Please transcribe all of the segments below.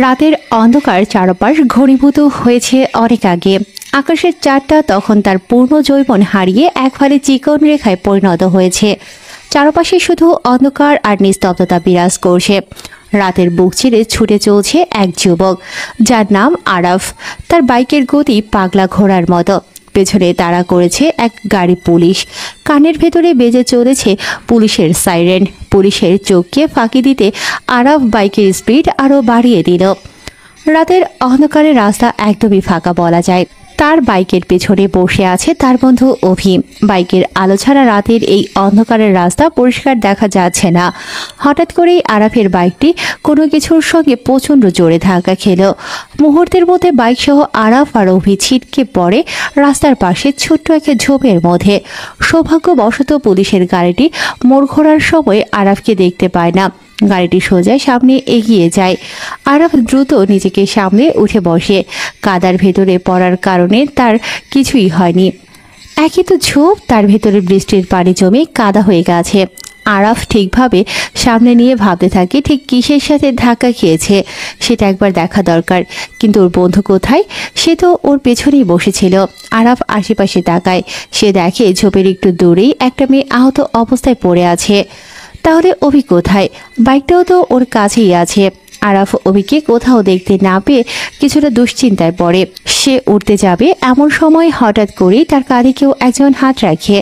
রাতের অন্ধকার চারপাশ ঘনীভূত হয়েছে অনেক আগে। আকাশের চাঁদটা তখন তার পূর্ণ যৌবন হারিয়ে একবারে চিকন রেখায় পরিণত হয়েছে। চারপাশে শুধু অন্ধকার আর নিস্তব্ধতা বিরাজ করছে। রাতের বুক চিরে ছুটে চলছে এক যুবক, যার নাম আরাফ। তার বাইকের গতি পাগলা ঘোড়ার মতো। পেছনে তাড়া করেছে এক গাড়ি পুলিশ। কানের ভেতরে বেজে চলেছে পুলিশের সাইরেন। পুলিশের চোখকে ফাঁকি দিতে আরাফ বাইকের স্পিড আরও বাড়িয়ে দিল। রাতের অন্ধকারে রাস্তা একদমই ফাঁকা বলা যায়। তার বাইকের পেছনে বসে আছে তার বন্ধু অভি। বাইকের আলো ছাড়া রাতের এই অন্ধকারের রাস্তা পরিষ্কার দেখা যাচ্ছে না। হঠাৎ করেই আরাফের বাইকটি কোনো কিছুর সঙ্গে প্রচণ্ড জোরে ধাক্কা খেল। মুহূর্তের মধ্যে বাইক সহ আরাফ আর অভি ছিটকে পড়ে রাস্তার পাশে ছোট্ট এক ঝোপের মধ্যে। সৌভাগ্যবশত পুলিশের গাড়িটি মোড় ঘোরার সময় আরাফকে দেখতে পায় না। গাড়িটি সোজা সামনে এগিয়ে যায়। আরাফ দ্রুত নিজেকে সামনে উঠে বসে। কাদার ভেতরে পড়ার কারণে তার কিছুই হয়নি। একই তো ঝোপ, তার ভেতরে বৃষ্টির পানি জমে কাদা হয়ে গেছে। আরাফ ঠিকভাবে সামনে নিয়ে ভাবতে থাকে ঠিক কিসের সাথে ধাক্কা খেয়েছে সেটা একবার দেখা দরকার। কিন্তু ওর বন্ধু কোথায়? সে তো ওর পেছনেই বসেছিল। আরাফ আশেপাশে তাকায়। সে দেখে ঝোপের একটু দূরেই একটা মেয়ে আহত অবস্থায় পড়ে আছে। তাহলে অভি কোথায়? বাইকটাও তো ওর কাছেই আছে। আরাফ অভিকে কোথাও দেখতে না পেয়ে কিছুটা দুশ্চিন্তায় পড়ে। সে উঠতে যাবে এমন সময় হঠাৎ করেই তার কাঁধে কেউ একজন হাত রাখে।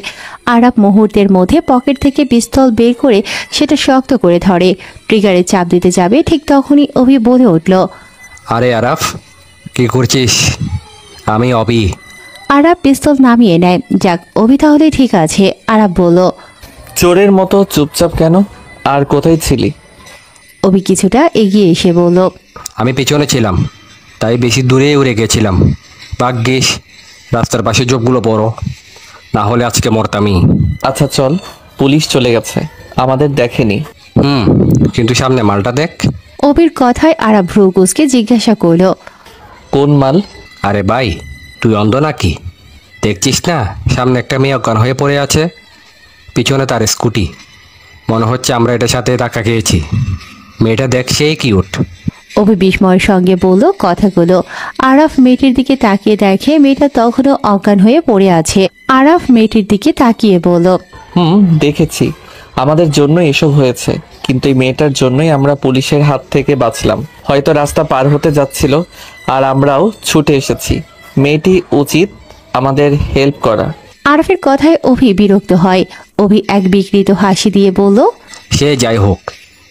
আরাফ মুহূর্তের মধ্যে পকেট থেকে পিস্তল বের করে সেটা শক্ত করে ধরে। ট্রিগারে চাপ দিতে যাবে ঠিক তখনই অভি বলে উঠল, আরে আরাফ, কি করছিস? আমি অভি। আরাফ পিস্তল নামিয়ে নেয়। যাক, অভি তাহলে ঠিক আছে। আরাফ বলল, চোরের মতো চুপচাপ কেন? আর কোথায় ছিলি? অভি কিছুটা এগিয়ে এসে বলল, আমি পেছনে ছিলাম, তাই বেশি দূরে উড়ে গেছিলাম। ভাগ্যিস রাস্তার পাশে ঝোপগুলো বড়, না হলে আজকে মরতামই। আচ্ছা চল, পুলিশ চলে গেছে, আমাদের দেখেনি। কিন্তু সামনে মালটা দেখ। অভির কথায় আরাফ ভ্রু কুঁচকে জিজ্ঞাসা করল, কোন মাল? আরে ভাই, তুই অন্ধ নাকি? দেখছিস না সামনে একটা মেয়ে অজ্ঞান হয়ে পড়ে আছে, পিছনে তার স্কুটি। মনে হচ্ছে আমরা এটার সাথে ধাক্কা খেয়েছি। মেয়েটা দেখ, সেই কিউট। অভি বিস্ময়ের সঙ্গে বলল কথাগুলো। আরাফ মেয়েটির দিকে তাকিয়ে দেখে মেয়েটা তখনও অজ্ঞান হয়ে পড়ে আছে। আরাফ মেয়েটির দিকে তাকিয়ে বলল, দেখেছি, আমাদের জন্য এসব হয়েছে, কিন্তু এই মেয়েটার জন্যই আমরা পুলিশের হাত থেকে বাঁচলাম। হয়তো রাস্তা পার হতে যাচ্ছিল আর আমরাও ছুটে এসেছি। মেয়েটি উচিত আমাদের হেল্প করা। আরাফের কথায় অভি বিরক্ত হয়। অভি এক বিকৃত হাসি দিয়ে বলল, সে যাই হোক,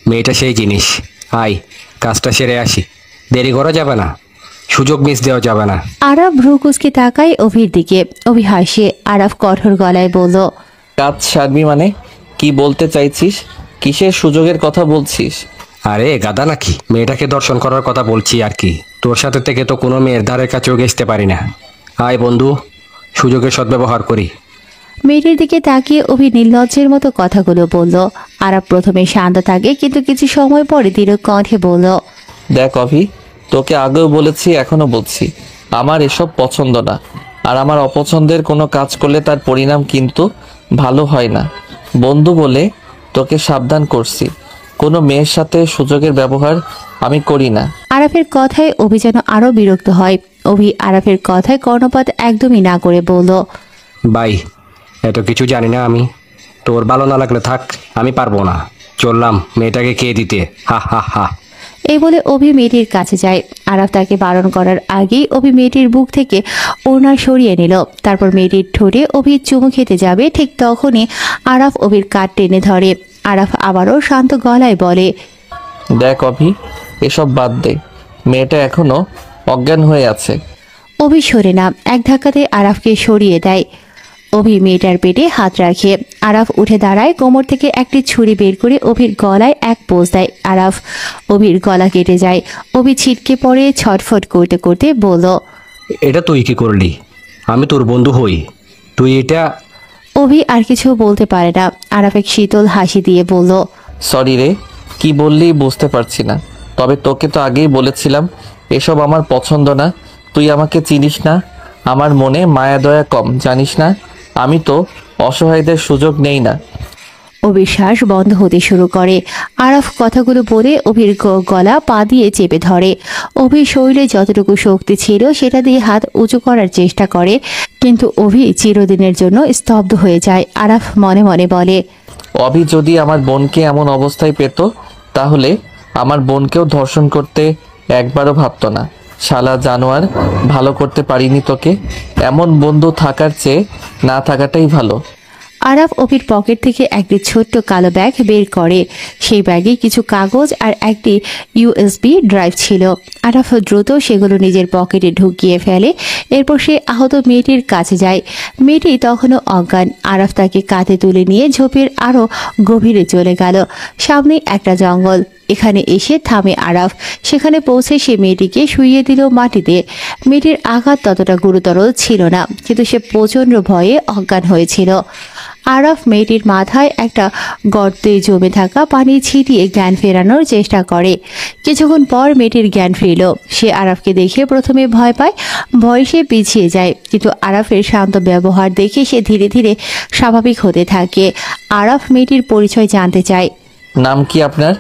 মেয়েটা সেই জিনিস। আয়, কাজটা সেরে আসি, দেরি করা যাবে না, সুযোগ মিস দেওয়া যাবে না। আরাফ ভ্রু কুঁচকে তাকায় অভির দিকে। অভি হাসে। আরাফ কঠোর গলায় বলল, কাজ সারবি মানে? কি বলতে চাইছিস? কিসের সুযোগের কথা বলছিস? আরে গাদা নাকি, মেয়েটাকে দর্শন করার কথা বলছি আর কি। তোর সাথে থেকে তো কোনো মেয়ের ধারের কাছেও ঘেঁচতে পারি না। আয় বন্ধু, সুযোগের সদ্ব্যবহার করি। মেয়েটির দিকে তাকিয়ে অভি নির্লজ্জের মতো কথাগুলো বলল। আরাফ প্রথমে শান্ত থাকে, কিন্তু কিছু সময় পরে দৃঢ় কণ্ঠে বলল, দেখ অভি, তোকে আগেও বলেছি, এখনো বলছি, আমার এসব পছন্দ না। আর আমার অপছন্দের কোনো কাজ করলে তার পরিণাম কিন্তু ভালো হয় না। বন্ধু বলে তোকে সাবধান করছি, কোনো মেয়ের সাথে সুযোগের ব্যবহার আমি করি না। আরাফের কথায় অভি যেন আরো বিরক্ত হয়। অভি আরাফের কথায় কর্ণপাত একদমই না করে বলল, ভাই, এত কিছু জানি না আমি। তোর ভালো না লাগলে থাক, আমি পারবো না। চললাম মেয়েটাকে খেয়ে দিতে। হা হা হা। এই বলে অভি মেয়েটির কাছে যায়। আরাফ তাকে বারণ করার আগেই অভি মেয়েটির বুক থেকে ওড়না সরিয়ে নিল। তারপর মেয়েটির ঠোঁটে অভি চুমু খেতে যাবে ঠিক তখনই আরাফ অভির কাঠ টেনে ধরে। আরাফ আবারও শান্ত গলায় বলে, দেখ অভি, এসব বাদ দে, মেয়েটা এখনো অজ্ঞান হয়ে আছে। অভি সরে না, এক ধাক্কাতে আরাফকে সরিয়ে দেয়। অভি মেয়েটার পেটে হাত রাখে। আরাফ উঠে দাঁড়ায়, কোমর থেকে একটি ছুরি বের করে অভির গলায় এক পোঁচ দেয়। আরাফ অভির গলা কেটে যায়। অভি ছিটকে পড়ে ছটফট করতে করতে বলল, এটা তুই কি করলি? আমি তোর বন্ধু হই, তুই এটা? অভি আর কিছু বলতে পারে না। আরাফ এক শীতল হাসি দিয়ে বলল, সরি রে, কি বললি বুঝতে পারছি না। তবে তোকে তো আগেই বলেছিলাম এসব আমার পছন্দ না। তুই আমাকে চিনিস না, আমার মনে মায়া দয়া কম, জানিস না? আমি তো অসহায়দের সুযোগ নেই না। অভির শ্বাস বন্ধ হতে শুরু করে। আরাফ কথাগুলো বলে অভির গলা পা দিয়ে চেপে ধরে। অভির শরীরে যতটুকু শক্তি ছিল সেটা দিয়ে হাত উঁচু করার চেষ্টা করে, কিন্তু অভি চিরদিনের জন্য স্তব্ধ হয়ে যায়। আরাফ মনে মনে বলে, অভি যদি আমার বোনকে এমন অবস্থায় পেত তাহলে আমার বোনকেও ধর্ষণ করতে একবারও ভাবতো না। শালা জানোয়ার, ভালো করতে পারিনি তোকে। এমন বন্ধু থাকার চেয়ে না থাকাটাই ভালো। আরাফ অভির পকেট থেকে একটি ছোট্ট কালো ব্যাগ বের করে। সেই ব্যাগে কিছু কাগজ আর একটি ইউএসবি ড্রাইভ ছিল। আরাফ দ্রুত সেগুলো নিজের পকেটে ঢুকিয়ে ফেলে। এরপর সে আহত মেয়েটির কাছে যায়। মেয়েটি তখনও অজ্ঞান। আরাফ তাকে কাঁধে তুলে নিয়ে ঝোপের আরও গভীরে চলে গেল। সামনে একটা জঙ্গল। এখানে এসে থামে আরাফ। সেখানে পৌঁছে সে মেয়েটিকে শুইয়ে দিল মাটিতে। মেয়েটির আঘাত ততটা গুরুতর ছিল না, কিন্তু সে প্রচণ্ড ভয়ে অজ্ঞান হয়েছিল। আরাফ মেয়েটির মাথায় একটা গর্তে জমে থাকা পানি ছিটিয়ে জ্ঞান ফেরানোর চেষ্টা করে। কিছুক্ষণ পর মেয়েটির জ্ঞান ফিরল। সে আরাফকে দেখে প্রথমে ভয় পায়, ভয়ে সে পিছিয়ে যায়, কিন্তু আরাফের শান্ত ব্যবহার দেখে সে ধীরে ধীরে স্বাভাবিক হতে থাকে। আরাফ মেয়েটির পরিচয় জানতে চায়। নাম কি আপনার?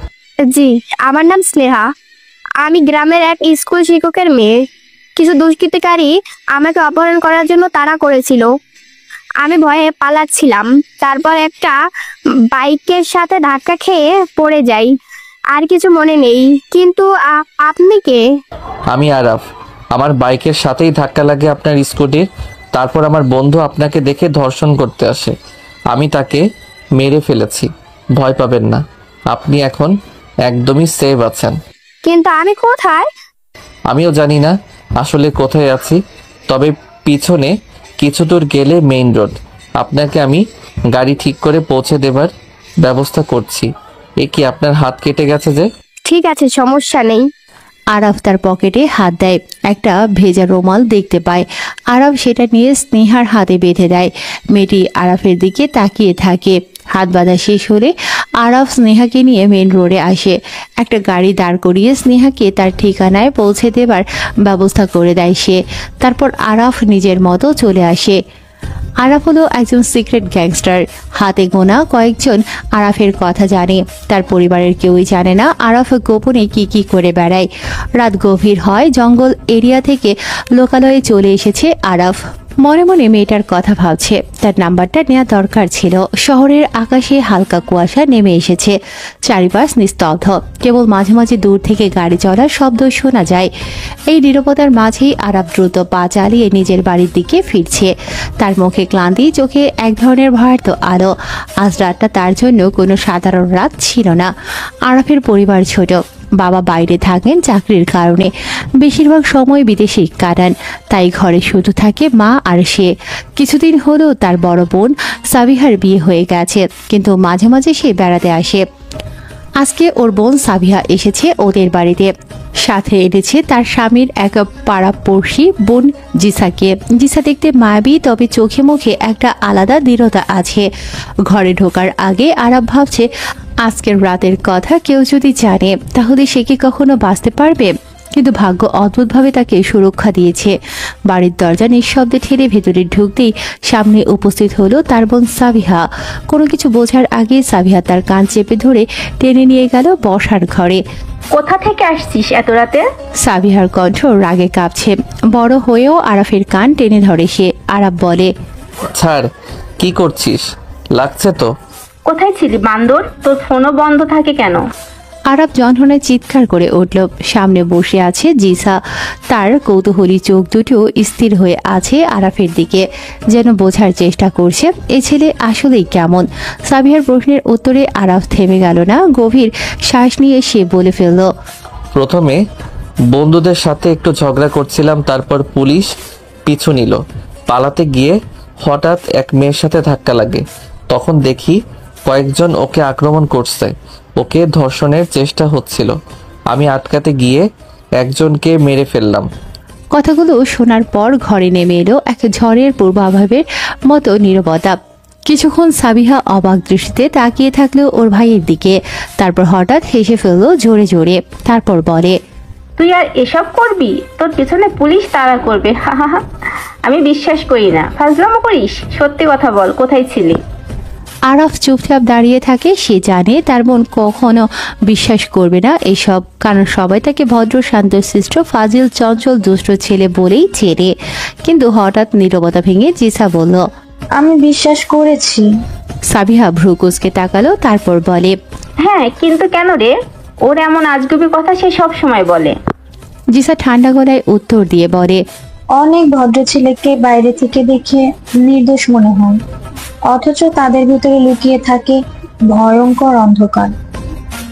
জি, আমার নাম স্নেহা। আমি গ্রামের এক স্কুল শিক্ষকের মেয়ে। কিছু দুষ্কৃতিকারী আমাকে অপহরণ করার জন্য তাড়া করেছিল। আমি ভয়ে পালাচ্ছিলাম। তারপর একটা বাইকের সাথে ধাক্কা খেয়ে পড়ে যাই। আর কিছু মনে নেই। কিন্তু আপনি কে? আমি আরাফ। আমার বাইকের সাথেই ধাক্কা লাগে আপনার স্কুটির। তারপর আমার বন্ধু আপনাকে দেখে ধর্ষণ করতে আসে। আমি তাকে মেরে ফেলেছি। ভয় পাবেন না, আপনি এখন একদমই সেভ আছেন। কিন্তু আমি কোথায়? আমিও জানি না আসলে কোথায় আছি, তবে পিছনে কিছু দূর গেলে মেইন রোড। আপনাকে আমি গাড়ি ঠিক করে পৌঁছে দেবার ব্যবস্থা করছি। এ কি আপনার হাত কেটে গেছে যে? ঠিক আছে, সমস্যা নেই। আরাফ তার পকেটে হাত দেয়। একটা ভেজা রুমাল দেখতে পায়। আরাফ সেটা নিয়ে স্নেহার হাতে বেঁধে দেয়। মেয়েটি আরাফের দিকে তাকিয়ে থাকে। হাত বাঁধা শেষ হলে আরাফ স্নেহাকে নিয়ে মেন রোডে আসে। একটা গাড়ি দাঁড় করিয়ে স্নেহাকে তার ঠিকানায় পৌঁছে দেবার ব্যবস্থা করে দেয় সে। তারপর আরাফ নিজের মতো চলে আসে। আরাফ হলো একজন সিক্রেট গ্যাংস্টার। হাতে গোনা কয়েকজন আরাফের কথা জানে। তার পরিবারের কেউই জানে না আরাফ গোপনে কি কি করে বেড়ায়। রাত গভীর হয়, জঙ্গল এরিয়া থেকে লোকালয়ে চলে এসেছে আরাফ। মনে মনে মেয়েটার কথা ভাবছে। তার নাম্বারটা নেওয়া দরকার ছিল। শহরের আকাশে হালকা কুয়াশা নেমে এসেছে। চারিপাশ নিস্তব্ধ, কেবল মাঝে মাঝে দূর থেকে গাড়ি চলার শব্দ শোনা যায়। এই নীরবতার মাঝেই আরাফ দ্রুত পা চালিয়ে নিজের বাড়ির দিকে ফিরছে। তার মুখে ক্লান্তি, চোখে এক ধরনের ভয়ার্ত আলো। আজ রাতটা তার জন্য কোনো সাধারণ রাত ছিল না। আরাফের পরিবার ছোট। বাবা বাইরে থাকেন চাকরির কারণে, বেশিরভাগ সময় বিদেশে কাটান। তাই ঘরে শুধু থাকে মা আর সে। কিছুদিন হলেও তার বড় বোন সাবিহার বিয়ে হয়ে গেছে, কিন্তু মাঝে মাঝে সে বেড়াতে আসে। আজকে ওর বোন সাবিহা এসেছে ওদের বাড়িতে। সাথে এনেছে তার স্বামীর এক পাড়াপড়শি বোন জিসাকে। জিসা দেখতে মায়াবী, তবে চোখে মুখে একটা আলাদা দৃঢ়তা আছে। ঘরে ঢোকার আগে আরাফ ভাবছে, আজকের রাতের কথা কেউ যদি জানে তাহলে সে কি কখনো বাঁচতে পারবে? কিন্তু ভাগ্য অদ্ভুতভাবে তাকে সুরক্ষা দিয়েছে। বাড়ির দরজা নিঃশব্দে ঠেলে ভেতরে ঢুকতেই সামনে উপস্থিত হলো তার বোন সাবিহা। কোনো কিছু বোঝার আগে সাবিহা তার কান চেপে ধরে টেনে নিয়ে গেল বসার ঘরে। কোথা থেকে আসছিস এত রাতে? সাবিহার কণ্ঠ রাগে কাঁপছে। বড় হয়েও আরাফের কান টেনে ধরে সে। আরাফ বলে, ছাড়, কি করছিস? লাগছে তো। কোথায় ছিলি বান্দর? তোর ফোনও বন্ধ থাকে কেন? আরাফ যন্ত্রণায় চিৎকার করে উঠল। সামনে বসে আছে জিসা। তার কৌতূহলী চোখ দুটো স্থির হয়ে আছে আরাফের দিকে, যেন বোঝার চেষ্টা করছে এ ছেলে আসলেই কেমন। সাবিহার প্রশ্নের উত্তরে আরাফ থেমে গেল না। গভীর শ্বাস নিয়ে সে বলে ফেলল, প্রথমে বন্ধুদের সাথে একটু ঝগড়া করছিলাম, তারপর পুলিশ পিছু নিল। পালাতে গিয়ে হঠাৎ এক মেয়ের সাথে ধাক্কা লাগে। তখন দেখি কয়েকজন ওকে আক্রমণ করছে। ওকে ধর্ষণের চেষ্টা হচ্ছিল। আমি আটকাতে গিয়ে একজনকে মেরে ফেললাম। কথাগুলো শোনার পর ঘরে নেমে এলো এক ঝড়ের পূর্বাভাবের মতো নীরবতা। কিছুক্ষণ সাবিহা অবাক দৃষ্টিতে তাকিয়ে থাকলো ওর ভাইয়ের দিকে। তারপর হঠাৎ হেসে ফেললো জোরে জোরে। তারপর বলে, তুই আর এসব করবি? তোর পেছনে পুলিশ তাড়া করবে। হা হা হা। আমি বিশ্বাস করি না। ফাজলামো করিস? সত্যি কথা বল, কোথায় ছিলি? আরাফ চুপচাপ দাঁড়িয়ে থাকে। সে জানে তার মন কখনো বিশ্বাস করবে না এসব, কারণ সবাই তাকে ভদ্র শান্তশিষ্ট ফাজিল চঞ্চল দুষ্ট ছেলে বলেই চেনে। কিন্তু হঠাৎ নীরবতা ভেঙে জিসা বলল, আমি বিশ্বাস করেছি। সাবিহা ভ্রুকুচকে তাকালো, তারপর বলে, হ্যাঁ, কিন্তু কেন রে? ওর এমন আজগুবি কথা সে সব সময় বলে। জিসা ঠান্ডা গলায় উত্তর দিয়ে বলে, অনেক ভদ্র ছেলেকে বাইরে থেকে দেখে নির্দোষ মনে হয়, অথচ তাদের ভিতরে লুকিয়ে থাকে ভয়ঙ্কর অন্ধকার।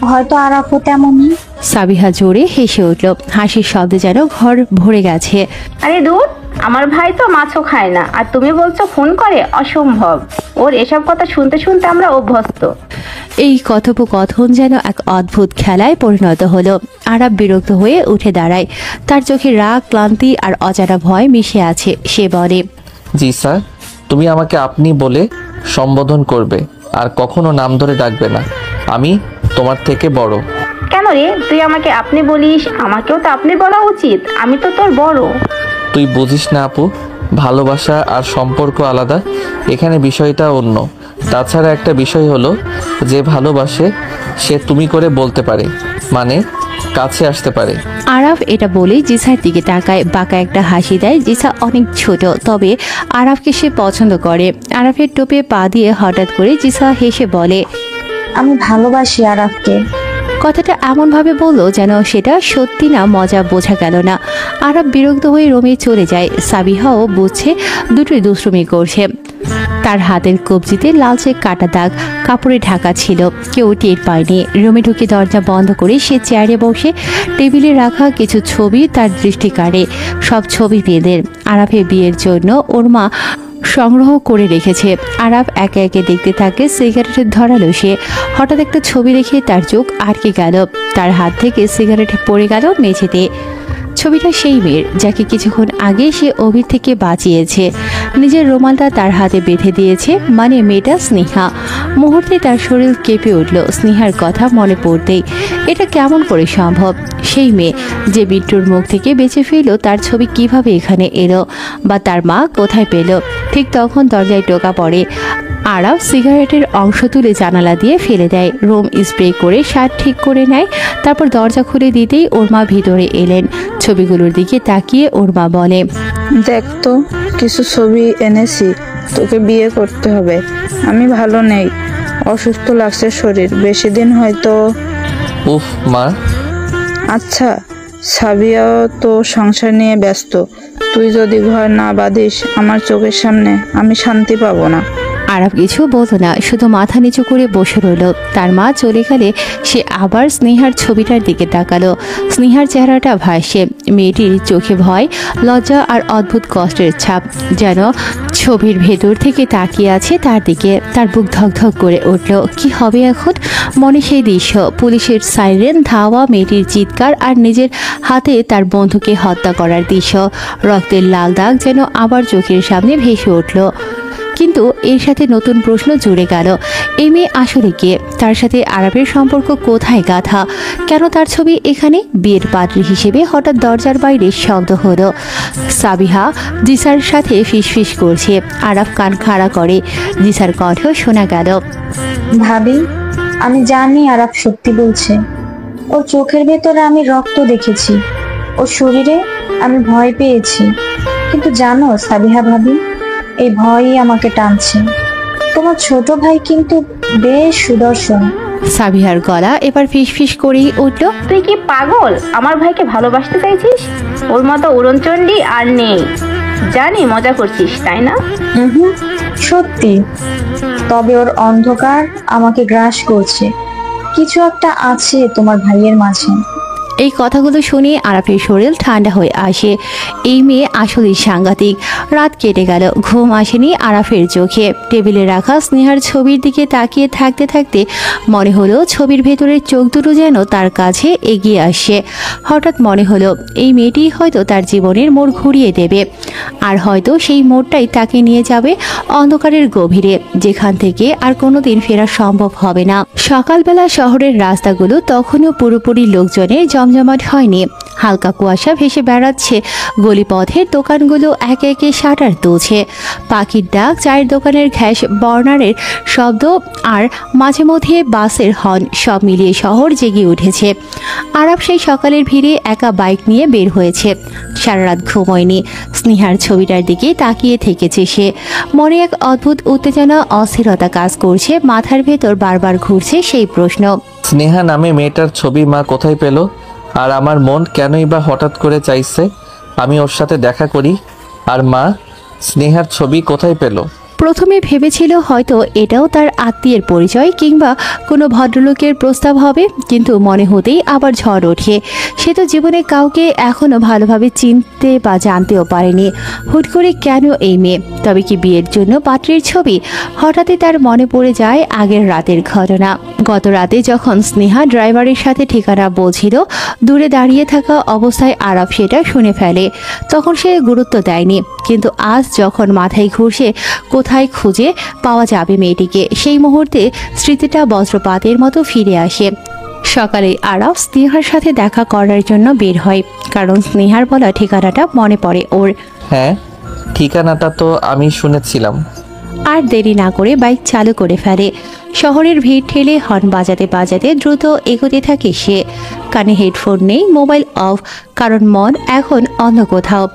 হয়তো আরাফও তেমনই। সাবিহা জোরে হেসে উঠল, হাসির শব্দে যেন ঘর ভরে গেছে। আরে দূর, আমার ভাই তো মাছও খায় না, আর তুমি বলছো ফোন করে? অসম্ভব। ওর এসব কথা শুনতে শুনতে আমরা অভ্যস্ত। এই কথোপকথন যেন এক অদ্ভুত খেলায় পরিণত হলো। আরাফ বিরক্ত হয়ে উঠে দাঁড়ায়, তার চোখে রাগ, ক্লান্তি আর অজানা ভয় মিশে আছে। সে বলে, জি স্যার, তুমি আমাকে আপনি বলে সম্বোধন করবে আর কখনো নাম ধরে ডাকবে না। আমি তোমার থেকে বড়। কেন রে, তুই আমাকে আপনি বলিস? আমাকেও তো আপনি বলা উচিত, আমি তো তোর বড়। তুই বুঝিস না আপু, ভালোবাসা আর সম্পর্ক আলাদা, এখানে বিষয়টা অন্য। তাছাড়া একটা বিষয় হলো, যে ভালোবাসে সে তুমি করে বলতে পারে, মানে কাছে আসতে পারে। আরাফ এটা বলেই জিসার দিকে তাকায়, বাঁকা একটা হাসি দেয়। জিসা অনেক ছোট, তবে আরাফকে সে পছন্দ করে। আরাফের টোপে পা দিয়ে হঠাৎ করে জিসা হেসে বলে, আমি ভালোবাসি আরাফকে। কথাটা এমনভাবে বললো যেন সেটা সত্যি না মজা বোঝা গেল না। আরাফ বিরক্ত হয়ে রুমে চলে যায়। সাবিহাও বুঝছে দুটোই দুষ্টুমি করছে। তার হাতের কবজিতে লালচে কাটা দাগ, কাপড়ে ঢাকা ছিল, কেউ টের পায়নি। রুমে ঢুকে দরজা বন্ধ করে সে চেয়ারে বসে টেবিলে রাখা কিছু ছবি তার দৃষ্টি কাড়ে। সব ছবি মেয়েদের, আরাফের বিয়ের জন্য ওর মা সংগ্রহ করে রেখেছে। আরাফ একে একে দেখতে থাকে। সিগারেটের ধরালো সে। হঠাৎ একটা ছবি দেখে তার চোখ আটকে গেল। তার হাত থেকে সিগারেট পড়ে গেল মেঝেতে। ছবিটা সেই মেয়ের যাকে কিছুক্ষণ আগে সে অভির থেকে বাঁচিয়েছে। নিজের রুমালটা তার হাতে বেঁধে দিয়েছে, মানে মেয়েটা স্নেহা। মুহূর্তে তার শরীর কেঁপে উঠল স্নেহার কথা মনে পড়তেই। এটা কেমন করে সম্ভব? সেই মেয়ে যে বিট্টুর মুখ থেকে বেঁচে ফিরল, তার ছবি কিভাবে এখানে এলো, বা তার মা কোথায় পেল? ঠিক তখন দরজায় টোকা পড়ে। আরাফ সিগারেটের অংশ তুলে জানালা দিয়ে ফেলে দেয়। রুম স্প্রে করে শার্ট ঠিক করে নেয়। তারপর দরজা খুলে দিতেই ওর মা ভিতরে এলেন। ছবিগুলোর দিকে তাকিয়ে ওর মা বলে, দেখ তো, কিছু ছবি এনেছি, তোকে বিয়ে করতে হবে। আমি ভালো নেই, অসুস্থ লাগছে শরীর, বেশি দিন হয়তো। উফ মা। আচ্ছা, সাবিয়াও তো সংসার নিয়ে ব্যস্ত। তুই যদি ঘর না বাঁধিস আমার চোখের সামনে, আমি শান্তি পাবো না। আরাফ কিছু বলতো না, শুধু মাথা নিচু করে বসে রইল। তার মা চলে গেলে সে আবার স্নেহার ছবিটার দিকে তাকালো। স্নেহার চেহারাটা ভাসে, মেয়েটির চোখে ভয়, লজ্জা আর অদ্ভুত কষ্টের ছাপ, যেন ছবির ভেতর থেকে তাকিয়ে আছে তার দিকে। তার বুক ধকধক করে উঠল। কি হবে এখন? মনে সেই দৃশ্য, পুলিশের সাইরেন, ধাওয়া, মেয়েটির চিৎকার আর নিজের হাতে তার বন্ধুকে হত্যা করার দৃশ্য। রক্তের লাল দাগ যেন আবার চোখের সামনে ভেসে উঠল। কিন্তু এর সাথে নতুন প্রশ্ন জুড়ে গেল, এই মেয়ে আসলে কে? তার সাথে আরাফের সম্পর্ক কোথায় গাঁথা? কেন তার ছবি এখানে? বিয়ের পাত্রী হিসেবে হঠাৎ দরজার বাইরে শব্দ হলো। সাবিহা জিসার সাথে ফিসফিস করছে। আরাফ কান খাড়া করে। জিসার কণ্ঠ শোনা গেল, ভাবি, আমি জানি আরাফ সত্যি বলছে। ওর চোখের ভেতরে আমি রক্ত দেখেছি, ওর শরীরে আমি ভয় পেয়েছি। কিন্তু জানো সাবিহা ভাবি, এই ভয়ই আমাকে টানছে। তোমার ছোট ভাই কিন্তু বেশ সুদর্শন। সাবিহার গলা এবার ফিসফিস করেই উঠল, তুই কি পাগল? আমার ভাইকে ভালোবাসতে চাইছিস? ওর মতো উড়নচণ্ডী আর নেই। জানি মজা করছিস, তাই না? সত্যি। তবে ওর অন্ধকার আমাকে গ্রাস করছে। কিছু একটা আছে তোমার ভাইয়ের মাঝে। এই কথাগুলো শুনে আরাফের শরীর ঠান্ডা হয়ে আসে। এই মেয়ে আসলেই সাংঘাতিক। রাত কেটে গেল, ঘুম আসেনি আরাফের চোখে। টেবিলে রাখা স্নেহার ছবির দিকে তাকিয়ে থাকতে থাকতে মনে হলো ছবির ভেতরের চোখ দুটো যেন তার কাছে এগিয়ে আসছে। হঠাৎ মনে হলো এই মেয়েটি হয়তো তার জীবনের মোড় ঘুরিয়ে দেবে, আর হয়তো সেই মোড়টাই তাকে নিয়ে যাবে অন্ধকারের গভীরে, যেখান থেকে আর কোনোদিন ফেরা সম্ভব হবে না। সকালবেলা শহরের রাস্তাগুলো তখনও পুরোপুরি লোকজনে জমজমাট জমজমাট হয়নি। হালকা কুয়াশা ভেসে বেড়াচ্ছে, গলিপথের দোকানগুলো একে একে শাটার তুলছে। পাখির ডাক, চায়ের দোকানের ঘ্যাস, বর্নারের শব্দ আর মাঝে মধ্যে বাসের হর্ন সব মিলিয়ে শহর জেগে উঠেছে। আরাফ সেই সকালের ভিড়ে একা বাইক নিয়ে বের হয়েছে। সারা রাত ঘুমোয়নি। স্নেহার ছবিটার দিকে তাকিয়ে থেকেছে সে। মনে এক অদ্ভুত উত্তেজনা, অস্থিরতা কাজ করছে। মাথার ভেতর বারবার ঘুরছে সেই প্রশ্ন, স্নেহা নামে মেয়েটার ছবি মা কোথায় পেল? আর আমার মন কেনই বা হঠাৎ করে চাইছে আমি ওর সাথে দেখা করি? আর মা স্নেহার ছবি কোথায় পেল? প্রথমে ভেবেছিল হয়তো এটাও তার আত্মীয়ের পরিচয় কিংবা কোনো ভদ্রলোকের প্রস্তাব হবে, কিন্তু মনে হতেই আবার ঝড় ওঠে। সে তো জীবনে কাউকে এখনো ভালোভাবে চিনতে বা জানতেও পারেনি। হুট করে কেন এই মেয়ে? তবে কি বিয়ের জন্য পাত্রীর ছবি? হঠাৎই তার মনে পড়ে যায় আগের রাতের ঘটনা। গত রাতে যখন স্নেহা ড্রাইভারের সাথে ঠিকানা বলছিল, দূরে দাঁড়িয়ে থাকা অবস্থায় আরাফ সেটা শুনে ফেলে। তখন সে গুরুত্ব দেয়নি, কিন্তু আজ যখন মাথায় ঘুরছে কোথায় খুঁজে পাওয়া যাবে মেয়েটিকে, সেই মুহূর্তে স্মৃতিটা বজ্রপাতের মতো ফিরে আসে। সকালে আরাফ স্নেহার সাথে দেখা করার জন্য বের হয়, কারণ স্নেহার বলা ঠিকানাটা মনে পড়ে ওর। হ্যাঁ, ঠিকানাটা তো আমি শুনেছিলাম। আর দেরি না করে বাইক চালু করে ফেলে। শহরের ভিড় ঠেলে হর্ন বাজাতে বাজাতে দ্রুত এগোতে থাকে সে। কানে হেডফোন নেই, মোবাইল অফ, কারণ মন এখন অন্য কোথাও।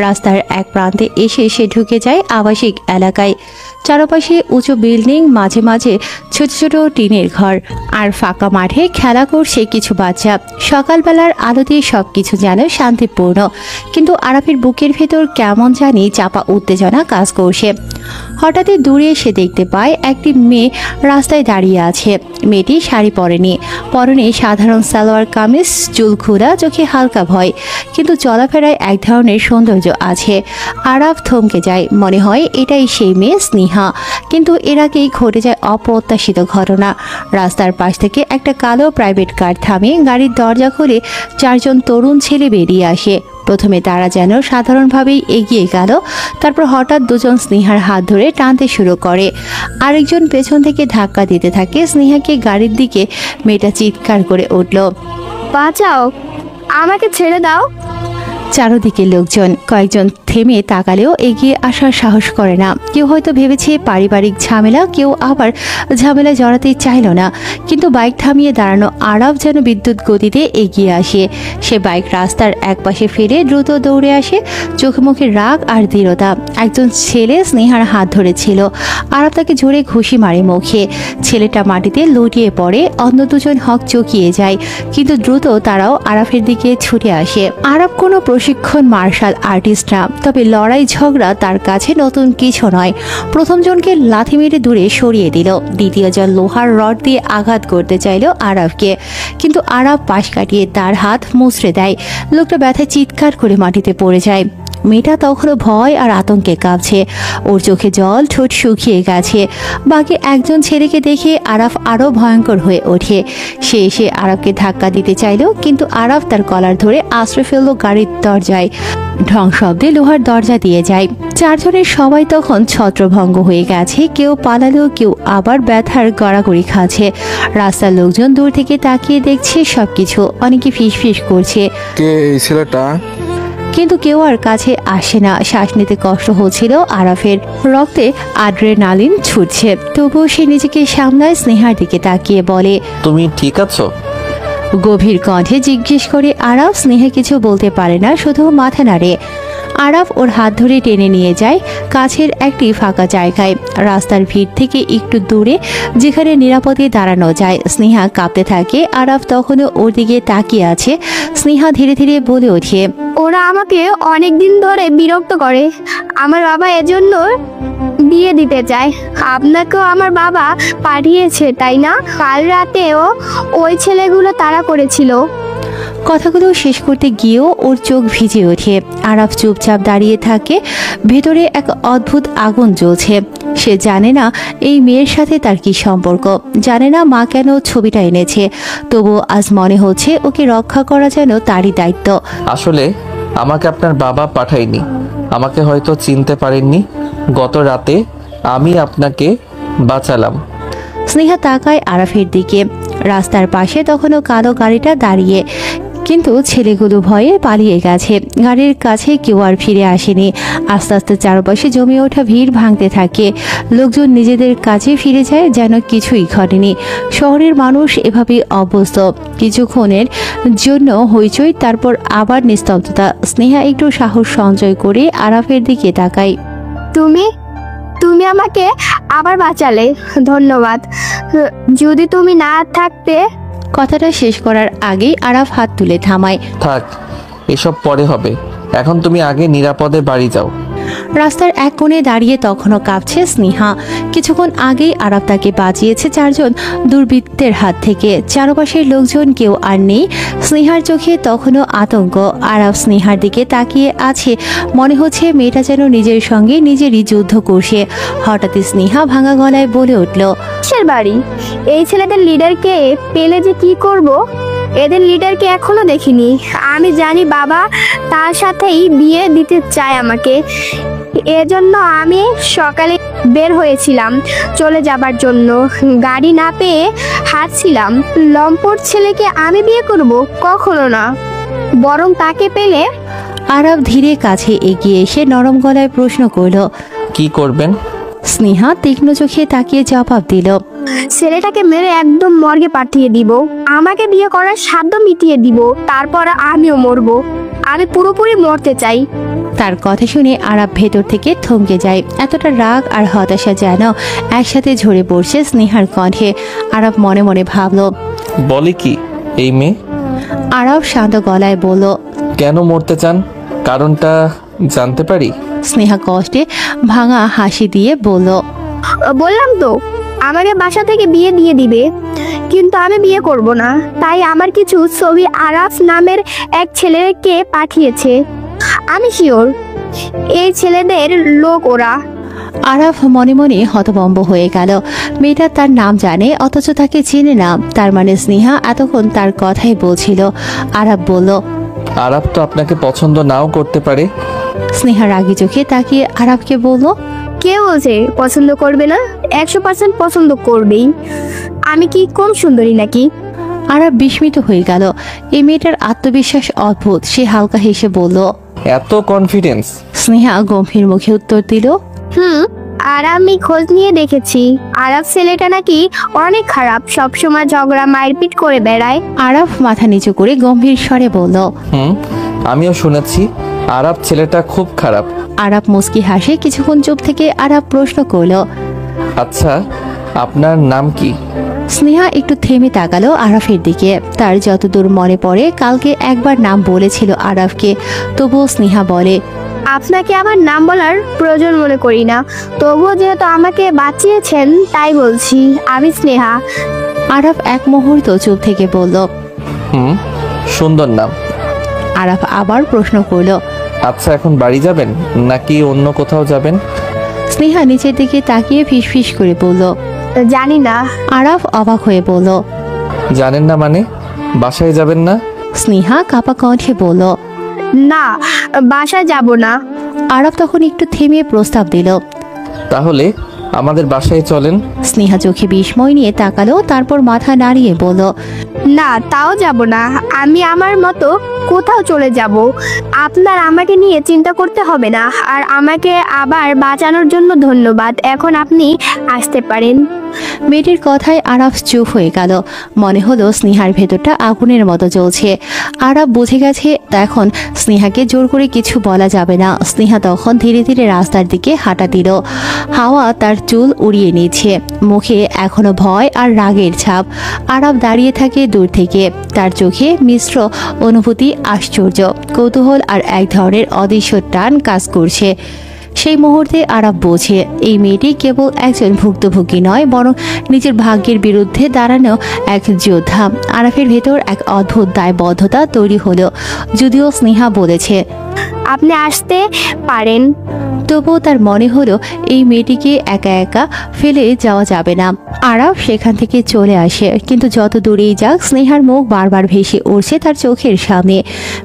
রাস্তার এক প্রান্তে এসে সে ঢুকে যায় আবাসিক এলাকায়। চারপাশে উঁচু বিল্ডিং, মাঝে মাঝে ছোট ছোট টিনের ঘর, আর ফাঁকা মাঠে খেলা করছে কিছু বাচ্চা। সকালবেলার আলোতে সব কিছু যেন শান্তিপূর্ণ, কিন্তু আরাফের বুকের ভেতর কেমন জানি চাপা উত্তেজনা কাজ করছে। হঠাৎই দূরে এসে দেখতে পায় একটি মেয়ে রাস্তায় দাঁড়িয়ে আছে। মেয়েটি শাড়ি পরেনি, পরনে সাধারণ সালোয়ার কামিজ, চুল খোলা, চোখে হালকা ভয়, কিন্তু চলাফেরায় এক ধরনের সৌন্দর্য আছে। আরাফ থমকে যায়, মনে হয় এটাই সেই মেয়ে স্নেহা। কিন্তু এর আগেই ঘটে যায় অপ্রত্যাশিত ঘটনা। রাস্তার পাশ থেকে একটা কালো প্রাইভেট কার থামে, গাড়ির দরজা খুলে চারজন তরুণ ছেলে বেরিয়ে আসে। প্রথমে তারা যেন সাধারণভাবেই এগিয়ে গেল, তারপর হঠাৎ দুজন স্নেহার হাত ধরে টানতে শুরু করে। আরেকজন পেছন থেকে ধাক্কা দিতে থাকে স্নেহাকে গাড়ির দিকে। মেয়েটা চিৎকার করে উঠল, বাঁচাও, আমাকে ছেড়ে দাও। চারদিকে লোকজন। কয়েকজন থেমে তাকালেও এগিয়ে আসার সাহস করে না। কেউ হয়তো ভেবেছে পারিবারিক ঝামেলা, কেউ আবার ঝামেলায় জড়াতে চাইল না। কিন্তু বাইক থামিয়ে দাঁড়ানো আরাফ যেন বিদ্যুৎ গতিতে এগিয়ে আসে। সে বাইক রাস্তার একপাশে ফিরে দ্রুত দৌড়ে আসে, চোখে মুখে রাগ আর দৃঢ়তা। একজন ছেলে স্নেহার হাত ধরেছিল। আরাফ তাকে জোরে ঘুষি মারে মুখে। ছেলেটা মাটিতে লুটিয়ে পড়ে। অন্য দুজন হক চকিয়ে যায়, কিন্তু দ্রুত তারাও আরাফের দিকে ছুটে আসে। আরাফ কোনো প্রশিক্ষণ মার্শাল আর্টিস্ট না, তবে লড়াই ঝগড়া তার কাছে নতুন কিছু নয়। প্রথম জনকে লাথি মেরে দূরে সরিয়ে দিল, দ্বিতীয় জন লোহার রড দিয়ে আঘাত করতে চাইল আরাফকে, কিন্তু আরাফ পাশ কাটিয়ে তার হাত মুচড়ে দেয়। লোকটা ব্যথায় চিৎকার করে মাটিতে পড়ে যায়। মেয়েটা তখনও ভয় আর আতঙ্কে কাঁপছে। ওর চোখে জল, ঠোঁট শুকিয়ে গেছে। বাকি একজন ছেলেকে দেখে আরাফ আরও ভয়ঙ্কর হয়ে ওঠে। সে এসে আরাফকে ধাক্কা দিতে চাইল, কিন্তু আরাফ তার কলার ধরে আশ্রয় ফেলল গাড়ির দরজায়। ঢং শব্দে লোহার দরজা দিয়ে যায়। চারজনের সবাই তখন ছত্রভঙ্গ হয়ে গেছে। কেউ পালালেও কেউ আবার ব্যথার গড়াগড়ি খাচ্ছে। রাস্তার লোকজন দূর থেকে তাকিয়ে দেখছে সবকিছু। অনেকে ফিসফিস করছে, কে এই ছেলেটা? কিন্তু কেউ আর কাছে আসে না। শ্বাস নিতে কষ্ট হচ্ছিল আরাফের, রক্তে আড্রেনালিন ছুটছে। তবুও সে নিজেকে সামলায়। স্নেহার দিকে তাকিয়ে বলে, তুমি ঠিক আছো? গভীর কণ্ঠে জিজ্ঞেস করে আরাফ। স্নেহা কিছু বলতে পারে না, শুধু মাথা নাড়ে। আরাফ ওর হাত ধরে টেনে নিয়ে যায় কাছের একটি ফাঁকা জায়গায়, রাস্তার ভিড় থেকে একটু দূরে, যেখানে নিরাপদে দাঁড়ানো যায়। স্নেহা কাঁপতে থাকে। আরাফ তখনও ওর দিকে তাকিয়ে আছে। স্নেহা ধীরে ধীরে বলে ওঠে, ওরা আমাকে অনেক দিন ধরে বিরক্ত করে। আমার বাবা এজন্য বিয়ে দিতে চায়। আপনাকেও আমার বাবা পাঠিয়েছে, তাই না? কাল রাতেও ওই ছেলেগুলো তাড়া করেছিল। কথাগুলো শেষ করতে গিয়েও ওর চোখ ভিজে ওঠে। আরাফ চুপচাপ দাঁড়িয়ে থাকে। ভেতরে এক অদ্ভুত আগুন জ্বলছে। সে জানে না এই মেয়ের সাথে তার কি সম্পর্ক, জানে না মা কেন ছবিটা এনেছে, তবুও আজ মনে হচ্ছে ওকে রক্ষা করা যেন তারই দায়িত্ব। আসলে আমাকে আপনার বাবা পাঠায়নি। আমাকে হয়তো চিনতে পারেননি। গত রাতে আমি আপনাকে বাঁচালাম। স্নেহা তাকায় আরাফের দিকে। রাস্তার পাশে তখনও কালো গাড়িটা দাঁড়িয়ে। কিন্তু ছেলেগুলো ভয়ে পালিয়ে গেছে। গাড়ির কাছে কেউ আর ফিরে আসেনি। আস্তে আস্তে চারপাশে জমে ওঠা ভিড় ভাঙতে থাকে। লোকজন নিজেদের কাছে ফিরে যায় যেন কিছুই ঘটেনি। শহরের মানুষ এভাবে অভ্যস্ত। কিছুক্ষণের জন্য হইচই, তারপর আবার নিস্তব্ধতা। স্নেহা একটু সাহস সঞ্চয় করে আরাফের দিকে তাকায়। তুমি তুমি আমাকে আবার বাঁচালে, ধন্যবাদ। যদি তুমি না থাকতে। কথাটা শেষ করার আগেই আরাফ হাত তুলে থামায়। থাক, এসব পরে হবে। এখন তুমি আগে নিরাপদে বাড়ি যাও। রাস্তার এক কোণে দাঁড়িয়ে তখনও কাঁপছে স্নেহা। কিছুক্ষণ আগেই আরাফ তাকে বাঁচিয়েছে 4 জন দুর্বৃত্তের হাত থেকে। চারপাশের লোকজন কেউ আর নেই। স্নেহার চোখে তখনও আতঙ্ক। আরাফ স্নেহার দিকে তাকিয়ে আছে, মনে হচ্ছে মেয়েটা যেন নিজের সঙ্গে নিজেরই যুদ্ধ করছে। হঠাৎই স্নেহা ভাঙা গলায় বলে উঠল, কিসের বাড়ি? এই ছেলেদের লিডারকে পেলে যে কি করব? এদের লিডারকে এখনো দেখিনি। আমি জানি বাবা তার সাথেই বিয়ে দিতে চায় আমাকে। এজন্য আমি সকালে বের হয়েছিলাম চলে যাবার জন্য। গাড়ি না পেয়ে হাঁটছিলাম। লম্পট ছেলেকে আমি বিয়ে করব? কখনো না। বরং তাকে পেলে। আরাফ ধীরে কাছে এগিয়ে এসে নরম গলায় প্রশ্ন করল। কি করবেন? স্নেহা তীক্ষ্ণ চোখে তাকিয়ে জবাব দিল, ছেলেটাকে মেরে একদম মর্গে পাঠিয়ে দিব। আমাকে বিয়ে করার সাধ্য মিটিয়ে দিব, তারপর আমিও মরবো। আমি পুরোপুরি মরতে চাই। তার কথা শুনে আরাফ ভেতর থেকে থমকে যায়। এতটা রাগ আর হতাশা যেন একসাথে ঝরে পড়ছে স্নেহার কণ্ঠে। আরাফ মনে মনে ভাবল, বলে কি এই মেয়ে? আরাফ শান্ত গলায় বলল, কেন মরতে চান? কারণটা জানতে পারি? স্নেহা কষ্টে ভাঙা হাসি দিয়ে বলল, বললাম তো, আমাকে বাসা থেকে বিয়ে দিয়ে দিবে, কিন্তু আমি বিয়ে করব না। তাই আমার কিছু ছবি আরাফ নামের এক ছেলেকে পাঠিয়েছে। আমি শিওর এই ছেলেদের লোক ওরা। আরাফ মনে মনে হতভম্ব হয়ে গেল। মেয়েটা তার নাম জানে অথচ তাকে চেনে না। তার মানে স্নেহা এতক্ষণ তার কথাই বলছিল। আরাফ বলল, আরাফ তো আপনাকে পছন্দ নাও করতে পারে। স্নেহা রাগী চোখে তাকিয়ে আরাফকে বলল, কে বলছে পছন্দ করবে না? 100% পছন্দ করবেই। আমি কি কম সুন্দরী নাকি? আরাফ বিস্মিত হয়ে গেল। এই মেয়েটার আত্মবিশ্বাস অদ্ভুত। সে হালকা হেসে বলল, এত কনফিডেন্স? স্নেহা গম্ভীর মুখে উত্তর দিল, আর আমি খোঁজ নিয়ে দেখেছি, আরাফ ছেলেটা নাকি অনেক খারাপ, সবসময় ঝগড়া মারপিট করে বেড়ায়। আরাফ মাথা নিচু করে গম্ভীর স্বরে বলল, আমিও শুনেছি আরাফ ছেলেটা খুব খারাপ। আরাফ মুস্কি হাসে। কিছুক্ষণ চুপ থেকে আরাফ প্রশ্ন করল, আচ্ছা, আপনার নাম কি? স্নেহা একটু থেমে তাকালো আরাফের দিকে। তার যতদূর মনে পড়ে কালকে একবার নাম বলেছিল আরাফকে। তবুও স্নেহা বলে, আপনাকে আমার নাম বলার প্রয়োজন মনে করি না, তবুও যেহেতু আমাকে বাঁচিয়েছেন তাই বলছি, আমি স্নেহা। আরাফ এক মুহূর্ত চুপ থেকে বলল, সুন্দর নাম। আরাফ আবার প্রশ্ন করল, আচ্ছা, এখন বাড়ি যাবেন নাকি অন্য কোথাও যাবেন? স্নেহা নিচের দিকে তাকিয়ে ফিসফিস করে বলল, জানি না। আরাফ অবাক হয়ে বলল, জানেন না মানে? বাসায় যাবেন না? স্নেহা কাপা কণ্ঠে বলল, না, বাসায় যাব না। আরাফ তখন একটু থেমে প্রস্তাব দিল, তাহলে আমাদের বাসায় চলেন। স্নেহা চোখে বিস্ময় নিয়ে তাকালো, তারপর মাথা নাড়িয়ে বলল, না, তাও যাব না। আমি আমার মতো কোথাও চলে যাব। আপনার আমাকে নিয়ে চিন্তা করতে হবে না। আর আমাকে আবার বাঁচানোর জন্য ধন্যবাদ। এখন আপনি আসতে পারেন। মেয়েটির কথায় আরাফ চুপ হয়ে গেল। মনে হলো স্নেহার ভেতরটা আগুনের মতো জ্বলছে। আরাফ বুঝে গেছে এখন স্নেহাকে জোর করে কিছু বলা যাবে না। স্নেহা তখন ধীরে ধীরে রাস্তার দিকে হাঁটা দিল। হাওয়া তার চুল উড়িয়ে নিচ্ছে। মুখে এখনো ভয় আর রাগের ছাপ। আরাফ দাঁড়িয়ে থাকে দূর থেকে। তার চোখে মিশ্র অনুভূতি, আশ্চর্য, কৌতূহল আর এক ধরনের অদৃশ্য টান কাজ করছে। সেই মুহূর্তে আরাফ বোঝে এই মেয়েটি কেবল একজন ভুক্তভোগী নয়, বরং নিজের ভাগ্যের বিরুদ্ধে দাঁড়ানো এক যোদ্ধা। আরাফের ভেতর এক অদ্ভুত দায়বদ্ধতা তৈরি হলো। যদিও স্নেহা বলেছে, আপনি আসতে পারেন। তবুও তার মনে হলো এই মেয়েটিকে একা একা ফেলে যাওয়া যাবে না। আরাফ সেখান থেকে চলে আসে, কিন্তু যত দূরেই যাক স্নেহার মুখ বারবার ভেসে উঠছে তার চোখের সামনে।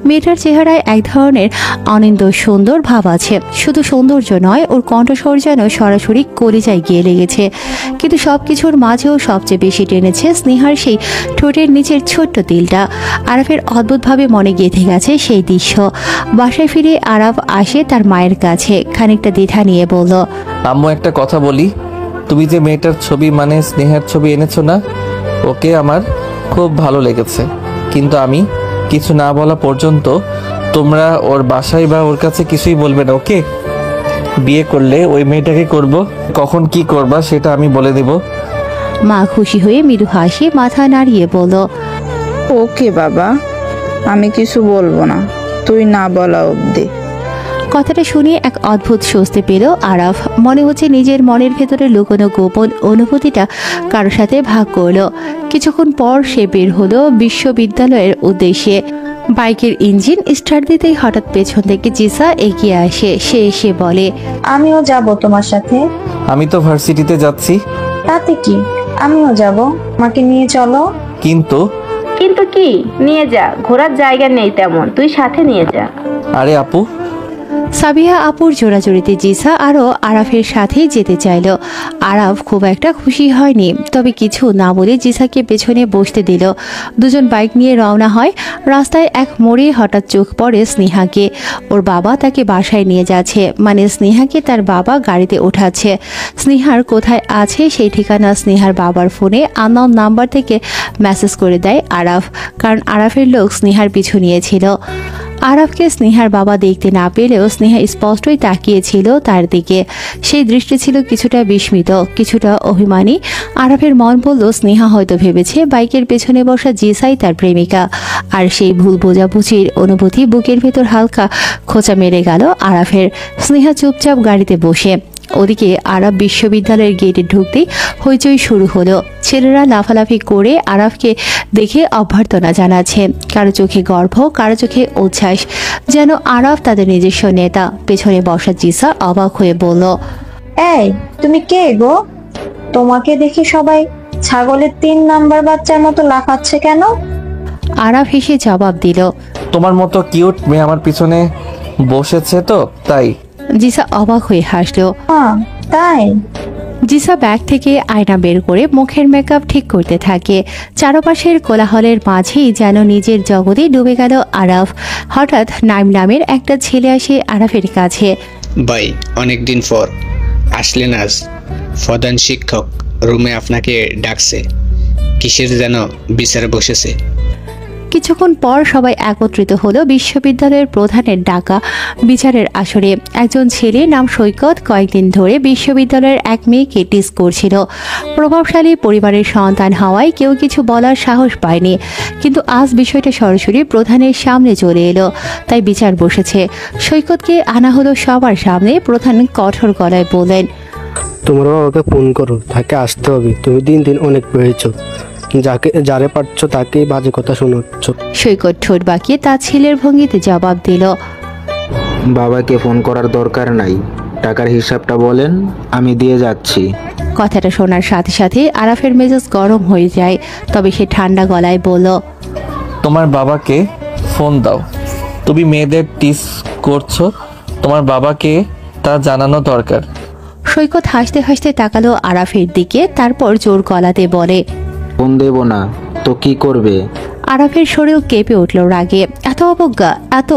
মেয়েটার চেহারায় এক ধরনের অনিন্দ সুন্দর ভাব আছে। শুধু সৌন্দর্য নয়, ওর কণ্ঠস্বর যেন সরাসরি কলিজায় গিয়ে লেগেছে। কিন্তু সবকিছুর মাঝেও সবচেয়ে বেশি টেনেছে স্নেহার সেই ঠোঁটের নিচের ছোট্ট তিলটা। আরাফের অদ্ভুতভাবে মনে গেঁথে গেছে সেই দৃশ্য। বাসায় ফিরে আরাফ আসে তার মায়ের কাছে, খানিকটা দ্বিধা নিয়ে বলল, আম্মু একটা কথা বলি, তুমি যে মেয়েটার ছবি মানে স্নেহার ছবি এনেছো না, ওকে আমার খুব ভালো লেগেছে। কিন্তু আমি কিছু না বলা পর্যন্ত তোমরা ওর বাসায় বা ওর কাছে কিছুই বলবে না, ওকে? বিয়ে করলে ওই মেয়েটাকে করব, কখন কি করবা সেটা আমি বলে দেব। মা খুশি হয়ে মৃদু হাসি মাথা নাড়িয়ে বলল, ওকে বাবা, আমি কিছু বলবো না, তুই না বলা অবধি। কথাটা শুনে এক অদ্ভুত স্বস্তি পেল আরাফ। মনে হচ্ছে নিজের মনের ভেতরে লুকোনো গোপন অনুভূতিটা কারো সাথে ভাগ করলো। কিছুক্ষণ পর সে বের হলো বিশ্ববিদ্যালয়ের উদ্দেশ্যে। বাইকের ইঞ্জিন স্টার্ট দিতেই হঠাৎ পেছন থেকে জিসা এগিয়ে আসে। সে এসে বলে, আমিও যাব তোমার সাথে। আমি তো ভার্সিটিতে যাচ্ছি। তাতে কি, আমিও যাব, আমাকে নিয়ে চলো। কিন্তু কিন্তু কি? নিয়ে যা, ঘোরার জায়গা নেই তেমন, তুই সাথে নিয়ে যা। আরে আপু, সাবিহা আপুর জোড়াজোড়িতে জিসা আরও আরাফের সাথেই যেতে চাইল। আরাফ খুব একটা খুশি হয়নি, তবে কিছু না বলে জিসাকে পেছনে বসতে দিল। দুজন বাইক নিয়ে রওনা হয়। রাস্তায় এক মোড়ে হঠাৎ চোখ পড়ে স্নেহাকে। ওর বাবা তাকে বাসায় নিয়ে যাচ্ছে, মানে স্নেহাকে তার বাবা গাড়িতে ওঠাচ্ছে। স্নেহার কোথায় আছে সেই ঠিকানা স্নেহার বাবার ফোনে আননোন নাম্বার থেকে মেসেজ করে দেয় আরাফ, কারণ আরাফের লোক স্নেহার পিছু নিয়েছিল। আরাফকে স্নেহার বাবা দেখতে না পেলেও স্নেহা স্পষ্টই তাকিয়েছিল তার দিকে। সেই দৃষ্টি ছিল কিছুটা বিস্মিত, কিছুটা অভিমানী। আরাফের মন বলল স্নেহা হয়তো ভেবেছে বাইকের পেছনে বসা জিসাই তার প্রেমিকা। আর সেই ভুল বোঝাবুঝির অনুভূতি বুকের ভেতর হালকা খোঁচা মেরে গেল আরাফের। স্নেহা চুপচাপ গাড়িতে বসে। ওদিকে আরাফ বিশ্ববিদ্যালয়ের গেটে ঢুকতেই হইচই শুরু হলো। ছেলেরা লাফালাফি করে আরাফকে দেখে অভ্যর্থনা জানাচ্ছে। কারো চোখে গর্ব, কারো চোখে উচ্ছ্বাস, যেন আরাফ তাদের নিজস্ব নেতা। পেছনে বসা জিসা অবাক হয়ে বলল, এই তুমি কে গো? তোমাকে দেখে সবাই ছাগলের 3 নাম্বার বাচ্চার মতো লাফাচ্ছে কেন? আরাফ হেসে জবাব দিল, তোমার মতো কিউট মেয়ে আমার পিছনে বসেছে তো তাই। জিসা অবাক হয়ে হাসলো। হ্যাঁ তাই? জিসা ব্যাগ থেকে আয়না বের করে মুখের মেকআপ ঠিক করতে থাকে। চারপাশের কোলাহলের মাঝেই যেন নিজের জগতে ডুবে গেল আরাফ। হঠাৎ নাইম নামের একটা ছেলে আসে আরাফের কাছে। ভাই, অনেকদিন পর আসলেন আজ। প্রধান শিক্ষক রুমে আপনাকে ডাকছে, কিসের যেন বিচার বসেছে। কিছুক্ষণ পর সবাই একত্রিত হলো বিশ্ববিদ্যালয়ের প্রধানের ডাকা বিচারের আসরে। একজন ছেলে নাম সৈকত কয়েকদিন ধরে বিশ্ববিদ্যালয়ের এক মেয়েকে টিস করছিল। প্রভাবশালী পরিবারের সন্তান হওয়ায় কেউ কিছু বলার সাহস পায়নি, কিন্তু আজ বিষয়টা সরাসরি প্রধানের সামনে চলে এলো, তাই বিচার বসেছে। সৈকতকে আনা হলো সবার সামনে। প্রধান কঠোর গলায় বললেন, তোমার বাবাকে ফোন করো, তাকে আসতে হবে। তুমি দিন দিন অনেক বেড়েছ, যারে পারছ তাকেই বাজে কথা শোনাচ্ছ। সৈকত ঠোঁট বাঁকিয়ে তার ছেলের ভঙ্গিতে জবাব দিল, বাবাকে ফোন করার দরকার নাই, টাকার হিসাবটা বলেন, আমি দিয়ে যাচ্ছি। কথাটা শোনার সাথে সাথে আরাফের মেজাজ গরম হয়ে যায়, তবে সে ঠান্ডা গলায় বলল, তোমার বাবাকে ফোন দাও। তুমি মেয়েদের টিস করছো, তোমার বাবাকে তা জানানো দরকার। সৈকত হাসতে হাসতে তাকালো আরাফের দিকে, তারপর জোর গলাতে বলে, ফোন দেব না তো কি করবে? আরাফের শরীর কেঁপে উঠল রাগে। এত অবজ্ঞা, এত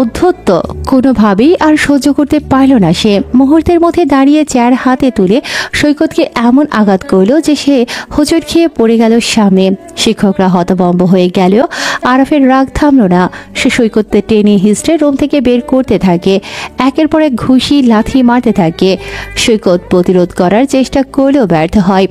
উদ্ধত্ত কোনোভাবেই আর সহ্য করতে পারল না সে। মুহূর্তের মধ্যে দাঁড়িয়ে চেয়ার হাতে তুলে সৈকতকে এমন আঘাত করলো যে সে হোঁচট খেয়ে পড়ে গেল সামনে। শিক্ষকরা হতভম্ব হয়ে গেলেও আরাফের রাগ থামল না। সে সৈকতকে টেনে হিস্ট্রে রুম থেকে বের করতে থাকে। একের পর এক ঘুষি লাথি মারতে থাকে। সৈকত প্রতিরোধ করার চেষ্টা করলেও ব্যর্থ হয়।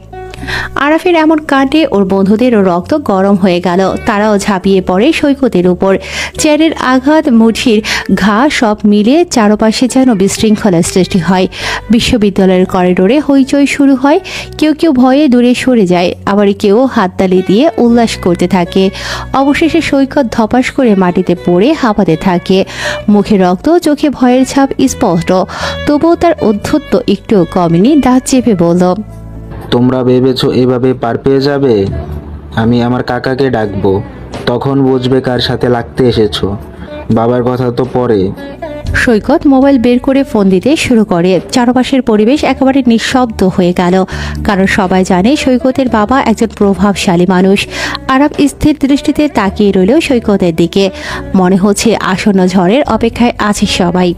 আরাফের এমন কাণ্ডে ওর বন্ধুদেরও রক্ত গরম হয়ে গেল। তারাও ঝাঁপিয়ে পড়ে সৈকতের উপর। চেয়ারের আঘাত, মুঠির ঘা সব মিলে চারপাশে যেন বিশৃঙ্খলার সৃষ্টি হয়। বিশ্ববিদ্যালয়ের করিডোরে হইচই শুরু হয়। কেউ কেউ ভয়ে দূরে সরে যায়, আবার কেউ হাততালি দিয়ে উল্লাস করতে থাকে। অবশেষে সৈকত ধপাস করে মাটিতে পড়ে হাঁপাতে থাকে। মুখে রক্ত, চোখে ভয়ের ছাপ স্পষ্ট। তবুও তার অধ্যত্ব একটুও কমেনি। দাঁত চেপে বলল, তোমরা ভেবেছো এভাবে পার পেয়ে যাবে? আমি আমার কাকাকে ডাকবো, তখন বুঝবে কার সাথে লাগতে এসেছো। বাবার কথা তো পরে। সৈকত মোবাইল বের করে ফোন দিতে শুরু করে। চারপাশের পরিবেশ একেবারে নিঃশব্দ হয়ে গেল, কারণ সবাই জানে সৈকতের বাবা একজন প্রভাবশালী মানুষ। আরাফ স্থির দৃষ্টিতে তাকিয়ে রইল সৈকতের দিকে। মনে হচ্ছে আসন্ন ঝড়ের অপেক্ষায় আছে সবাই।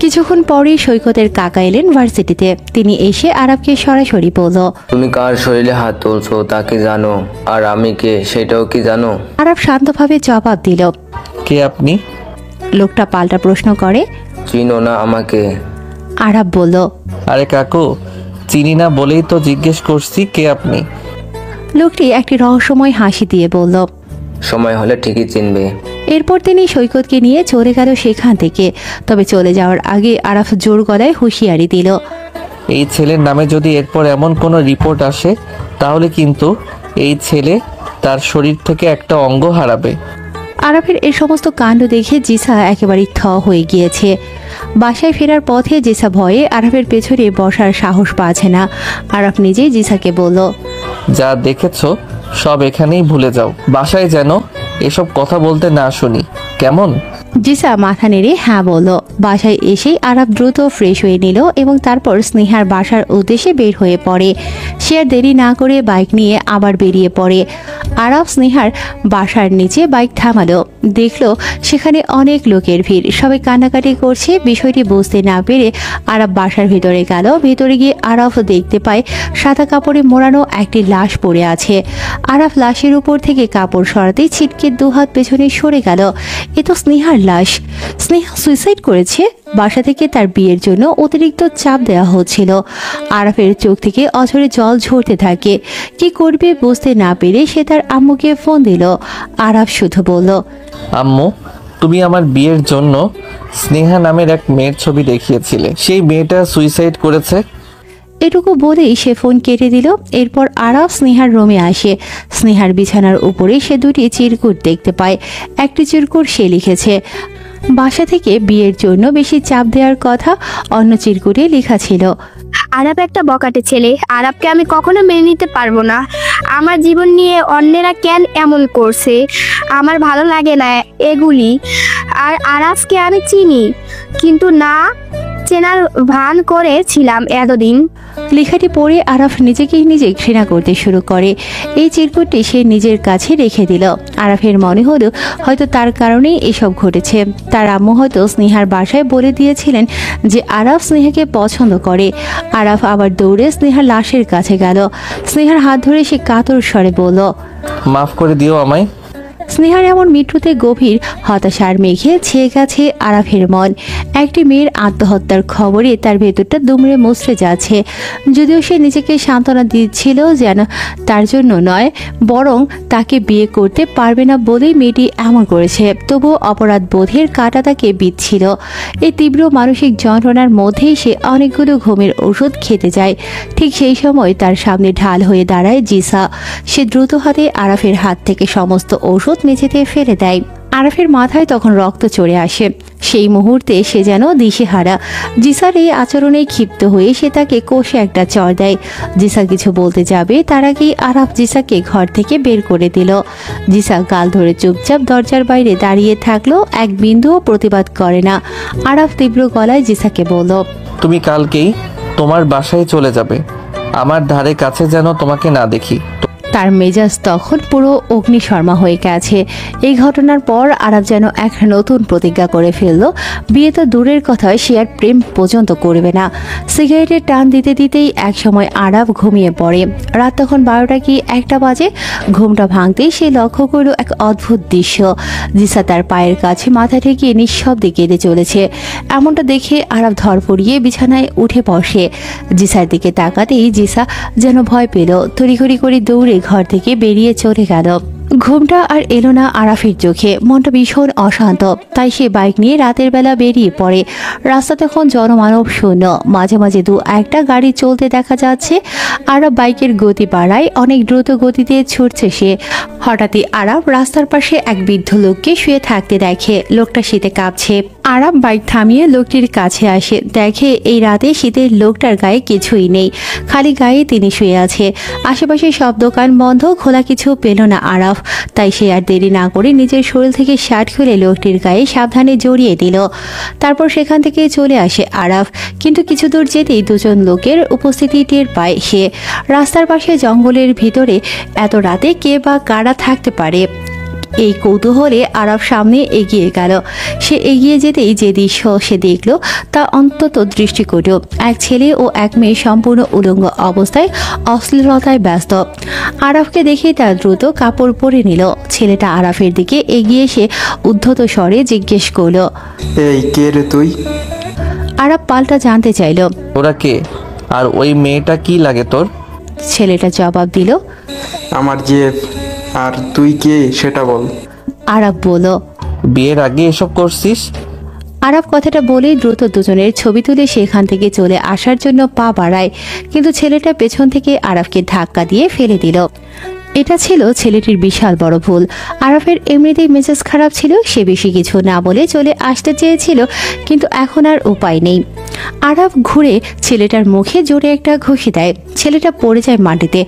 কিছুক্ষণ পরেই সৈকতের কাকা এলেন ভার্সিটিতে। তিনি এসে আরাফকে সরাসরি বলল, তুমি কার শরীরে হাত তুলছো তা কি জানো? আর আমি কে সেটাও কি জানো? আরাফ শান্তভাবে জবাব দিল। কে আপনি? লোকটা পাল্টা প্রশ্ন করে, চিনো না আমাকে? আরাফ বলল, আরে কাকু, চিনি না বলেই তো জিজ্ঞেস করছি কে আপনি। লোকটি একটি রহস্যময় হাসি দিয়ে বলল, সময় হলে ঠিকই চিনবে। এরপর তিনি সৈকতকে নিয়ে চলে গেল সেখান থেকে। তবে চলে যাওয়ার আগে আরাফ জোর গলায় হুঁশিয়ারি দিল, এই ছেলের নামে যদি এরপর এমন কোনো রিপোর্ট আসে তাহলে কিন্তু এই ছেলে তার শরীর থেকে একটা অঙ্গ হারাবে। আরাফের এই সমস্ত কাণ্ড দেখে জিসা একেবারে থ হয়ে গিয়েছে। বাসায় ফেরার পথে জিসা ভয়ে আরাফের পেছনে বসার সাহস পাচ্ছে না। আরাফ নিজেই জিসাকে বলল, যা দেখেছো সব এখানেই ভুলে যাও, বাসায় যেন এসব কথা বলতে না শুনি, কেমন? জিসা মাথা নেড়ে হ্যাঁ বলল। বাসায় এসেই আরাফ দ্রুত ফ্রেশ হয়ে নিল এবং তারপর স্নেহার বাসার উদ্দেশ্যে বের হয়ে পড়ে। সে আর দেরি না করে বাইক নিয়ে আবার বেরিয়ে পড়ে। আরাফ স্নেহার বাসার নিচে বাইক থামালো। দেখলো সেখানে অনেক লোকের ভিড়, সবাই কান্নাকাটি করছে। বিষয়টি বুঝতে না পেরে আরাফ বাসার ভিতরে গেল। ভিতরে গিয়ে আরাফ দেখতে পায় সাদা কাপড়ে মোড়ানো একটি লাশ পড়ে আছে। আরাফ লাশের উপর থেকে কাপড় সরাতেই ছিটকে দুহাত পেছনে সরে গেল। এ তো স্নেহার লাশ। স্নেহা সুইসাইড করেছে। বাসা থেকে তার বিয়ের জন্য অতিরিক্ত চাপ দেওয়া হচ্ছিল। আরাফের চোখ থেকে অঝরে জল ঝরতে থাকে। কি করবে বুঝতে না পেরে সে তার আম্মুকে ফোন দিল। আরাফ শুধু বলল, আম্মু, তুমি আমার বিয়ের জন্য স্নেহা নামের এক মেয়ের ছবি দেখিয়েছিলে, সেই মেয়েটা সুইসাইড করেছে। এটুকু বলেই সে ফোন কেটে দিল। এরপর আরাফ স্নেহার রুমে আসে। স্নেহার বিছানার উপরে সে দুটি চিরকুট দেখতে পায়। একটি চিরকুট সে লিখেছে, বাসা থেকে বিয়ের জন্য বেশি চাপ দেওয়ার কথা। অন্য চিরকুটে লেখা ছিল, আরাপ একটা বকাটে ছেলে। আরাপকে আমি কখনো মেনে নিতে পারবো না। আমার জীবন নিয়ে অন্যেরা কেন এমন করছে আমার ভালো লাগে না এগুলি। আর আরাফকে আমি চিনি, কিন্তু না চেনার ভান করেছিলাম এতদিন। লেখাটি পড়ে আরাফ নিজেকেই নিজে ঘৃণা করতে শুরু করে। এই চিরকুটটি সে নিজের কাছে রেখে দিল। আরাফের মনে হলো হয়তো তার কারণেই এসব ঘটেছে। তার আম্মু হয়তো স্নেহার বাসায় বলে দিয়েছিলেন যে আরাফ স্নেহাকে পছন্দ করে। আরাফ আবার দৌড়ে স্নেহার লাশের কাছে গেল। স্নেহার হাত ধরে সে কাতর স্বরে বলল, মাফ করে দিও আমায়। স্নেহার এমন মৃত্যুতে গভীর হতাশার মেঘে ছেয়ে গেছে আরাফের মন। একটি মেয়ের আত্মহত্যার খবরে তার ভেতরটা দুমড়ে মুচড়ে যাচ্ছে। যদিও সে নিজেকে সান্ত্বনা দিচ্ছিল যেন তার জন্য নয়, বরং তাকে বিয়ে করতে পারবে না বলেই মেয়েটি এমন করেছে। তবুও অপরাধ বোধের কাঁটা তাকে বিঁধছিল। এই তীব্র মানসিক যন্ত্রণার মধ্যেই সে অনেকগুলো ঘুমের ওষুধ খেতে যায়। ঠিক সেই সময় তার সামনে ঢাল হয়ে দাঁড়ায় জিসা। সে দ্রুত হাতে আরাফের হাত থেকে সমস্ত ওষুধ মেঝেতে ফেলে দেয়। আরাফের মাথায় তখন রক্ত চড়ে আসে। সেই মুহূর্তে সে যেন দিশেহারা। জিসার এই আচরণে ক্ষিপ্ত হয়ে সে তাকে কষে একটা চড় দেয়। জিসা কিছু বলতে যাবে তার আগেই আরাফ জিসাকে ঘর থেকে বের করে দিল। জিসা গাল ধরে চুপচাপ দরজার বাইরে দাঁড়িয়ে থাকলো, এক বিন্দুও প্রতিবাদ করে না। আরাফ তীব্র গলায় জিসাকে বলল, তুমি কালকেই তোমার বাসায় চলে যাবে, আমার ধারে কাছে যেন তোমাকে না দেখি। তার মেজাজ তখন পুরো অগ্নিশর্মা হয়ে গেছে। এই ঘটনার পর আরাফ যেন এক নতুন প্রতিজ্ঞা করে ফেলল, বিয়ে তো দূরের কথা, সে আর প্রেম পর্যন্ত করবে না। সিগারেটের টান দিতে দিতেই একসময় আরাফ ঘুমিয়ে পড়ে। রাত তখন 12টা কি 1টা বাজে। ঘুমটা ভাঙতেই সে লক্ষ্য করল এক অদ্ভুত দৃশ্য। জিসা তার পায়ের কাছে মাথা ঠেকিয়ে নিঃশব্দে কেঁদে চলেছে। এমনটা দেখে আরাফ ধরপড়িয়ে বিছানায় উঠে বসে। জিসার দিকে তাকাতেই জিসা যেন ভয় পেল, তড়িঘড়ি করে দৌড়ে ঘর থেকে বেরিয়ে চলে গেল। ঘুমটা আর এলো না আরাফের চোখে, মনটা ভীষণ অশান্ত। তাই সে বাইক নিয়ে রাতের বেলা বেরিয়ে পড়ে। রাস্তা তখন জনমানব শূন্য, মাঝে মাঝে 2-1টা গাড়ি চলতে দেখা যাচ্ছে। আরাফ বাইকের গতি বাড়ায়, অনেক দ্রুত গতিতে ছুটছে সে। হঠাৎই আরাফ রাস্তার পাশে এক বৃদ্ধ লোককে শুয়ে থাকতে দেখে। লোকটা শীতে কাঁপছে। আরাফ বাইক থামিয়ে লোকটির কাছে আসে, দেখে এই রাতে শীতের লোকটার গায়ে কিছুই নেই, খালি গায়ে তিনি শুয়ে আছে। আশেপাশে সব দোকান বন্ধ, খোলা কিছু পেল না আরাফ। তাই সে আর দেরি না করে নিজের শরীর থেকে শার্ট খুলে লোকটির গায়ে সাবধানে জড়িয়ে দিল। তারপর সেখান থেকে চলে আসে আরাফ। কিন্তু কিছু দূর যেতেই দুজন লোকের উপস্থিতি টের পায় সে। রাস্তার পাশে জঙ্গলের ভিতরে এত রাতে কে বা কারা থাকতে পারে? এই কৌতূহলে আরাফ সামনে এগিয়ে গেল। সে এগিয়ে যেতেই যে দৃশ্য সে দেখল তা অন্তত দৃষ্টিকটু। এক ছেলে ও এক মেয়ে সম্পূর্ণ উলঙ্গ অবস্থায় অশ্লীলতায় ব্যস্ত। আরাফকে দেখে তার দ্রুত কাপড় পরে নিল। ছেলেটা আরাফের দিকে এগিয়ে এসে উদ্ধত স্বরে জিজ্ঞেস করল, এই কে রে তুই? আরাফ পাল্টা জানতে চাইল, ওরা কে আর ওই মেয়েটা কি লাগে তোর? ছেলেটা জবাব দিল, আমার জেফ। আর তুই কে সেটা বল। আরাফ বলল, বিয়ের আগে এসব করছিস? আরাফ কথাটা বলেই দ্রুত দুজনের ছবি তুলে সেখান থেকে চলে আসার জন্য পা বাড়ায়। কিন্তু ছেলেটা পেছন থেকে আরাফকে ধাক্কা দিয়ে ফেলে দিল। এটা ছিল ছেলেটির বিশাল বড় ভুল। আরাফের এমনিতেই মেজাজ খারাপ ছিল, সে বেশি কিছু না বলে চলে আসতে চেয়েছিল, কিন্তু এখন আর উপায় নেই। আরাফ ঘুরে ছেলেটার মুখে জোরে একটা ঘুষি দেয়। ছেলেটা পড়ে যায় মাটিতে।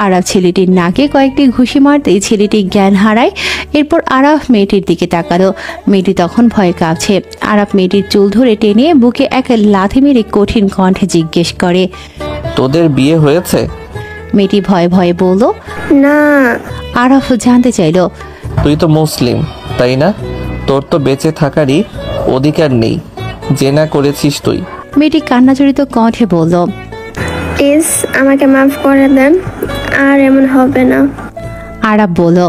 আরাফ ছেলেটির নাকে কয়েকটি ঘুষি মারতেই ছেলেটি জ্ঞান হারায়। এরপর আরাফ মেয়েটির দিকে তাকালো। মেয়েটি তখন ভয় কাঁপছে। আরাফ মেয়েটির চুল ধরে টেনে বুকে এক লাথি মেরে কঠিন কণ্ঠে জিজ্ঞেস করে, তোদের বিয়ে হয়েছে? মেয়েটি ভয়ে ভয়ে বলল, না। আরাফ জানতে চাইল, তুই তো মুসলিম তাই না? তোর তো বেঁচে থাকারই অধিকার নেই, জেনা করেছিস তুই। মেয়েটি কান্নাজড়িত কণ্ঠে বলল, প্লিজ আমাকে মাফ করে দেন, আর এমন হবে না। আরাফ বলল,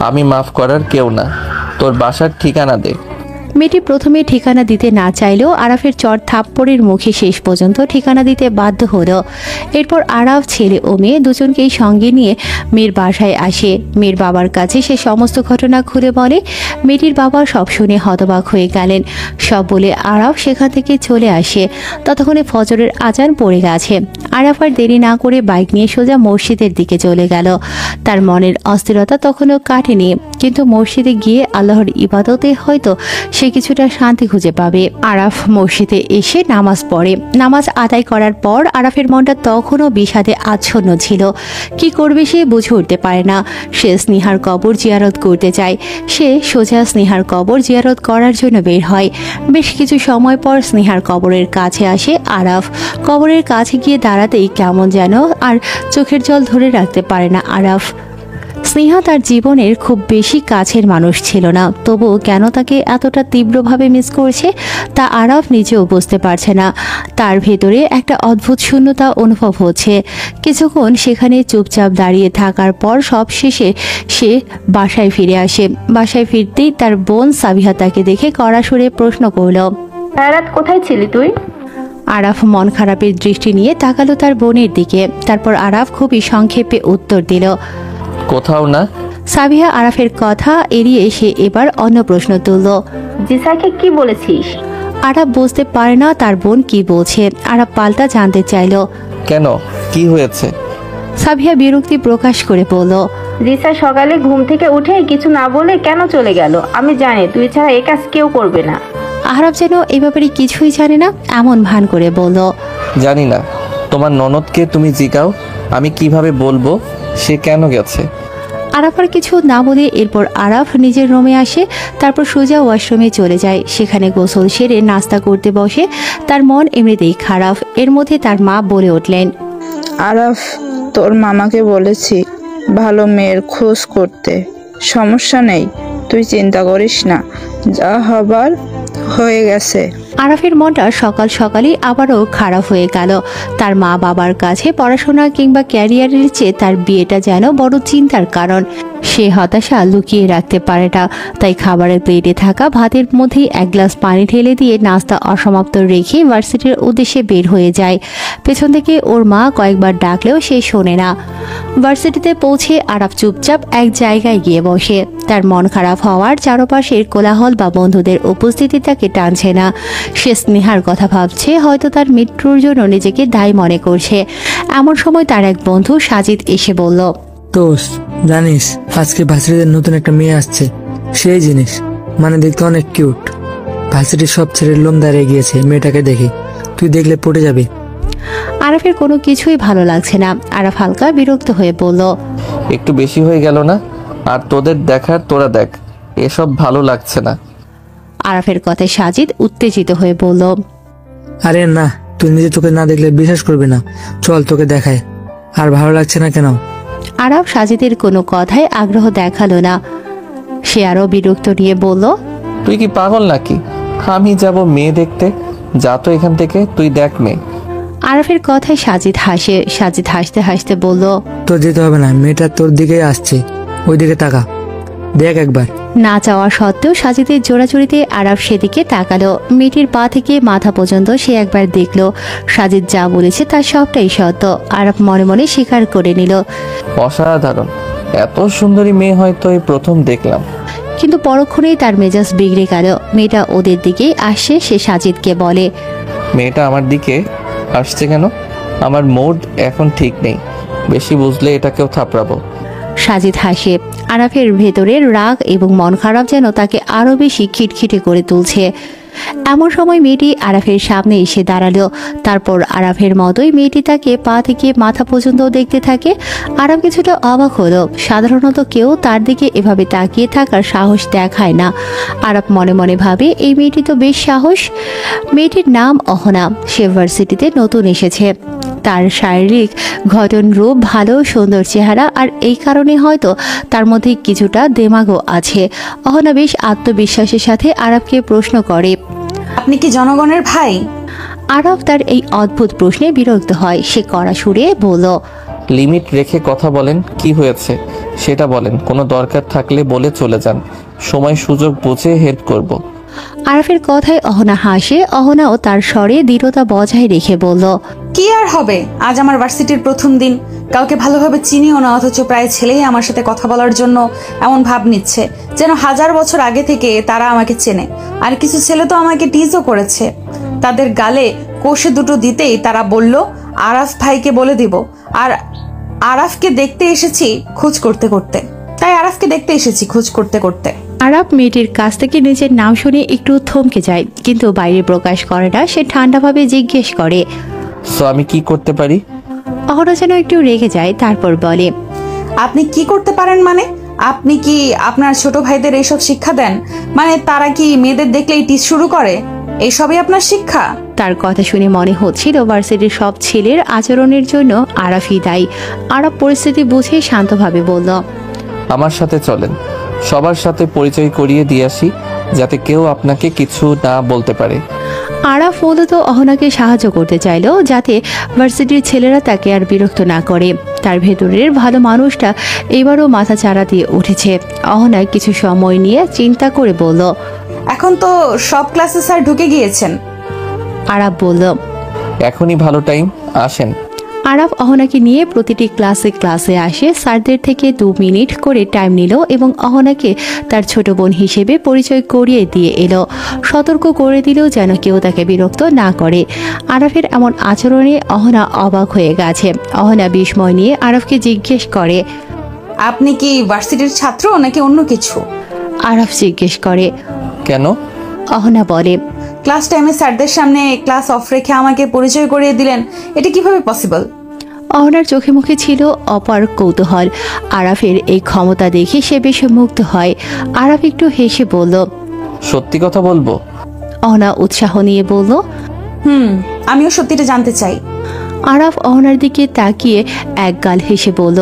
আমি মাফ করার কেউ না, তোর বাসার ঠিকানা দে। মেয়েটি প্রথমে ঠিকানা দিতে না চাইলেও আরাফের চর থাপ্পড়ের মুখে শেষ পর্যন্ত ঠিকানা দিতে বাধ্য হলো। এরপর আরাফ ছেলে ও মেয়ে দুজনকেই সঙ্গে নিয়ে মেয়ের বাসায় আসে। মেয়ের বাবার কাছে সে সমস্ত ঘটনা খুলে বলে। মেয়েটির বাবা সব শুনে হতবাক হয়ে গেলেন। সব বলে আরাফ সেখান থেকে চলে আসে। ততক্ষণে ফজরের আজান পড়ে গেছে। আরাফ আর দেরি না করে বাইক নিয়ে সোজা মসজিদের দিকে চলে গেল। তার মনের অস্থিরতা তখনও কাটেনি, কিন্তু মসজিদে গিয়ে আল্লাহর ইবাদতে হয়তো সে কিছুটা শান্তি খুঁজে পাবে। আরাফ মসজিদে এসে নামাজ পড়ে। নামাজ আদায় করার পর আরাফের মনটা তখনও বিষাদে আচ্ছন্ন ছিল। কি করবে সে বুঝে উঠতে পারে না। সে স্নেহার কবর জিয়ারত করতে চায়। সে সোজা স্নেহার কবর জিয়ারত করার জন্য বের হয়। বেশ কিছু সময় পর স্নেহার কবরের কাছে আসে আরাফ। কবরের কাছে গিয়ে দাঁড়াতেই কেমন যেন আর চোখের জল ধরে রাখতে পারে না আরাফ। স্নেহা তার জীবনের খুব বেশি কাছের মানুষ ছিল না, তবুও কেন তাকে এতটা তীব্রভাবে মিস করছে তা আরাফ নিজেও বুঝতে পারছে না। তার ভেতরে একটা অদ্ভুত শূন্যতা অনুভব হচ্ছে। কিছুক্ষণ সেখানে চুপচাপ দাঁড়িয়ে থাকার পর সবশেষে সে বাসায় ফিরে আসে। বাসায় ফিরতেই তার বোন সাবিহা তাকে দেখে কড়া সুরে প্রশ্ন করল, রাত কোথায় ছিলি তুই? আরাফ মন খারাপের দৃষ্টি নিয়ে তাকালো তার বোনের দিকে। তারপর আরাফ খুবই সংক্ষেপে উত্তর দিল, কোথাও না। সাবিহা আরাফের কথা এড়িয়ে সে এবার অন্য প্রশ্ন তুলল, জিসাকে কি বলেছিস? আরাফ বুঝতে পারে না তার বোন কি বলছে। আরাফ পাল্টা জানতে চাইল, কেন, কি হয়েছে? সাবিহা বিরক্তি প্রকাশ করে বলল, জিসা সকালে ঘুম থেকে উঠে কিছু না বলে কেন চলে গেল? আমি জানি তুই ছাড়া এই কাজ কেউ করবে না। আরাফ যেন এই ব্যাপারে কিছুই জানে না এমন ভান করে বলল, জানি না, তোমার ননদকে তুমি জিগাও, আমি কিভাবে বলবো সে কেন গেছে। আরাফ আর কিছু না বলে এরপর আরাফ নিজের রুমে আসে। তারপর সোজা ওয়াশরুমে চলে যায়। সেখানে গোসল সেরে নাস্তা করতে বসে। তার মন এমনিতেই খারাপ। এর মধ্যে তার মা বলে উঠলেন, আরাফ, তোর মামাকে বলেছি ভালো মেয়ের খোঁজ করতে। সমস্যা নেই, তুই চিন্তা করিস না, যা হবার হয়ে গেছে। আরাফের মনটা সকাল সকালই আবারও খারাপ হয়ে গেল। তার মা বাবার কাছে পড়াশোনা কিংবা ক্যারিয়ারের চেয়ে তার বিয়েটা যেন বড় চিন্তার কারণ। সে হতাশা লুকিয়ে রাখতে পারে না, তাই খাবারের প্লেটে থাকা ভাতের মধ্যেই এক গ্লাস পানি ঢেলে দিয়ে নাস্তা অসমাপ্ত রেখে ভার্সিটির উদ্দেশ্যে বের হয়ে যায়। পেছন থেকে ওর মা কয়েকবার ডাকলেও সে শোনে না। ভার্সিটিতে পৌঁছে আরাফ চুপচাপ এক জায়গায় গিয়ে বসে। তার মন খারাপ হওয়ার চারপাশের কোলাহল বা বন্ধুদের উপস্থিতি তাকে টানছে না। সে স্নেহার কথা ভাবছে, হয়তো তার মৃত্যুর জন্য নিজেকে দায়ী মনে করছে। এমন সময় তার এক বন্ধু সাজিদ এসে বলল, দোস্ত জানিস আজকে ভার্সিটিতে নতুন একটা মেয়ে আসছে, সেই জিনিস মানে দেখতে অনেক কিউট। ভার্সিটির সব ছেলের লোম দাঁড়িয়ে গিয়েছে মেয়েটাকে দেখে, তুই দেখলে পড়ে যাবে। আরাফের কোনো কিছুই ভালো লাগছে না। আরাফ হালকা বিরক্ত হয়ে বলল, একটু বেশি হয়ে গেল না? আর তোদের দেখার তোরা দেখ, এসব ভালো লাগছে না। আরাফের কথায় সাজিদ উত্তেজিত হয়ে বলল, আরে না, তুই নিজে চোখে না দেখলে বিশ্বাস করবি না, চল তোকে দেখায়। আর ভালো লাগছে না কেন? আরাফ সাজিদের কোনো কথায় আগ্রহ দেখালো না। সে আরো বিরক্ত নিয়ে বলল, তুই কি পাগল নাকি? আমি যাব মেয়ে দেখতে? যা তো এখান থেকে, তুই দেখ মেয়ে। আরাফের কথায় সাজিদ হাসে। সাজিদ হাসতে হাসতে বলল, তোর যেতে হবে না, মেয়েটা তোর দিকেই আসছে, ওই দিকে তাকা, দেখ একবার। না চাওয়া সত্ত্বেও সাজিদের জোড়াজুড়িতে আরাফ সেদিকে তাকালো। মেয়েটির পা থেকে মাথা পর্যন্ত সে একবার দেখলো। সাজিদ যা বলেছে তার সবটাই সত্য। আরাফ মনে মনে স্বীকার করে নিল। অসাধারণ, এত সুন্দরী মেয়ে হয়তো এই প্রথম দেখলাম। কিন্তু পরক্ষণেই তার মেজাজ বিগড়ে গেল। মেয়েটা ওদের দিকেই আসে। সে সাজিদকে বলে, মেয়েটা আমার দিকে আসছে কেন? আমার মুড এখন ঠিক নেই, বেশি বুঝলে এটাকেও থাপড়াবো। সাজিদ হাসে। আরাফের ভেতরের রাগ এবং মন খারাপ যেন তাকে আরো বেশি খিটখিটে করে তুলছে। এমন সময় মেয়েটি আরাফের সামনে এসে দাঁড়ালো। তারপর আরাফের মতোই মেয়েটি তাকে পা থেকে মাথা পর্যন্ত দেখতে থাকে। আরাফ কিছুটা অবাক হলো। সাধারণত কেউ তার দিকে এভাবে তাকিয়ে থাকার সাহস দেখায় না। আরাফ মনে মনে ভাবে, এই মেয়েটি তো বেশ সাহস। মেয়েটির নাম অহনা। সে ভার্সিটিতে নতুন এসেছে। তার শারীরিক গঠন রূপ ভালো, সুন্দর চেহারা, আর এই কারণে হয়তো তার মধ্যে কিছুটা দেমাগও আছে। অহনা বেশ আত্মবিশ্বাসের সাথে আরাফকে প্রশ্ন করে, আপনি কি জনগণের ভাই? আরাফ তার এই অদ্ভুত প্রশ্নে বিরক্ত হয়। সে কড়া সুরে বলল, লিমিট রেখে কথা বলেন, কি হয়েছে সেটা বলেন। কোনো দরকার থাকলে বলে চলে যান, সময় সুযোগ বুঝে হেল্প করব। আরাফের কথায় অহনা হাসে। অহনাও তার স্বরে দৃঢ়তা বজায় রেখে বলল, কি আর হবে, আজ আমার ভার্সিটির প্রথম দিন। কাউকে ভালোভাবে চিনিও না, অথচ প্রায় ছেলেই আমার সাথে কথা বলার জন্য এমন ভাব নিচ্ছে যেন 1000 বছর আগে থেকে তারা আমাকে চেনে। আর কিছু ছেলে তো আমাকে টিজও করেছে। তাদের গালে কষে দুটো দিতেই তারা বলল আরাফ ভাইকে বলে দিব। আর আরাফকে দেখতে এসেছি খোঁজ করতে করতে। তাই আরাফকে দেখতে এসেছি খোঁজ করতে করতে। আরাফ মেয়েটির কাছ থেকে নিজের নাম শুনে একটু থমকে যায়, কিন্তু বাইরে প্রকাশ করে না। সে ঠান্ডাভাবে জিজ্ঞেস করে, সো আমি কি করতে পারি? অহনা যেন একটু রেগে যায়। তারপর বলে, আপনি কি করতে পারেন মানে? আপনি কি আপনার ছোট ভাইদের এইসব শিক্ষা দেন? মানে তারা কি মেয়েদের দেখলেই টিস শুরু করে? এইসবই আপনার শিক্ষা? তার কথা শুনে মনে হচ্ছিল ভার্সিটির সব ছেলের আচরণের জন্য আরাফই দায়ী। আরাফ পরিস্থিতি বুঝে শান্তভাবে বলল, আমার সাথে চলেন, সবার সাথে পরিচয় করিয়ে দিয়ে আসি, যাতে কেউ আপনাকে কিছু না বলতে পারে। আরাফ মূলত অহনাকে সাহায্য করতে চাইল, যাতে ভার্সিটির ছেলেরা তাকে আর বিরক্ত না করে। তার ভেতরের ভালো মানুষটা এবারও মাথা চাড়া দিয়ে উঠেছে। অহনা কিছু সময় নিয়ে চিন্তা করে বলল, এখন তো সব ক্লাসে স্যার ঢুকে গিয়েছেন। আরাফ বলল, এখনই ভালো টাইম, আসেন। আরাফ অহনাকে নিয়ে প্রতিটি ক্লাসে আসে। স্যারদের থেকে 2 মিনিট করে টাইম নিল এবং অহনাকে তার ছোট বোন হিসেবে পরিচয় করিয়ে দিয়ে এলো। সতর্ক করে দিল যেন কেউ তাকে বিরক্ত না করে। আরাফের এমন আচরণে অহনা অবাক হয়ে গেছে। অহনা বিস্ময় নিয়ে আরাফকে জিজ্ঞেস করে, আপনি কি ভার্সিটির ছাত্র নাকি অন্য কিছু? আরাফ জিজ্ঞেস করে, কেন? অহনা বলে, ক্লাস টাইমে স্যারদের সামনে ক্লাস অফ রেখে আমাকে পরিচয় করিয়ে দিলেন, এটা কিভাবে পসিবল? অহনার চোখে মুখে ছিল অপার কৌতূহল। আরাফের এই ক্ষমতা দেখে সে বেশ মুগ্ধ হয়। আরাফ একটু হেসে বলল, সত্যি কথা বলবো? অহনা উৎসাহ নিয়ে বলল, আমিও সত্যিটা জানতে চাই। আরাফ অহনার দিকে তাকিয়ে এক গাল হেসে বলল,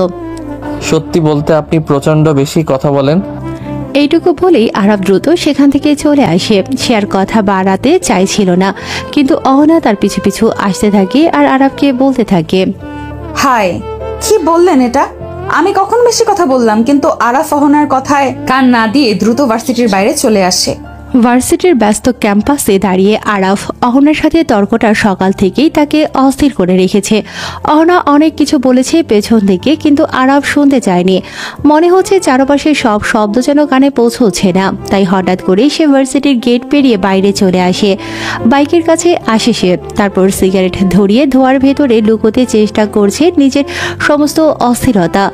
সত্যি বলতে আপনি প্রচণ্ড বেশি কথা বলেন। এইটুকু বলেই আরাফ দ্রুত সেখান থেকে চলে আসে। সে আর কথা বাড়াতে চাইছিল না, কিন্তু অহনা তার পিছু পিছু আসতে থাকে আর আরাফকে বলতে থাকে, হাই, কি বললেন এটা? আমি কখন বেশি কথা বললাম? কিন্তু আরাফ অহনার কথায় কান না দিয়ে দ্রুত ভার্সিটির বাইরে চলে আসে। ভার্সিটির ব্যস্ত ক্যাম্পাসে দাঁড়িয়ে আরাফ অহনার সাথে তর্কটা সকাল থেকেই তাকে অস্থির করে রেখেছে। অহনা অনেক কিছু বলেছে পেছন থেকে, কিন্তু আরাফ শুনতে চায়নি। মনে হচ্ছে চারপাশে সব শব্দ যেন কানে পৌঁছচ্ছে না। তাই হঠাৎ করে সে ভার্সিটির গেট পেরিয়ে বাইরে চলে আসে। বাইকের কাছে আসে সে, তারপর সিগারেট ধরিয়ে ধোয়ার ভেতরে লুকোতে চেষ্টা করছে নিজের সমস্ত অস্থিরতা।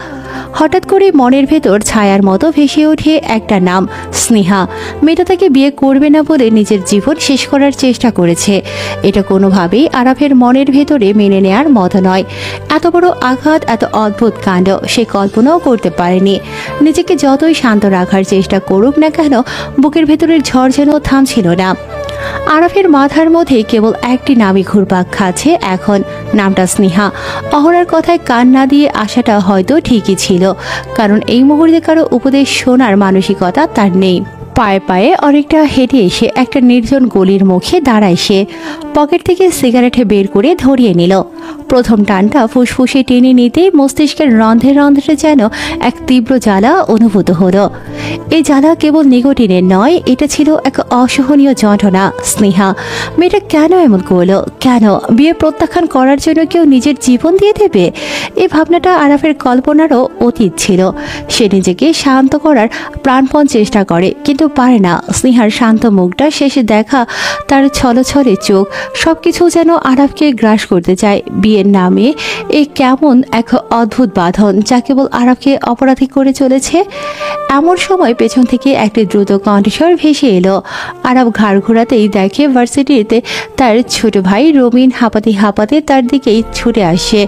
হঠাৎ করে মনের ভেতর ছায়ার মতো ভেসে ওঠে একটা নাম, স্নেহা। মেয়েটা তাকে বিয়ে করবে না বলে নিজের জীবন শেষ করার চেষ্টা করেছে। এটা কোনোভাবেই আরাফের মনের ভেতরে মেনে নেয়ার মতো নয়। এত বড় আঘাত, এত অদ্ভুত কাণ্ড সে কল্পনাও করতে পারেনি। নিজেকে যতই শান্ত রাখার চেষ্টা করুক না কেন, বুকের ভেতরের ঝড় যেন থামছিল না। আরাফের মাথার মধ্যে কেবল একটি নামই ঘুরপাক খাচ্ছে এখন, নামটা স্নেহা। অহনার কথায় কান না দিয়ে আসাটা হয়তো ঠিকই ছিল, কারণ এই মুহূর্তে কারো উপদেশ শোনার মানসিকতা তার নেই। পায়ে পায়ে অনেকটা হেঁটে এসে একটা নির্জন গলির মুখে দাঁড়ায় সে। পকেট থেকে সিগারেট বের করে ধরিয়ে নিল। প্রথম টানটা ফুসফুসে টেনে নিতেই মস্তিষ্কের রন্ধ্রে রন্ধ্রে যেন এক তীব্র জ্বালা অনুভূত হলো। এই জ্বালা কেবল নিকোটিনের নয়, এটা ছিল এক অসহনীয় যন্ত্রণা। স্নেহা মেয়েটা কেন এমন করলো? কেন বিয়ে প্রত্যাখ্যান করার জন্য কেউ নিজের জীবন দিয়ে দেবে? এই ভাবনাটা আরাফের কল্পনারও অতীত ছিল। সে নিজেকে শান্ত করার প্রাণপণ চেষ্টা করে, কিন্তু পারে না। স্নেহার শান্ত মুখটা, শেষে দেখা তার ছলছলে চোখ, সবকিছু যেন আরাফকে গ্রাস করতে চায়। বিয়ের নামে এই কেমন এক অদ্ভুত বাঁধন যা কেবল আরাফকে অপরাধী করে চলেছে। এমন সময় পেছন থেকে একটি দ্রুত কণ্ঠস্বর ভেসে এলো। আরাফ ঘাড় ঘোরাতেই দেখে ভার্সিটিতে তার ছোট ভাই রবিন হাঁপাতে হাঁপাতে তার দিকেই ছুটে আসে।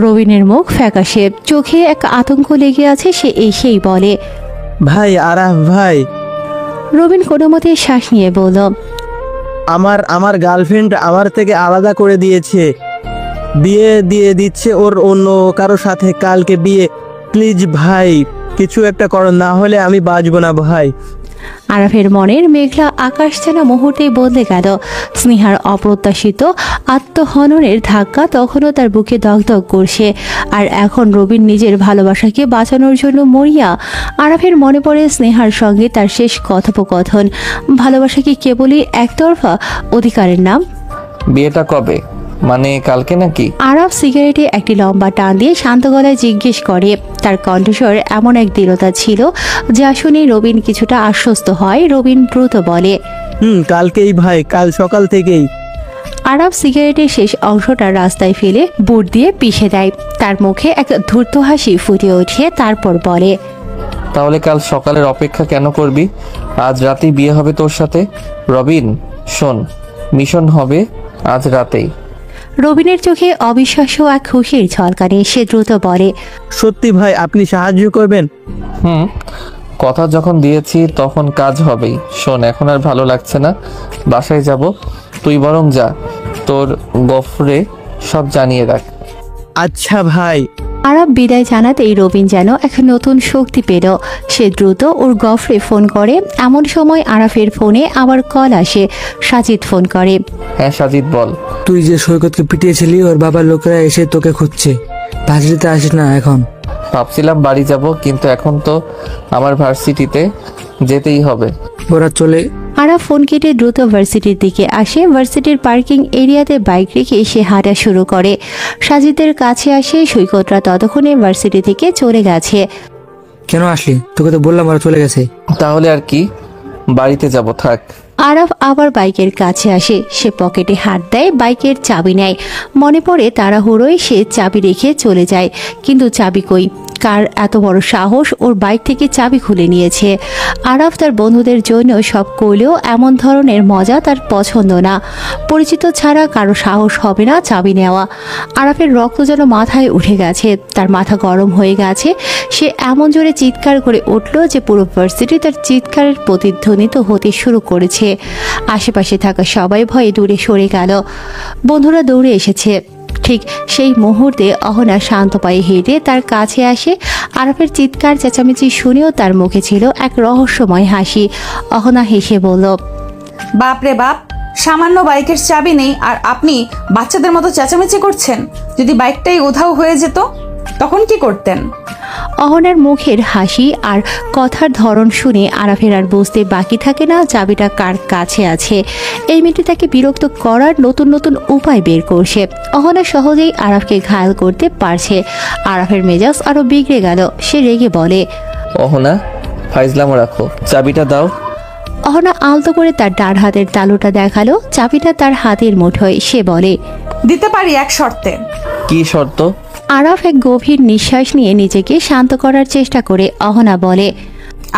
রবিনের মুখ ফ্যাকাশে, চোখে এক আতঙ্ক লেগে আছে। সে এসেই বলে, ভাই আরাফ ভাই। রবিন কোনো মতে শ্বাস নিয়ে বলল, আমার গার্লফ্রেন্ড আমার থেকে আলাদা করে দিয়েছে, বিয়ে দিয়ে দিচ্ছে ওর অন্য কারো সাথে। কালকে বিয়ে, প্লিজ ভাই কিছু একটা করো, না হলে আমি বাঁচবো না ভাই। আরাফের মনের মেঘলা আকাশ যেন মুহূর্তেই বদলে গেল। স্নেহার অপ্রত্যাশিত আত্মহননের ধাক্কা তখনও তার বুকে দগদগ করছে, আর এখন রবিন নিজের ভালোবাসাকে বাঁচানোর জন্য মরিয়া। আরাফের মনে পড়ে স্নেহার সঙ্গে তার শেষ কথোপকথন। ভালোবাসা কি কেবলই একতরফা অধিকারের নাম? বিয়েটা কবে? মানে কালকে নাকি? আরাফ সিগারেটে একটি লম্বা টান দিয়ে শান্ত গলায় জিজ্ঞেস করে। তার কণ্ঠস্বর এমন এক দৃঢ়তা ছিল যা শুনে রবিন কিছুটা আশ্বস্ত হয়। রবিন দ্রুত বলে, কালকেই ভাই, কাল সকাল থেকেই। আরাফ সিগারেটের শেষ অংশটা রাস্তায় ফেলে বুট দিয়ে পিষে দেয়। তার মুখে এক ধূর্ত হাসি ফুটে ওঠে, তারপর বলে, তাহলে কাল সকালের অপেক্ষা কেন করবি? আজ রাতেই বিয়ে হবে তোর সাথে। রবিন শোন, মিশন হবে আজ রাতেই। রবিনের চোখে অবিশ্বাস্য এক খুশির ঝলকানি। সে দ্রুত বলে, সত্যি ভাই আপনি সাহায্য করবেন? কথা যখন দিয়েছি তখন কাজ হবেই। শোন, এখন আর ভালো লাগছে না, বাসায় যাব। তুই বরং যা, তোর গফরে সব জানিয়ে রাখ। আচ্ছা ভাই। আরাফ বিদায় জানাতেই রবিন যেন এক নতুন শক্তি পেল। সে দ্রুত ওর গফরে ফোন করে। এমন সময় আরাফের ফোনে আবার কল আসে। সাজিদ ফোন করে। হ্যাঁ সাজিদ বল। তুই যে সৈকতকে পিটিয়েছিলি, ওর বাবার লোকেরা এসে তোকে খুঁজছে। ভার্সিটিতে আসিস না এখন? ভাবছিলাম বাড়ি যাব, কিন্তু এখন তো আমার ভার্সিটিতে যেতেই হবে। ওরা চলে। আরাফ ফোন কেটে দ্রুত ভার্সিটির দিকে আসে। ভার্সিটির পার্কিং এরিয়াতে বাইক রেখে সে হাঁটা শুরু করে। সাজিদের কাছে আসে। সৈকতরা ততক্ষণে ভার্সিটি থেকে চলে গেছে। কেন আসলি? তোকে তো বললাম ওরা চলে গেছে। তাহলে আর কি, বাড়িতে যাব, থাক। আরাফ আবার বাইকের কাছে আসে। সে পকেটে হাত দেয়, বাইকের চাবি নেয়। মনে পড়ে তাড়াহুড়োয় সে চাবি রেখে চলে যায়, কিন্তু চাবি কই? কার এত বড় সাহস ওর বাইক থেকে চাবি খুলে নিয়েছে? আরাফ তার বন্ধুদের জন্য সব করলেও এমন ধরনের মজা তার পছন্দ না। পরিচিত ছাড়া কারো সাহস হবে না চাবি নেওয়া। আরাফের রক্ত যেন মাথায় উঠে গেছে, তার মাথা গরম হয়ে গেছে। সে এমন জোরে চিৎকার করে উঠল যে পুরো ভার্সিটি তার চিৎকারের প্রতিধ্বনিত হতে শুরু করেছে। আশেপাশে থাকা সবাই ভয়ে দূরে সরে গেল। বন্ধুরা দৌড়ে এসেছে। ঠিক সেই মুহূর্তে অহনা শান্ত পায়ে হেঁটে তার কাছে আসে। আরাফের চিৎকার চেঁচামেচি শুনেও তার মুখে ছিল এক রহস্যময় হাসি। অহনা হেসে বলল, বাপ রে বাপ, সামান্য বাইকের চাবি নেই আর আপনি বাচ্চাদের মতো চেঁচামেচি করছেন। যদি বাইকটাই উধাও হয়ে যেত তখন কি করতেন? অহনার মুখের হাসি আর কথার ধরন শুনে আরাফের আর বুঝতে বাকি থাকে না চাবিটা কার কাছে আছে। এই মেয়েটি তাকে বিরক্ত করার নতুন নতুন উপায় বের করছে। অহনা সহজেই আরাফকে ঘায়াল করতে পারছে। আরাফের মেজাজ আরো বিগড়ে গেল। সে রেগে বলে, অহনা, ফাইজলামো রাখো, চাবিটা দাও। অহনা আলতো করে তার ডান হাতের তালুটা দেখালো। চাবিটা তার হাতের মুঠোয়। সে বলে, দিতে পারি এক শর্তে। কি শর্ত? আরাফ এক গভীর নিঃশ্বাস নিয়ে নিজেকে শান্ত করার চেষ্টা করে অহনা বলে,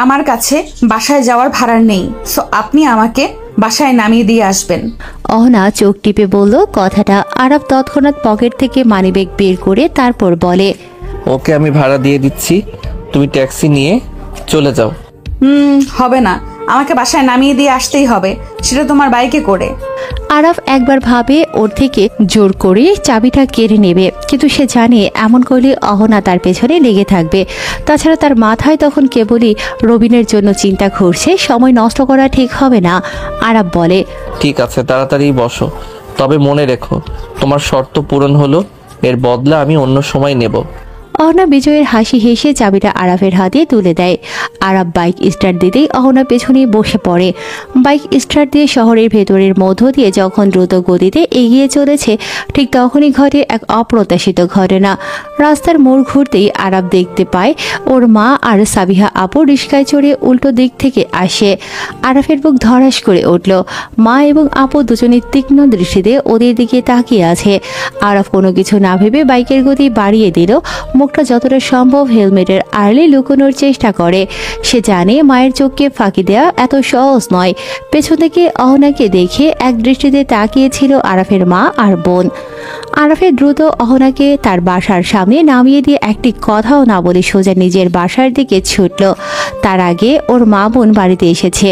আমার কাছে বাসায় যাওয়ার ভাড়া নেই, সো আপনি আমাকে বাসায় নামিয়ে দিয়ে আসবেন। অহনা চোখ টিপে বলল কথাটা। আরাফ তৎক্ষণাৎ পকেট থেকে মানিব্যাগ বের করে তারপর বলে, ওকে আমি ভাড়া দিয়ে দিচ্ছি, তুমি ট্যাক্সি নিয়ে চলে যাও। হবে না, আমাকে বাসায় নামিয়ে দিয়ে আসতেই হবে, সেটা তোমার বাইকে করে। আরাফ একবার ভাবে ওর থেকে জোর করে চাবিটা কেড়ে নেবে, কিন্তু সে জানে এমন করলে অহনা তার পেছনে লেগে থাকবে। তাছাড়া তার মাথায় তখন কেবলই রবিনের জন্য চিন্তা ঘুরছে। সময় নষ্ট করা ঠিক হবে না। আরাফ বলে, ঠিক আছে, তাড়াতাড়ি বসো, তবে মনে রেখো তোমার শর্ত পূরণ হলো, এর বদলা আমি অন্য সময় নেব। অহনা বিজয়ের হাসি হেসে চাবিটা আরাফের হাতে তুলে দেয়। আরাফ বাইক স্টার্ট দিতেই অহনা পেছনে বসে পড়ে। বাইক স্টার্ট দিয়ে শহরের ভেতরের মধ্য দিয়ে যখন দ্রুত গতিতে এগিয়ে চলেছে, ঠিক তখনই ঘটে এক অপ্রত্যাশিত ঘটনা। রাস্তার মোড় ঘুরতেই আরাফ দেখতে পায় ওর মা আর সাবিহা আপু রিস্কায় চড়ে উল্টো দিক থেকে আসে। আরাফের বুক ধড়াস করে উঠল। মা এবং আপু দুজনের তীক্ষ্ণ দৃষ্টিতে ওদের দিকে তাকিয়ে আছে। আরাফ কোনো কিছু না ভেবে বাইকের গতি বাড়িয়ে দিল। মুখটা যতটা সম্ভব হেলমেটের আড়ালে লুকোনোর চেষ্টা করে। সে জানে মায়ের চোখকে ফাঁকি দেওয়া এত সহজ নয়। পেছন থেকে অহনাকে দেখে এক দৃষ্টিতে তাকিয়েছিল আরাফের মা আর বোন। আরাফের দ্রুত অহনাকে তার বাসার সামনে নামিয়ে দিয়ে একটি কথাও না বলে সোজা নিজের বাসার দিকে ছুটল। তার আগে ওর মা বোন বাড়িতে এসেছে।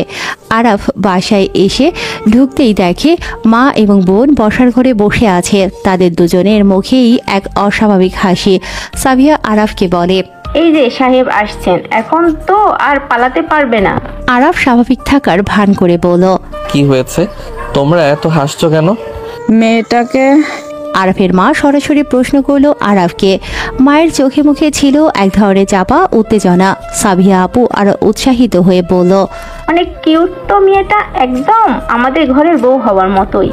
আরাফ বাসায় এসে ঢুকতেই দেখে মা এবং বোন বসার ঘরে বসে আছে। তাদের দুজনের মুখেই এক অস্বাভাবিক হাসি। সাবিহা আরাফকে বলে, এই যে সাহেব আসছেন, এখন তো আর পালাতে পারবে না। আরাফ স্বাভাবিক থাকার ভান করে বলল, কি হয়েছে, তোমরা এত হাসছো কেন? মেয়েটাকে। আরাফের মা সরাসরি প্রশ্ন করলো আরাফকে। মায়ের চোখে মুখে ছিল এক ধরনের চাপা উত্তেজনা। সাবিহা আপু আরো উৎসাহিত হয়ে বলল, অনেক কিউট তো মেয়েটা, একদম আমাদের ঘরের বউ হওয়ার মতোই।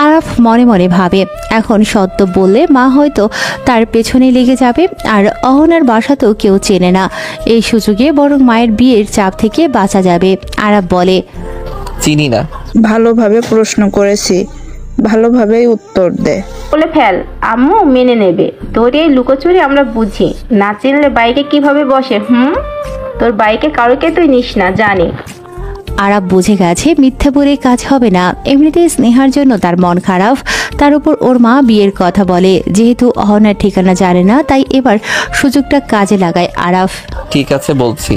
আরাফ মনে মনে ভাবে, এখন সত্য বললে মা হয়তো তার পেছনে লেগে যাবে। আর অহনার বাসা তো কেউ চেনে না। এই সুযোগে বরং মায়ের বিয়ের চাপ থেকে বাঁচা যাবে। আরাফ বলে, চিনি না। ভালোভাবে প্রশ্ন করেছি, ভালোভাবেই উত্তর দে। বলে ফেল, আম্মু মেনে নেবে। তোর এই লুকোচুরি আমরা বুঝি। না চিনলে বাইকে কিভাবে বসে? তোর বাইকে কারোকে তুই নিস না, জানি। আরাফ বুঝে গেছে মিথ্যে বলে কাজ হবে না। এমনিতেই স্নেহার জন্য তার মন খারাপ, তার উপর ওর মা বিয়ের কথা বলে। যেহেতু অহনার ঠিকানা জানে না, তাই এবার সুযোগটা কাজে লাগায় আরাফ। ঠিক আছে বলছি,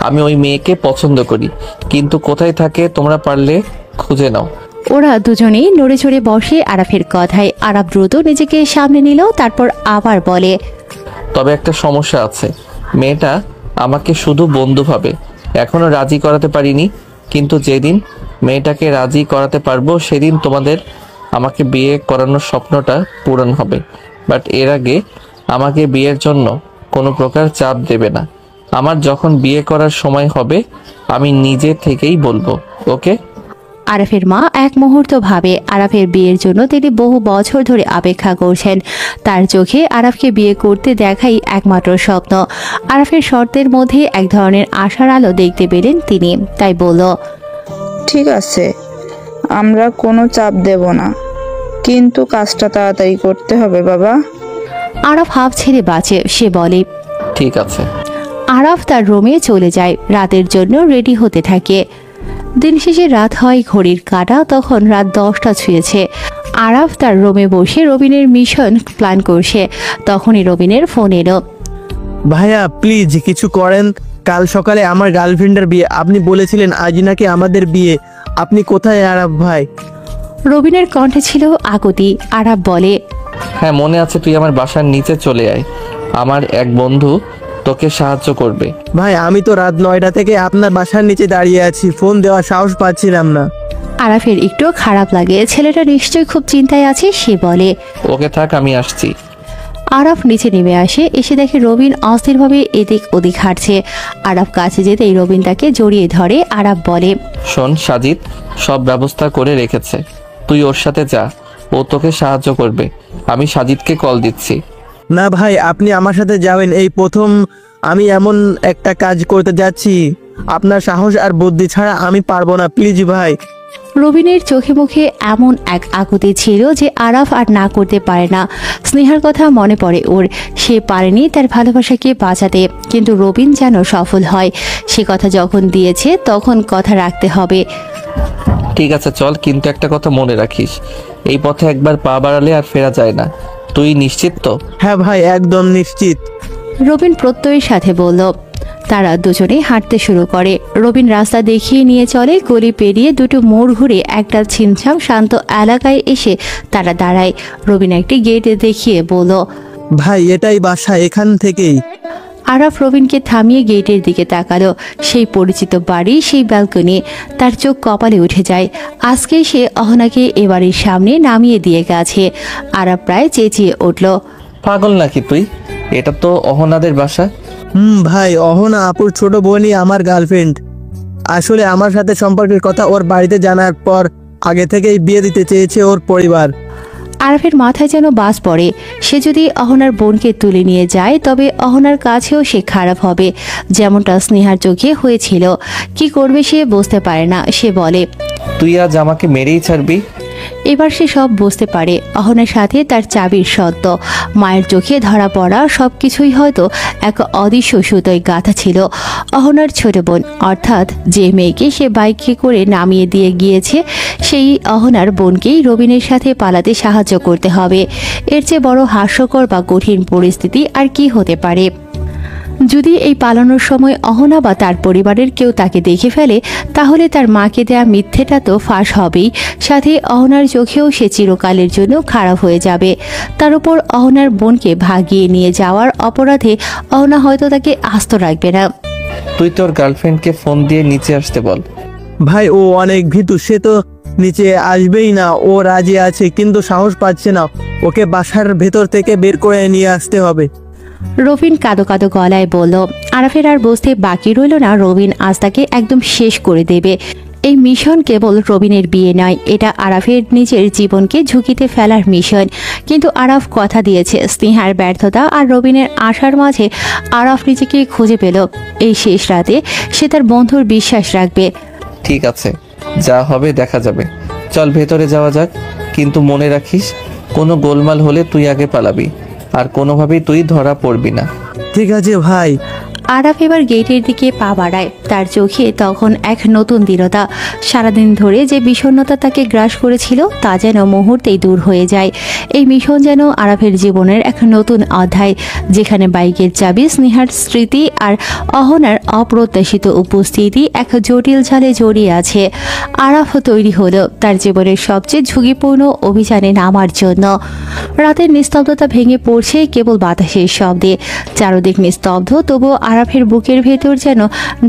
আমি ওই মেয়েকে পছন্দ করি, কিন্তু কোথায় থাকে তোমরা পারলে খুঁজে নাও। ওরা দুজনেই নড়ে চড়ে বসে আরাফের কথায়। আরাফ দ্রুত নিজেকে সামনে নিল, তারপর আবার বলে, তবে একটা সমস্যা আছে, মেয়েটা আমাকে শুধু বন্ধু ভাবে। এখনো রাজি করাতে পারিনি, কিন্তু যেদিন মেয়েটাকে রাজি করাতে পারবো সেদিন তোমাদের আমাকে বিয়ে করানোর স্বপ্নটা পূরণ হবে। বাট এর আগে আমাকে বিয়ের জন্য কোনো প্রকার চাপ দেবে না। আমার যখন বিয়ে করার সময় হবে আমি নিজে থেকেই বলবো, ওকে? আরাফের মা এক মুহূর্ত ভাবে। আরাফের বিয়ের জন্য তিনি বহু বছর ধরে অপেক্ষা করছেন। তার চোখে আরাফকে বিয়ে করতে দেখাই একমাত্র স্বপ্ন। আরাফের শর্তের মধ্যে এক ধরনের আশার আলো দেখতে পেলেন তিনি, তাই বলল, ঠিক আছে, আমরা কোনো চাপ দেব না, কিন্তু কাজটা তাড়াতাড়ি করতে হবে বাবা। আরাফ হাফ ছেড়ে বাঁচে। সে বলে, ঠিক আছে। আরাফ তার রুমে চলে যায়। রাতের জন্য রেডি হতে থাকে। দিন শেষে রাত হয়, ঘড়ির কাঁটা তখন রাত 10টা ছুঁয়েছে। আরাফ তার রুমে বসে রবিনের মিশন প্ল্যান করছে। তখনই রবিনের ফোন এলো। ভাইয়া প্লিজ কিছু করেন, কাল সকালে আমার গার্লফ্রেন্ডের বিয়ে, আপনি বলেছিলেন আজ নাকি আমাদের বিয়ে। আপনি কোথায় আরাফ ভাই? রবিনের কণ্ঠে ছিল আকুতি। আরাফ বলে, হ্যাঁ মনে আছে, তুই আমার বাসার নিচে চলে আয়, আমার এক বন্ধু তোকে সাহায্য করবে। ভাই আমি তো রাত 9টা থেকে আপনার বাসার নিচে দাঁড়িয়ে আছি, ফোন দেওয়ার সাহস পাচ্ছিলাম না। আরাফের একটু খারাপ লাগে, ছেলেটা নিশ্চয়ই খুব চিন্তায় আছে। সে বলে, ওকে থাক, আমি আসছি। আরাফ নিচে নেমে আসে, এসে দেখে রবিন অস্থিরভাবে এদিক ওদিক হাঁটছে। আরাফ কাছে যেতেই রবিন তাকে জড়িয়ে ধরে। আরাফ বলে, শোন সাজিদ সব ব্যবস্থা করে রেখেছে, তুই ওর সাথে যা, ও তোকে সাহায্য করবে। আমি সাজিদকে কল দিচ্ছি। না ভাই, আপনি আমার সাথে যাবেন, এই প্রথম আমি এমন একটা কাজ করতে যাচ্ছি, আপনার সাহস আর বুদ্ধি ছাড়া আমি পারবো না, প্লিজ ভাই। রবিনের চোখে মুখে এমন এক আকুতি ছিল যে আরাফ আর না করতে পারে না। স্নেহার কথা মনে পড়ে ওর, সে পারেনি তার ভালোবাসাকে বাঁচাতে, কিন্তু রবিন যেন সফল হয়। সে কথা যখন দিয়েছে তখন কথা রাখতে হবে। ঠিক আছে চল, কিন্তু একটা কথা মনে রাখিস, এই পথে একবার পা বাড়ালে আর ফেরা যায় না। তুই নিশ্চিত তো? হ্যাঁ ভাই, একদম নিশ্চিত। রবিন প্রত্যয়ের সাথে বলল। তারা দুজনে হাঁটতে শুরু করে। রবিন রাস্তা দেখিয়ে নিয়ে চলে, গলি পেরিয়ে দুটো মোড় ঘুরে একটা ছিমছাম শান্ত এলাকায় এসে তারা দাঁড়ায়। রবিন একটি গেট দেখিয়ে বলল, ভাই এটাই বাসা, এখান থেকেই। আরাফ রবিনকে থামিয়ে গেটের দিকে তাকালো। সেই পরিচিত বাড়ি, সেই ব্যালকনি, তার চোখ কপালে উঠে যায়। আজকে সে অহনাকে এ বাড়ির সামনে নামিয়ে দিয়ে গেছে। আরাফ প্রায় চেঁচিয়ে উঠল, পাগল নাকি তুই? এটা তো অহনাদের বাসা। ভাই, অহনা আপুর ছোট বোনই আমার গার্লফ্রেন্ড। আসলে আমার সাথে সম্পর্কের কথা ওর বাড়িতে জানার পর আগে থেকেই বিয়ে দিতে চেয়েছে ওর পরিবার। আরাফের মাথায় যেন বাজ পড়ে। সে যদি অহনার বোনকে তুলে নিয়ে যায় তবে অহনার কাছেও সে খারাপ হবে, যেমনটা স্নেহার চোখে হয়েছিল। কি করবে সে বুঝতে পারে না। সে বলে, তুই আজ আমাকে মেরেই ছাড়বি? এবার সে সব বুঝতে পারে। অহনার সাথে তার চাবির সত্য, মায়ের চোখে ধরা পড়া সবকিছুই হয়তো এক অদৃশ্য সুতোয় গাঁথা ছিল। অহনার ছোট বোন, অর্থাৎ যে মেয়েকে সে বাইকে করে নামিয়ে দিয়ে গিয়েছে, সেই অহনার বোনকেই রবিনের সাথে পালাতে সাহায্য করতে হবে। এর চেয়ে বড় হাস্যকর বা কঠিন পরিস্থিতি আর কি হতে পারে? যদি এই পালানোর সময় অহনা বা তার পরিবারের কেউ তাকে দেখে ফেলে, তাহলে তার মাকে দেয়া মিথ্যেটা তো ফাঁস হবেই, সাথে অহনার চোখেও সে চিরকালের জন্য খারাপ হয়ে যাবে। তার উপর অহনার বোনকে ভাগিয়ে নিয়ে যাওয়ার অপরাধে অহনা হয়তো তাকে আস্ত রাখবে না। তুই তোর গার্লফ্রেন্ডকে ফোন দিয়ে নিচে আসতে বল। ভাই ও অনেক ভীতু, সে তো নিচে আসবেই না। ও রাজি আছে কিন্তু সাহস পাচ্ছে না, ওকে বাসার ভেতর থেকে বের করে নিয়ে আসতে হবে। রবিন কাঁদো কাঁদো গলায় বলল। আরাফের আর বুঝতে বাকি রইল না রবিন আজ তাকে একদম শেষ করে দেবে। এই মিশন কেবল রবিনের বিয়ে নয়, এটা আরাফের নিজের জীবনকে ঝুঁকিতে ফেলার মিশন। কিন্তু আরাফ কথা দিয়েছে, স্নেহার ব্যর্থতা আর রবিনের আশার মাঝে আরাফ নিজেকে খুঁজে পেল। এই শেষ রাতে সে তার বন্ধুর বিশ্বাস রাখবে। ঠিক আছে, যা হবে দেখা যাবে। চল ভেতরে যাওয়া যাক, কিন্তু মনে রাখিস কোনো গোলমাল হলে তুই আগে পালাবি, আর কোনোভাবেই তুই ধরা পড়বি না। ঠিক আছে ভাই। আরাফ এবার গেটের দিকে পা বাড়ায়। তার চোখে তখন এক নতুন দৃঢ়তা। সারাদিন ধরে যে বিষণ্ণতা তাকে গ্রাস করেছিল তা যেন মুহূর্তেই দূর হয়ে যায়। এই মিশন যেন আরাফের জীবনের এক নতুন অধ্যায়, যেখানে বাইকের চাবি, স্নেহার স্মৃতি আর অহনার অপ্রত্যাশিত উপস্থিতি এক জটিল জালে জড়িয়ে আছে। আরাফ তৈরি হলো তার জীবনের সবচেয়ে ঝুঁকিপূর্ণ অভিযানে নামার জন্য। রাতের নিস্তব্ধতা ভেঙে পড়ছে কেবল বাতাসের শব্দে। চারদিক নিস্তব্ধ, তবুও আরাফের বুকের ভেতর যেন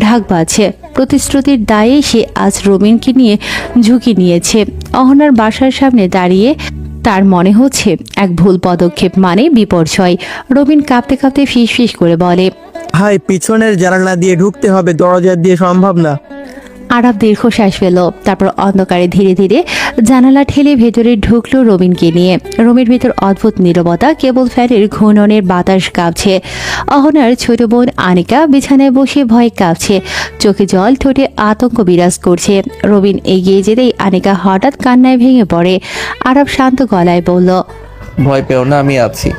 ঢাক বাজছে। প্রতিশ্রুতির দায়ে সে আজ রবিনকে নিয়ে ঝুঁকি নিয়েছে। অহনার বাসার সামনে দাঁড়িয়ে তার মনে হচ্ছে এক ভুল পদক্ষেপ মানে বিপর্যয়। রবিন কাঁপতে কাঁপতে ফিস ফিস করে বলে, ভাই পিছনের জানালা দিয়ে ঢুকতে হবে, দরজা দিয়ে সম্ভব না। আরাফ দীর্ঘশ্বাস ফেল, তারপর অন্ধকারে ধীরে ধীরে জানালা ঠেলে ভেতরে ঢুকলো রবিনকে নিয়ে। রুমের ভেতর অদ্ভুত নীরবতা, কেবল ফ্যানের ঘূর্ণনের বাতাস কাঁপছে। অহনার ছোট বোন আনিকা বিছানায় বসে ভয়ে কাঁপছে, চোখে জল, ঠোঁটে আতঙ্ক বিরাজ করছে। রবিন এগিয়ে যেতেই আনিকা হঠাৎ কান্নায় ভেঙে পড়ে। আরাফ শান্ত গলায় বলল, ভয় পেও না, আমি আছি।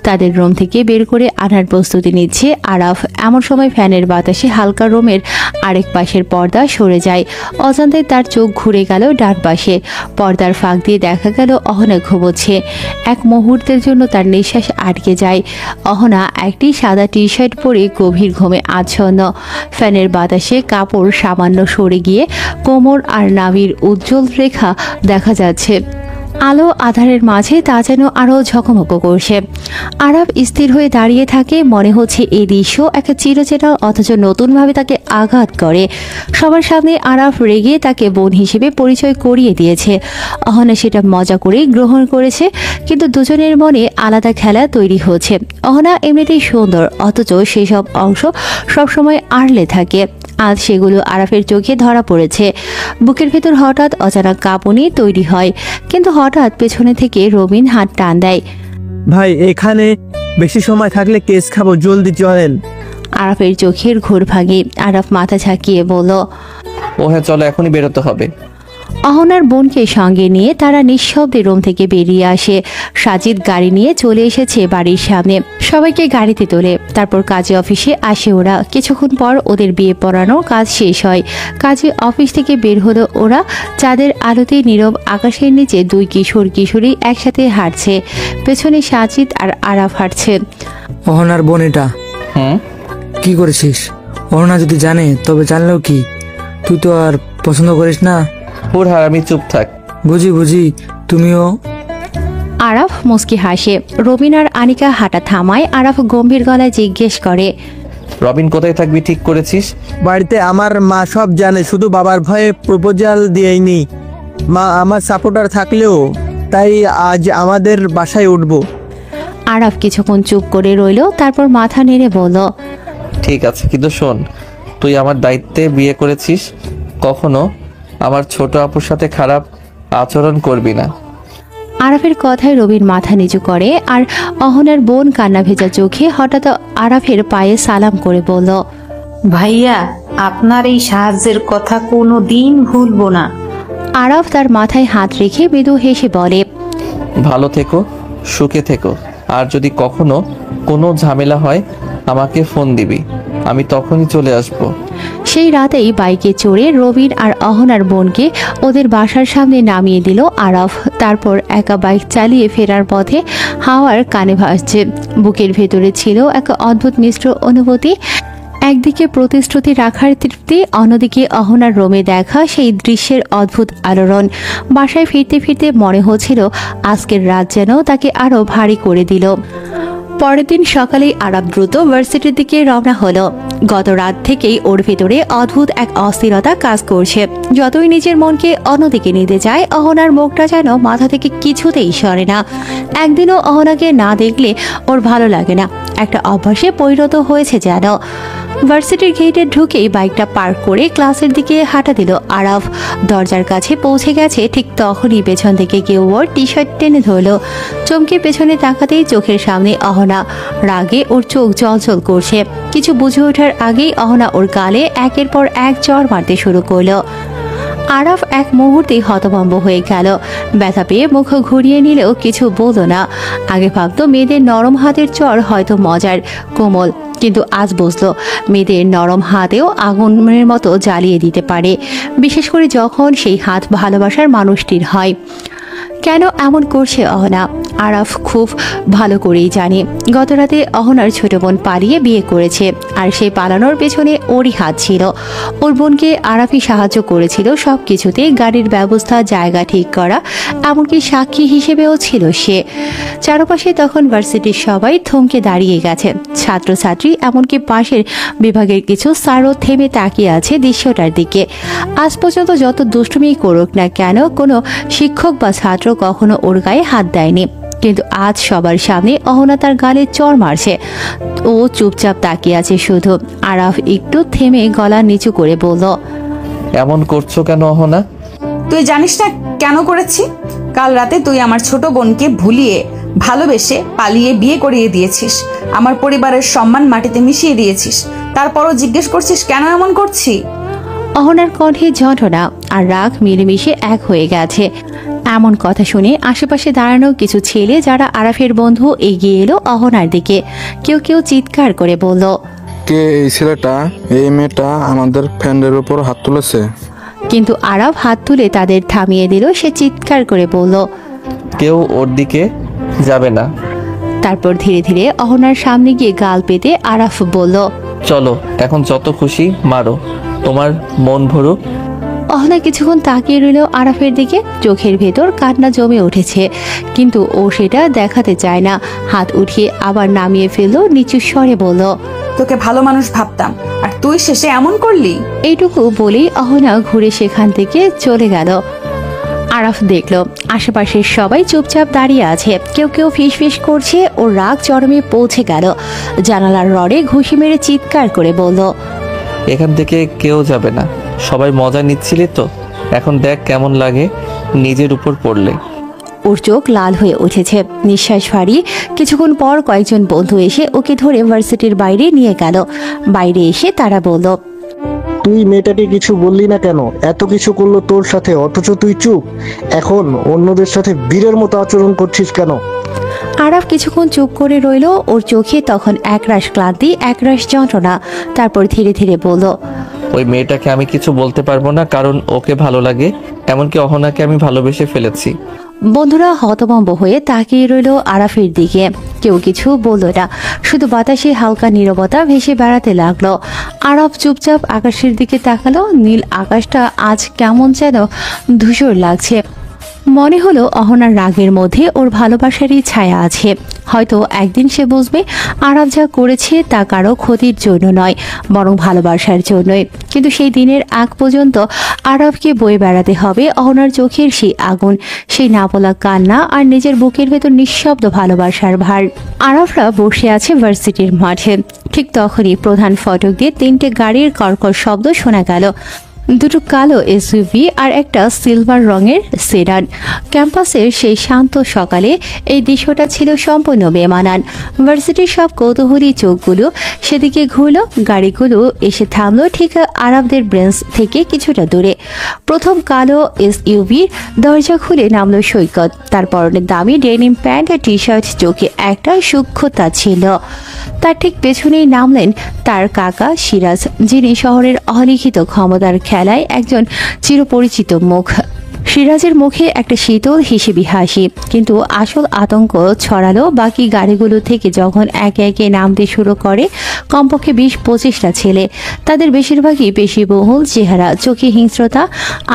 তাদের রুম থেকে বের করে আনার প্রস্তুতি নিচ্ছে আরাফ। এমন সময় ফ্যানের বাতাসে হালকা রুমের আরেক পাশের পর্দা সরে যায়। অজান্তে তার চোখ ঘুরে গেল ডান পাশে। পর্দার ফাঁক দিয়ে দেখা গেল অহনা ঘুমোচ্ছে। এক মুহূর্তের জন্য তার নিঃশ্বাস আটকে যায়। অহনা একটি সাদা টি শার্ট পরে গভীর ঘুমে আচ্ছন্ন। ফ্যানের বাতাসে কাপড় সামান্য সরে গিয়ে কোমর আর নাভির উজ্জ্বল রেখা দেখা যাচ্ছে। আলো আধারের মাঝে তা যেন আরো ঝকমক করছে। আরাফ স্থির হয়ে দাঁড়িয়ে থাকে, মনে হচ্ছে এই দৃশ্য একটা চিরচেনা অথচ নতুনভাবে তাকে আঘাত করে। সবার সামনে আরাফ রেগে তাকে বোন হিসেবে পরিচয় করিয়ে দিয়েছে। অহনা সেটা মজা করেই গ্রহণ করেছে, কিন্তু দুজনের মনে আলাদা খেলা তৈরি হচ্ছে। অহনা এমনিতেই সুন্দর, অথচ সেসব অংশ সবসময় আড়লে থাকে। আজ সেগুলো আরাফের চোখে ধরা পড়েছে। বুকের ভেতর হঠাৎ অজানা কাঁপুনি তৈরি হয়, কিন্তু হঠাৎ পেছনে থেকে রবিন হাত টান দেয়। ভাই, এখানে বেশি সময় থাকলে কেস খাবো, জলদি চলেন। আরাফের চোখের ঘোর ভাঙে। আরাফ মাথা ঝাঁকিয়ে বলল, ও হ্যাঁ, চলো, এখনই বেরোতে হবে। অহনার বোনকে সঙ্গে নিয়ে তারা নিঃশব্দে রুম থেকে বেরিয়ে আসে। সাজিদ গাড়ি নিয়ে চলে এসেছে বাড়ির সামনে, সবাইকে গাড়িতে তোলে। তারপর কাজী অফিসে আসে ওরা। কিছুক্ষণ পর ওদের বিয়ে পড়ানো কাজ শেষ হয়। কাজী অফিস থেকে বের হলো ওরা। চাঁদের আলোতে নীরব আকাশের নিচে দুই কিশোর কিশোরী একসাথে হাঁটছে। পেছনে সাজিদ আর আরাফ হাঁটছে। অহনার বোন এটা। কি করেছিস? অহনা যদি জানে তবে জানলেও কি, তুই তো আর পছন্দ করিস না। হুর হারামি, চুপ থাক। বুঝি তুমিও। আরাফ মুস্কি হাসে। রবিন আর আনিকা হাঁটা থামায়। আরাফ গম্ভীর গলায় জিজ্ঞেস করে, রবিন কোথায় থাকবি ঠিক করেছিস? বাড়িতে। আমার মা সব জানে, শুধু বাবার ভয়ে প্রপোজাল দিইনি। মা আমার সাপোর্টার থাকলেও তাই আজ আমাদের বাসায় উঠবো। আরাফ কিছুক্ষণ চুপ করে রইল, তারপর মাথা নেড়ে বলল, ঠিক আছে, কিন্তু শোন, তুই আমার দায়িত্বে বিয়ে করেছিস, কখনো আমার ছোট আপুর সাথে খারাপ আচরণ করবি না। আরাফের কথায় রবির মাথা নিচু করে, আর অহনার বোন কান্না ভেজা চোখে হঠাৎ আরাফের পায়ে সালাম করে বলল, ভাইয়া, আপনার এই সাহায্যের কথা কোনো দিন ভুলবো না। আরাফ তার মাথায় হাত রেখে মৃদু হেসে বলে, ভালো থেকো, সুখে থেকো, আর যদি কখনো কোনো ঝামেলা হয় আমাকে ফোন দিবি, আমি তখনই চলে আসবো। সেই রাতেই বাইকে চড়ে রবিন আর অহনার বোনকে ওদের বাসার সামনে নামিয়ে দিল আরাফ। তারপর একা বাইক চালিয়ে ফেরার পথে হাওয়ার কানে ভাসছে। বুকের ভেতরে ছিল এক অদ্ভুত মিশ্র অনুভূতি। একদিকে প্রতিশ্রুতি রাখার তৃপ্তি, অন্যদিকে অহনার রোমে দেখা সেই দৃশ্যের অদ্ভুত আলোড়ন। বাসায় ফিরতে ফিরতে মনে হচ্ছিল আজকের রাত যেন তাকে আরো ভারী করে দিল। পরের দিন সকালেই আরাফ দ্রুত ভার্সিটির দিকে রওনা হলো। গত রাত থেকেই ওর ভেতরে অদ্ভুত এক অস্থিরতা কাজ করছে। যতই নিজের মনকে অন্যদিকে নিতে যায়, অহনার মুখটা যেন মাথা থেকে কিছুতেই সরে না। একদিনও অহনাকে না দেখলে ওর ভালো লাগে না, একটা অভ্যাসে পরিণত হয়েছে যেন। ভার্সিটির গেটে ঢুকেই বাইকটা পার্ক করে ক্লাসের দিকে হাঁটা দিল আরাফ। দরজার কাছে পৌঁছে গেছে, ঠিক তখনই পেছন থেকে কেউ ওর টি শার্ট টেনে ধরলো। চমকে পেছনে তাকাতেই চোখের সামনে অহনা। রাগে ওর চোখ জলজল করছে। কিছু বুঝে ওঠার আগেই অহনা ওর গালে একের পর এক চড় মারতে শুরু করলো। আরাফ এক মুহূর্তেই হতভম্ব হয়ে গেল। ব্যথা পেয়ে মুখ ঘুরিয়ে নিলেও কিছু বলল না। আগে ভাবতো মেয়েদের নরম হাতের চড় হয়তো মজার, কোমল, কিন্তু আজ বুঝলো মেয়েদের নরম হাতেও আগুনের মতো জ্বালিয়ে দিতে পারে, বিশেষ করে যখন সেই হাত ভালোবাসার মানুষটির হয়। কেন এমন করছে অহনা, আরাফ খুব ভালো করেই জানে। গতরাতে অহনার ছোট বোন পালিয়ে বিয়ে করেছে, আর সেই পালানোর পেছনে ওরই হাত ছিল। ওর বোনকে আরাফই সাহায্য করেছিল সব কিছুতে, গাড়ির ব্যবস্থা, জায়গা ঠিক করা, এমনকি সাক্ষী হিসেবেও ছিল সে। চারপাশে তখন ভার্সিটির সবাই থমকে দাঁড়িয়ে গেছে, ছাত্রছাত্রী, এমনকি পাশের বিভাগের কিছু স্যারও থেমে তাকিয়ে আছে দৃশ্যটার দিকে। আজ পর্যন্ত যত দুষ্টুমি করুক না কেন, কোনো শিক্ষক বা ছাত্র কখনো ওর গায়ে হাত দেয়নি, কিন্তু আজ সবার সামনে অহনা তার গালে চড় মারছে। ও চুপচাপ তাকিয়ে আছে শুধু। আরাফ একটু থেমে গলা নিচু করে বলল, এমন করছো কেন অহনা? তুই জানিস না কেন করেছি? কাল রাতে তুই আমার ছোট বোনকে ভুলিয়ে ভালোবেসে পালিয়ে বিয়ে করিয়ে দিয়েছিস, আমার পরিবারের সম্মান মাটিতে মিশিয়ে দিয়েছিস, তারপরও জিজ্ঞেস করছিস কেন এমন করছি? অহনার কণ্ঠে যন্ত্রণা আর রাগ মিলেমিশে এক হয়ে গেছে। এমন কথা শুনে আশেপাশে দাঁড়ানো কিছু ছেলে যারা আরাফের বন্ধু এগিয়ে এলো অহনার দিকে। কেউ কেউ চিৎকার করে বলল, কে এই ছেলেটা? এই মেয়েটা আমাদের ফ্রেন্ডের উপর হাত তুলেছে। কিন্তু আরাফ হাত তুলে তাদের থামিয়ে দিল। সে চিৎকার করে বলল, কেউ ওর দিকে যাবে না। তারপর ধীরে ধীরে অহনার সামনে গিয়ে গাল পেতে আরাফ বলল, চলো এখন যত খুশি মারো, তোমার মন ভরুক। অহনা কিছুক্ষণ তাকিয়ে রইল আরাফের দিকে, চোখের ভেতর কান্না জমে উঠেছে, কিন্তু ও সেটা দেখাতে চায় না। হাত উঠিয়ে আবার নামিয়ে ফেললো, নিচু স্বরে বলল, তোকে ভালো মানুষ ভাবতাম, আর তুই শেষে এমন করলি। এইটুকু বলেই অহনা ঘুরে সেখান থেকে চলে গেল। আরাফ দেখল আশেপাশের সবাই চুপচাপ দাঁড়িয়ে আছে, কেউ কেউ ফিসফিস করছে। ও রাগ চরমে পৌঁছে গেল, জানালার রডে ঘুষি মেরে চিৎকার করে বলল, এখান থেকে কেউ যাবে না। সবাই মজা নিচ্ছিলি তো, এখন দেখ কেমন লাগে নিজের উপর পড়লে। ওর চোখ লাল হয়ে উঠেছে, নিঃশ্বাস ফারিয়ে কিছুক্ষণ পর কয়েকজন বন্ধু এসে ওকে ধরে ভার্সিটির বাইরে নিয়ে গেল। বাইরে এসে তারা বলল, তুই মেয়েটাকে কিছু বললি না কেন? এত কিছু করলো তোর সাথে, অথচ তুই চুপ। এখন অন্যদের সাথে বীরের মতো আচরণ করছিস কেন? আরাফ কিছুক্ষণ চুপ করে রইল। ওর চোখে তখন একরাশ ক্লান্তি, একরাশ যন্ত্রণা। তারপর ধীরে ধীরে বলল, ওই মেয়েটাকে আমি কিছু বলতে পারবো না, কারণ ওকে ভালো লাগে। এমনকি অহনাকে আমি ভালোবেসে ফেলেছি। বন্ধুরা হতভম্ব হয়ে তাকিয়ে রইল আরাফের দিকে। কেউ কিছু বলল না, শুধু বাতাসে হালকা নীরবতা ভেসে বেড়াতে লাগলো। আরাফ চুপচাপ আকাশের দিকে তাকালো। নীল আকাশটা আজ কেমন যেন ধূসর লাগছে। মনে হলো অহনার রাগের মধ্যে ওর ভালোবাসারই ছায়া আছে। হয়তো একদিন সে বুঝবে আরাফ যা করেছে তা কারো ক্ষতির জন্য নয়, বরং ভালোবাসার জন্যই। কিন্তু সেই দিনের আগ পর্যন্ত আরাফকে বয়ে বেড়াতে হবে অহনার চোখের সেই আগুন, সেই না বলা কান্না, আর নিজের বুকের ভেতর নিঃশব্দ ভালোবাসার ভার। আরাফরা বসে আছে ভার্সিটির মাঠে। ঠিক তখনই প্রধান ফটক দিয়ে 3টে গাড়ির কর্কশ শব্দ শোনা গেল। দুটো কালো এসইউভি আর একটা সিলভার রঙের সেডান। ক্যাম্পাসের সেই শান্ত সকালে এই দৃশ্যটা ছিল সম্পূর্ণ বেমানান। ভার্সিটির সব কৌতূহলী চোখগুলো সেদিকে ঘুরলো। গাড়িগুলো এসে থামলো ঠিক আরাফদের ব্রেঞ্চ থেকে কিছুটা দূরে। প্রথম কালো এসইউভির দরজা খুলে নামলো সৈকত। তার পরনে দামি ডেনিম প্যান্ট আর টি শার্ট, চোখে একটা সূক্ষ্মতা ছিল। তার ঠিক পেছনেই নামলেন তার কাকা সিরাজ, যিনি শহরের অলিখিত ক্ষমতার খেলায় একজন চিরপরিচিত মুখ। সিরাজের মুখে একটা শীতল হিসেবি হাসি, কিন্তু আসল আতঙ্ক ছড়ালো বাকি গাড়িগুলো থেকে যখন একে একে নামতে শুরু করে কমপক্ষে 20-25টা ছেলে। তাদের বেশিরভাগই পেশিবহুল চেহারা, চোখে হিংস্রতা,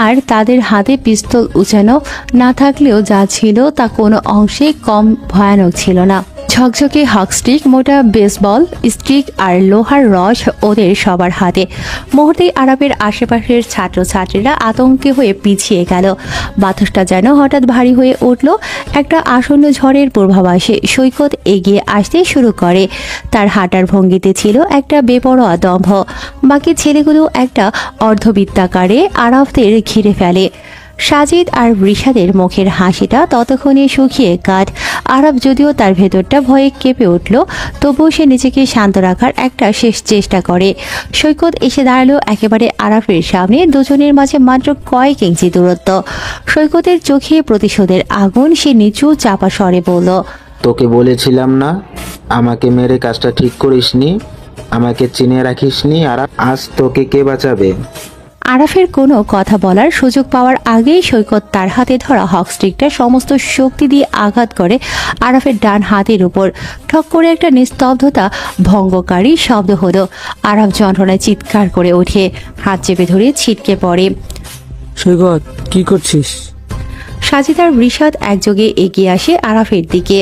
আর তাদের হাতে পিস্তল উঁচানো না থাকলেও যা ছিল তা কোনো অংশে কম ভয়ানক ছিল না। ঝকঝকে হকস্টিক, মোটা বেসবল স্টিক আর লোহার রড ওদের সবার হাতে। মুহূর্তেই আরাফের আশেপাশের ছাত্রছাত্রীরা আতঙ্কে হয়ে পিছিয়ে গেল। বাতাসটা যেন হঠাৎ ভারী হয়ে উঠল একটা আসন্ন ঝড়ের পূর্বাভাসে। সৈকত এগিয়ে আসতে শুরু করে। তার হাঁটার ভঙ্গিতে ছিল একটা বেপরোয়া দম্ভ। বাকি ছেলেগুলো একটা অর্ধবৃত্তাকারে আরাফদের ঘিরে ফেলে। সাজিদ আর রিশাদের মুখের হাসিটা ততক্ষণে শুকিয়ে কাঠ। আরাফ যদিও তার ভেতরটা ভয়ে কেঁপে উঠল, তবুও সে নিজেকে শান্ত রাখার একটা শেষ চেষ্টা করে। সৈকত এসে দাঁড়ালো একেবারে আরাফের সামনে, দুজনের মাঝে মাত্র কয়েক ইঞ্চি দূরত্ব। সৈকতের চোখে প্রতিশোধের আগুন। সে নিচু চাপা স্বরে বলল, তোকে বলেছিলাম না আমাকে মেরে কাজটা ঠিক করিসনি, আমাকে চিনে রাখিসনি। আর আজ তোকে কে বাঁচাবে? আরাফের কোনো কথা বলার সুযোগ পাওয়ার আগেই সৈকত তার হাতে ধরা হকস্টিকটা সমস্ত শক্তি দিয়ে আঘাত করে আরাফের ডান হাতের উপর। ঠক করে একটা নিস্তব্ধতা ভঙ্গকারী শব্দ হলো। আরাফ যন্ত্রণায় চিৎকার করে ওঠে, হাত চেপে ধরে ছিটকে পড়ে। সৈকত, কি করছিস? সাজিদ আর রিশাদ একযোগে এগিয়ে আসে আরাফের দিকে,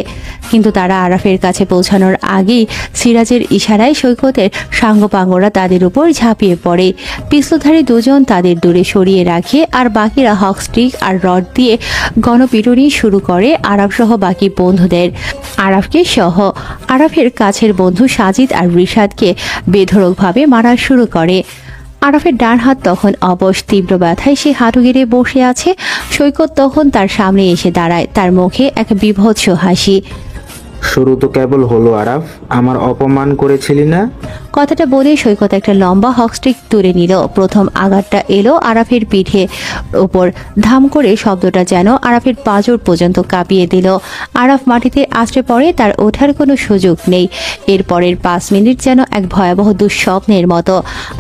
কিন্তু তারা আরাফের কাছে পৌঁছানোর আগেই সিরাজের ইশারায় সৈকতের সাঙ্গপাঙ্গরা তাদের উপর ঝাঁপিয়ে পড়ে। পিস্তলধারী দুজন তাদের দূরে সরিয়ে রাখে, আর বাকিরা হকস্টিক আর রড দিয়ে গণপিটুনি শুরু করে আরাফ সহ বাকি বন্ধুদের। আরাফকে সহ আরাফের কাছের বন্ধু সাজিদ আর রিশাদকে বেধড়কভাবে মারা শুরু করে। আরাফের ডান হাত তখন অবশ, তীব্র ব্যথায় সে হাঁটু গেড়ে বসে আছে। সৈকত তখন তার সামনে এসে দাঁড়ায়, তার মুখে এক বিভৎস হাসি। শুরু তো কেবল হলো আরাফ, আমার অপমান করেছিলি না? কথাটা বলে সৈকত একটা লম্বা হকস্টিক তুলে নিল। প্রথম আঘাতটা এলো আরাফের পিঠে উপর, ধাম করে শব্দটা যেন আরাফের পাঁজর পর্যন্ত কাঁপিয়ে দিল। আরাফ মাটিতে আছড়ে পড়ে, তার ওঠার কোনো সুযোগ নেই। এরপরের 5 মিনিট যেন এক ভয়াবহ দুঃস্বপ্নের মতো।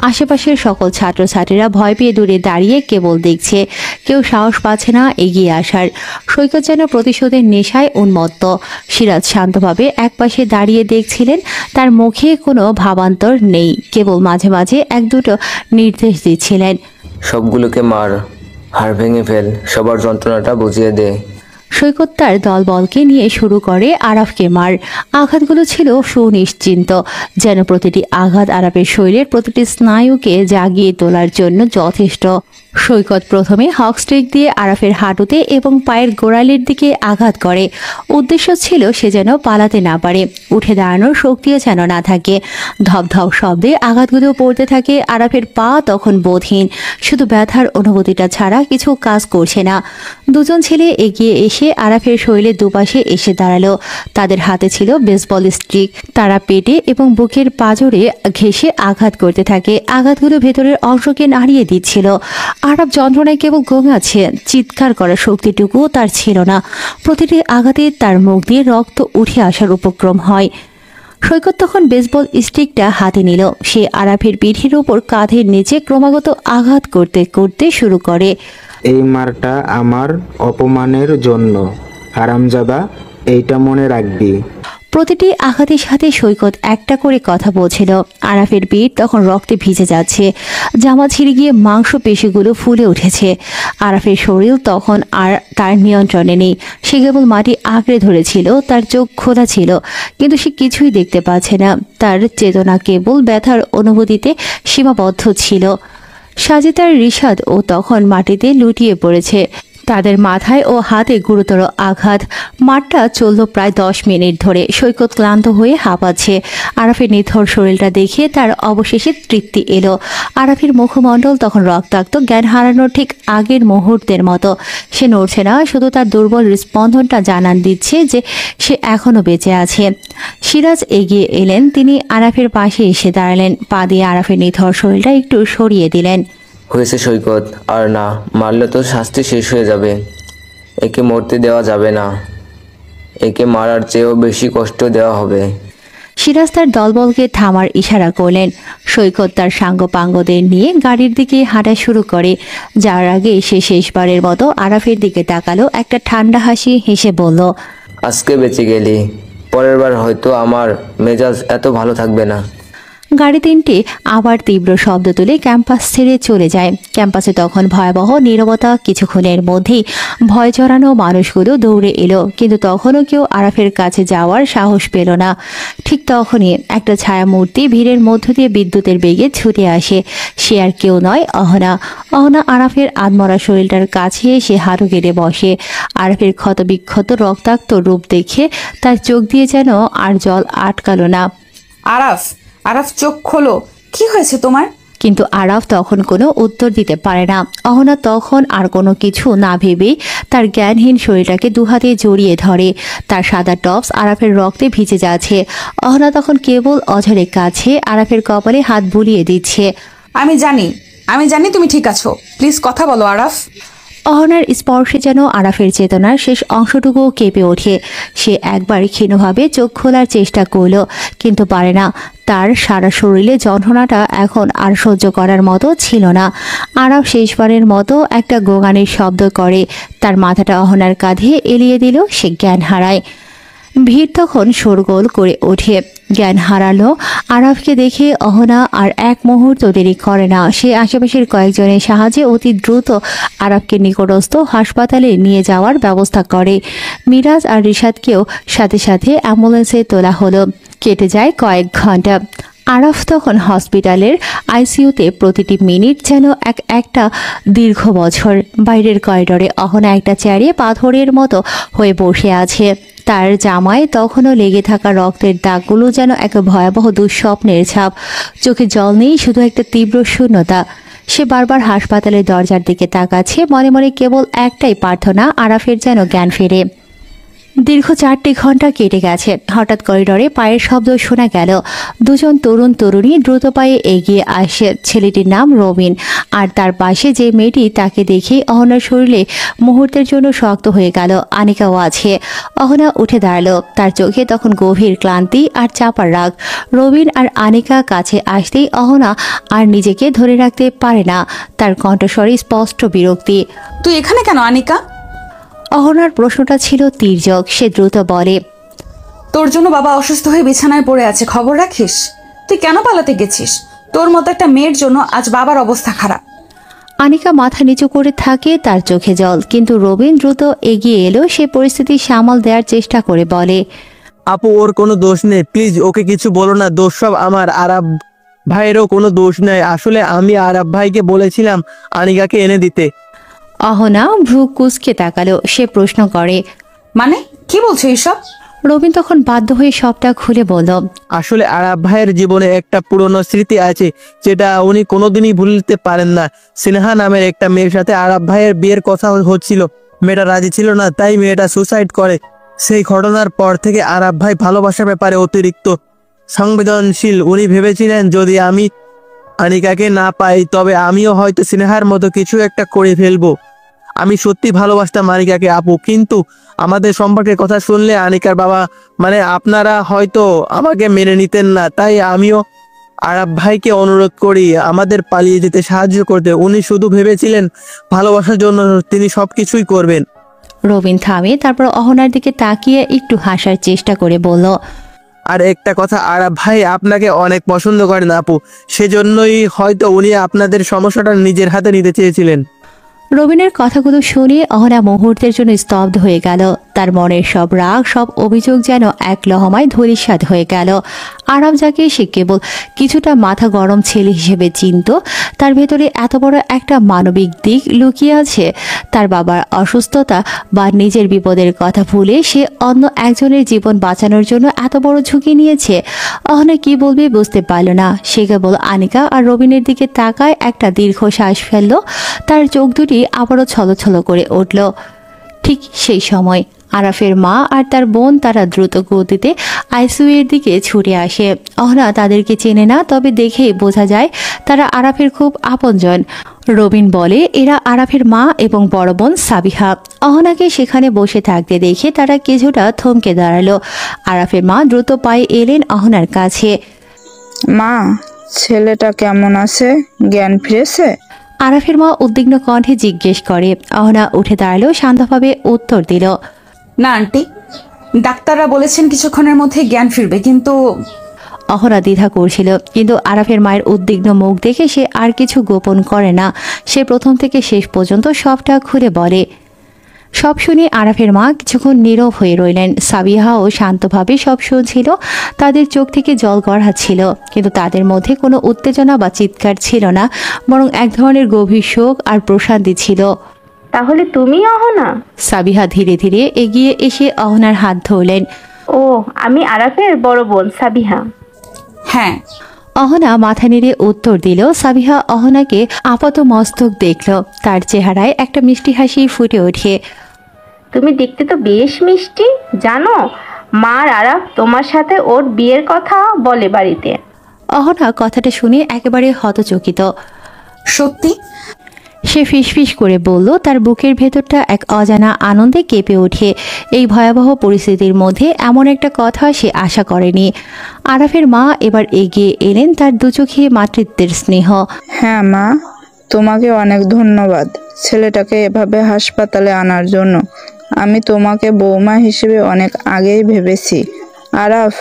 আশেপাশের সকল ছাত্রছাত্রীরা ভয় পেয়ে দূরে দাঁড়িয়ে কেবল দেখছে, কেউ সাহস পাচ্ছে না এগিয়ে আসার। সৈকত যেন প্রতিশোধের নেশায় উন্মত্ত। সিরাজ শান্তভাবে একপাশে দাঁড়িয়ে দেখছিলেন, তার মুখে কোনো ভাবান্তর উত্তর নেই, কেবল মাঝে মাঝে এক দুটো নির্দেশ দিচ্ছিলেন। সবগুলোকে মার, হাড় ভেঙে ফেল, সবার যন্ত্রণাটা বুঝিয়ে দে। সৈকত তার দলবলকে নিয়ে শুরু করে আরাফকে মার। আঘাতগুলো ছিল সুনিশ্চিন্ত, যেন প্রতিটি আঘাত আরাফের শরীরের প্রতিটি স্নায়ুকে জাগিয়ে তোলার জন্য যথেষ্ট। সৈকত প্রথমে হক স্টিক দিয়ে আরাফের হাঁটুতে এবং পায়ের গোড়ালির দিকে আঘাত করে। উদ্দেশ্য ছিল সে যেন পালাতে না পারে, উঠে দাঁড়ানোর শক্তিও যেন না থাকে। ধপধপ শব্দে আঘাতগুলো পড়তে থাকে। আরাফের পা তখন বোধহীন, শুধু ব্যথার অনুভূতিটা ছাড়া কিছু কাজ করছে না। দুজন ছেলে এগিয়ে এসে আরাফের শরীরের দুপাশে এসে দাঁড়ালো। তাদের হাতে ছিল বেসবল স্টিক। তারা পেটে এবং বুকের পাঁজরে ঘেঁষে আঘাত করতে থাকে। আঘাতগুলো ভেতরের অংশকে নাড়িয়ে দিচ্ছিল। আরাফ যন্ত্রণায় কেবল গোঙাচ্ছে, চিৎকার করার শক্তিটুকু তার ছিল না। প্রতিটি আঘাতে তার মুখ দিয়ে রক্ত উঠে আসার উপক্রম হয়। সৈকত তখন বেসবল স্টিকটা হাতে নিল। সে আরাফের পিঠের উপর কাঁধের নিচে ক্রমাগত আঘাত করতে করতে শুরু করে। এই মারটা আমার অপমানের জন্য, হারামজাদা, এইটা মনে রাখবি। প্রতিটি আঘাতের সাথে সৈকত একটা করে কথা বলছিল। আরাফের পিঠ তখন রক্তে ভিজে যাচ্ছে, জামা ছিঁড়ে গিয়ে মাংস পেশিগুলো ফুলে উঠেছে। আরাফের শরীর তখন আর তার নিয়ন্ত্রণে নেই। সে কেবল মাটি আঁকড়ে ধরেছিল, তার চোখ খোলা ছিল, কিন্তু সে কিছুই দেখতে পাচ্ছে না। তার চেতনা কেবল ব্যথার অনুভূতিতে সীমাবদ্ধ ছিল। সাজিতার রিশাদ ও তখন মাটিতে লুটিয়ে পড়েছে, তাদের মাথায় ও হাতে গুরুতর আঘাত। মাঠটা চলল প্রায় 10 মিনিট ধরে। সৈকত ক্লান্ত হয়ে হাঁপাচ্ছে। আরাফের নিথর শরীরটা দেখে তার অবশেষে তৃপ্তি এলো। আরাফের মুখমণ্ডল তখন রক্তাক্ত, জ্ঞান হারানোর ঠিক আগের মুহূর্তের মতো। সে নড়ছে না, শুধু তার দুর্বল স্পন্দনটা জানান দিচ্ছে যে সে এখনো বেঁচে আছে। সিরাজ এগিয়ে এলেন, তিনি আরাফের পাশে এসে দাঁড়ালেন, পা দিয়ে আরাফের নিথর শরীরটা একটু সরিয়ে দিলেন। হয়েছে সৈকত, আর না মারলে তো শাস্তি শেষ হয়ে যাবে। একে মরতে দেওয়া যাবে না, একে মারার চেয়েও বেশি কষ্ট দেওয়া হবে। সিরাজ তার দলবলকে থামার ইশারা করলেন। সৈকত তার সাঙ্গপাঙ্গদের নিয়ে গাড়ির দিকে হাঁটা শুরু করে। যার আগে সে শেষবারের মতো আরাফের দিকে তাকালো, একটা ঠান্ডা হাসি হেসে বলল, আজকে বেঁচে গেলি, পরের বার হয়তো আমার মেজাজ এত ভালো থাকবে না। গাড়ি তিনটি আবার তীব্র শব্দ তুলে ক্যাম্পাস ছেড়ে চলে যায়। ক্যাম্পাসে তখন ভয়াবহ নীরবতা। কিছুক্ষণের মধ্যেই ভয় জড়ানো মানুষগুলো দৌড়ে এলো, কিন্তু তখনও কেউ আরাফের কাছে যাওয়ার সাহস পেল না। ঠিক তখনই একটা ছায়ামূর্তি ভিড়ের মধ্য দিয়ে বিদ্যুতের বেগে ছুটে আসে। সে আর কেউ নয়, অহনা। অহনা আরাফের আধমরা শরীরটার কাছে এসে হাঁটু কেটে বসে। আরাফের ক্ষতবিক্ষত রক্তাক্ত রূপ দেখে তার চোখ দিয়ে যেন আর জল আটকালো না। আরাফ, আরাফ, চোখ খোলো, কি হয়েছে তোমার? কিন্তু আরাফ তখন কোনো উত্তর দিতে পারে না। অহনা তখন আর কোনো কিছু না ভেবেই তার জ্ঞানহীন শরীরটাকে দুহাতে জড়িয়ে ধরে। তার সাদা টপস আরাফের রক্তে ভিজে যাচ্ছে। অহনা তখন কেবল অঝরের কাছে আরাফের কপালে হাত বুলিয়ে দিচ্ছে। আমি জানি তুমি ঠিক আছো, প্লিজ কথা বলো আরাফ। অহনার স্পর্শে যেন আরাফের চেতনার শেষ অংশটুকু কেঁপে ওঠে। সে একবার ক্ষীণভাবে চোখ খোলার চেষ্টা করল, কিন্তু পারে না। তার সারা শরীরে যন্ত্রণাটা এখন আর সহ্য করার মতো ছিল না। আরাফ শেষবারের মতো একটা গোগানের শব্দ করে, তার মাথাটা অহনার কাঁধে এলিয়ে দিল। সে জ্ঞান হারায়। ভিড় তখন শোরগোল করে ওঠে। জ্ঞান হারালো আরাফকে দেখে অহনা আর এক মুহূর্ত দেরি করে না। সে আশেপাশের কয়েকজনের সাহায্যে অতি দ্রুত আরাফকে নিকটস্থ হাসপাতালে নিয়ে যাওয়ার ব্যবস্থা করে। মিরাজ আর রিশাদকেও সাথে সাথে অ্যাম্বুলেন্সে তোলা হলো। কেটে যায় কয়েক ঘন্টা। আরাফ তখন হসপিটালের আইসিইউতে। প্রতিটি মিনিট যেন একটা দীর্ঘ বছর। বাইরের করিডোরে অহনা একটা চেয়ারে পাথরের মতো হয়ে বসে আছে। তার জামায় তখনও লেগে থাকা রক্তের দাগগুলো যেন এক ভয়াবহ দুঃস্বপ্নের ছাপ। চোখে জল নেই, শুধু একটা তীব্র শূন্যতা। সে বারবার হাসপাতালের দরজার দিকে তাকাচ্ছে, মনে মনে কেবল একটাই প্রার্থনা, আরাফের যেন জ্ঞান ফেরে। দীর্ঘ 4 ঘন্টা কেটে গেছে। হঠাৎ করিডোরে পায়ের শব্দ শোনা গেল। দুজন তরুণ তরুণী দ্রুত পায়ে এগিয়ে আসে। ছেলেটির নাম রবিন, আর তার পাশে যে মেয়েটি, তাকে দেখে অহনার শরীরে মুহূর্তের জন্য শক্ত হয়ে গেল। আনিকাও আছে। অহনা উঠে দাঁড়ালো, তার চোখে তখন গভীর ক্লান্তি আর চাপার রাগ। রবিন আর আনিকা কাছে আসতেই অহনা আর নিজেকে ধরে রাখতে পারে না। তার কণ্ঠস্বরে স্পষ্ট বিরক্তি। তুই এখানে কেন আনিকা? অহনার প্রশ্নটা ছিল তির্যক। সে দ্রুত বলে, তোর জন্য বাবা অসুস্থ হয়ে বিছানায় পড়ে আছে, খবর রাখিস? তুই কেন পালাতে গেছিস? তোর মতো একটা মেয়ের জন্য আজ বাবার অবস্থা খারাপ। আনিকা মাথা নিচু করে থাকে, তার চোখে জল। কিন্তু রবিন দ্রুত এগিয়ে এলো, সে পরিস্থিতি সামাল দেওয়ার চেষ্টা করে বলে, আপু ওর কোনো দোষ নেই, প্লিজ ওকে কিছু বলো না। দোষ সব আমার, আরাব ভাইয়েরও কোনো দোষ নেই। আসলে আমি আরাব ভাইকে বলেছিলাম আনিকাকে এনে দিতে। অহনা ভ্রু কুঁচকে তাকালো, সে প্রশ্ন করে, মানে কি বলছো এইসব? রবিন তখন বাধ্য হয়ে সবটা খুলে বলল, আসলে আরাব ভাইয়ের জীবনে একটা পুরনো স্মৃতি আছে যেটা উনি কোনোদিনই ভুলতে পারেন না। সিনহা নামের একটা মেয়ের সাথে আরাব ভাইয়ের বিয়ের কথা হচ্ছিল, মেয়েটা রাজি ছিল না, তাই মেয়েটা সুসাইড করে। সেই ঘটনার পর থেকে আরাব ভাই ভালোবাসার ব্যাপারে অতিরিক্ত সংবেদনশীল। উনি ভেবেছিলেন যদি আমি আনিকাকে না পাই তবে আমিও হয়তো সিনহার মতো কিছু একটা করে ফেলবো। আমি সত্যি ভালোবাসতাম আনিকাকে আপু, কিন্তু আমাদের সম্পর্কের কথা শুনলে আনিকার বাবা মানে আপনারা হয়তো আমাকে মেনে নিতেন না। তাই আমিও আরাব ভাইকে অনুরোধ করি আমাদের পালিয়ে যেতে সাহায্য করতে। উনি শুধু ভেবেছিলেন ভালোবাসার জন্য তিনি সবকিছুই করবেন। রবিন থামে, তারপর অহনার দিকে তাকিয়ে একটু হাসার চেষ্টা করে বলল, আর একটা কথা, আরাব ভাই আপনাকে অনেক পছন্দ করেন আপু, সেজন্যই হয়তো উনি আপনাদের সমস্যাটা নিজের হাতে নিতে চেয়েছিলেন। রবিনের কথাগুলো শুনে অহনা মুহূর্তের জন্য স্তব্ধ হয়ে গেল। তার মনের সব রাগ, সব অভিযোগ যেন এক লহমায় ধূলিসাৎ হয়ে গেল। আরাব যাকে সে কেবল কিছুটা মাথা গরম ছেলে হিসেবে চিনত, তার ভেতরে এত বড় একটা মানবিক দিক লুকিয়ে আছে। তার বাবার অসুস্থতা বা নিজের বিপদের কথা ভুলে সে অন্য একজনের জীবন বাঁচানোর জন্য এত বড় ঝুঁকি নিয়েছে। অহনা কি বলবে বুঝতে পারল না। সে কেবল আনিকা আর রবিনের দিকে তাকায়, একটা দীর্ঘ শ্বাস ফেলল। তার চোখ দুটি আবারও ছলছল করে উঠল। ঠিক সেই সময় আরাফের মা আর তার বোন তারা দ্রুত গতিতে আইসিইউর দিকে ছুটে আসে। অহনা তাদেরকে চেনে না, তবে দেখেই বোঝা যায় তারা আরাফের খুব আপনজন। রবিন বলে এরা আরাফের মা এবং বড় বোন সাবিহা। অহনাকে সেখানে বসে থাকতে দেখে তারা কিছুটা থমকে দাঁড়ালো। আরাফের মা দ্রুত পায়ে এলেন অহনার কাছে। মা, ছেলেটা কেমন আছে? জ্ঞান ফিরেছে? আরাফের মা উদ্বিগ্ন কণ্ঠে জিজ্ঞেস করে। অহনা উঠে দাঁড়ালো, শান্তভাবে উত্তর দিল, না আন্টি, ডাক্তাররা বলেছেন কিছুক্ষণের মধ্যে জ্ঞান ফিরবে, কিন্তু অহনা দ্বিধা করছিল। কিন্তু আরাফের মায়ের উদ্বিগ্ন মুখ দেখে সে আর কিছু গোপন করে না। সে প্রথম থেকে শেষ পর্যন্ত সবটা খুলে বলে। সব শুনে আরাফের মা কিছুক্ষণ নীরব হয়ে রইলেন। সাবিহাও শান্তভাবে সব শুনছিল। তাদের চোখ থেকে জল গড়াচ্ছিল, কিন্তু তাদের মধ্যে কোনো উত্তেজনা বা চিৎকার ছিল না, বরং এক ধরনের গভীর শোক আর প্রশান্তি ছিল। তাহলে তুমি অহনা? সাবিহা ধীরে ধীরে এগিয়ে এসে অহনার হাত ধরলেন। ও, আমি আরাফের বড় বোন সাবিহা। হ্যাঁ। অহনা মাথা নেড়ে উত্তর দিল। সাবিহা অহনাকে আপাত মস্তক দেখল, তার চেহারায় একটা মিষ্টি হাসি ফুটে ওঠে। তুমি দেখতে তো বেশ মিষ্টি। জানো, মা আর আরাফ তোমার সাথে ওর বিয়ের কথা বলে বাড়িতে। অহনা কথাটা শুনে একেবারে হতচকিত। সত্যি? সে ফিসফিস করে বলল, তার বুকের ভেতরটা এক অজানা আনন্দে কেঁপে ওঠে। এই ভয়াবহ পরিস্থিতির মধ্যে এমন একটা কথা সে আশা করেনি। আরাফের মা এবার এগিয়ে এলেন, তার দুচোখে মাতৃত্বের স্নেহ। হ্যাঁ মা, তোমাকে অনেক ধন্যবাদ ছেলেটাকে এভাবে হাসপাতালে আনার জন্য। আমি তোমাকে বৌমা হিসেবে অনেক আগেই ভেবেছি। আরাফ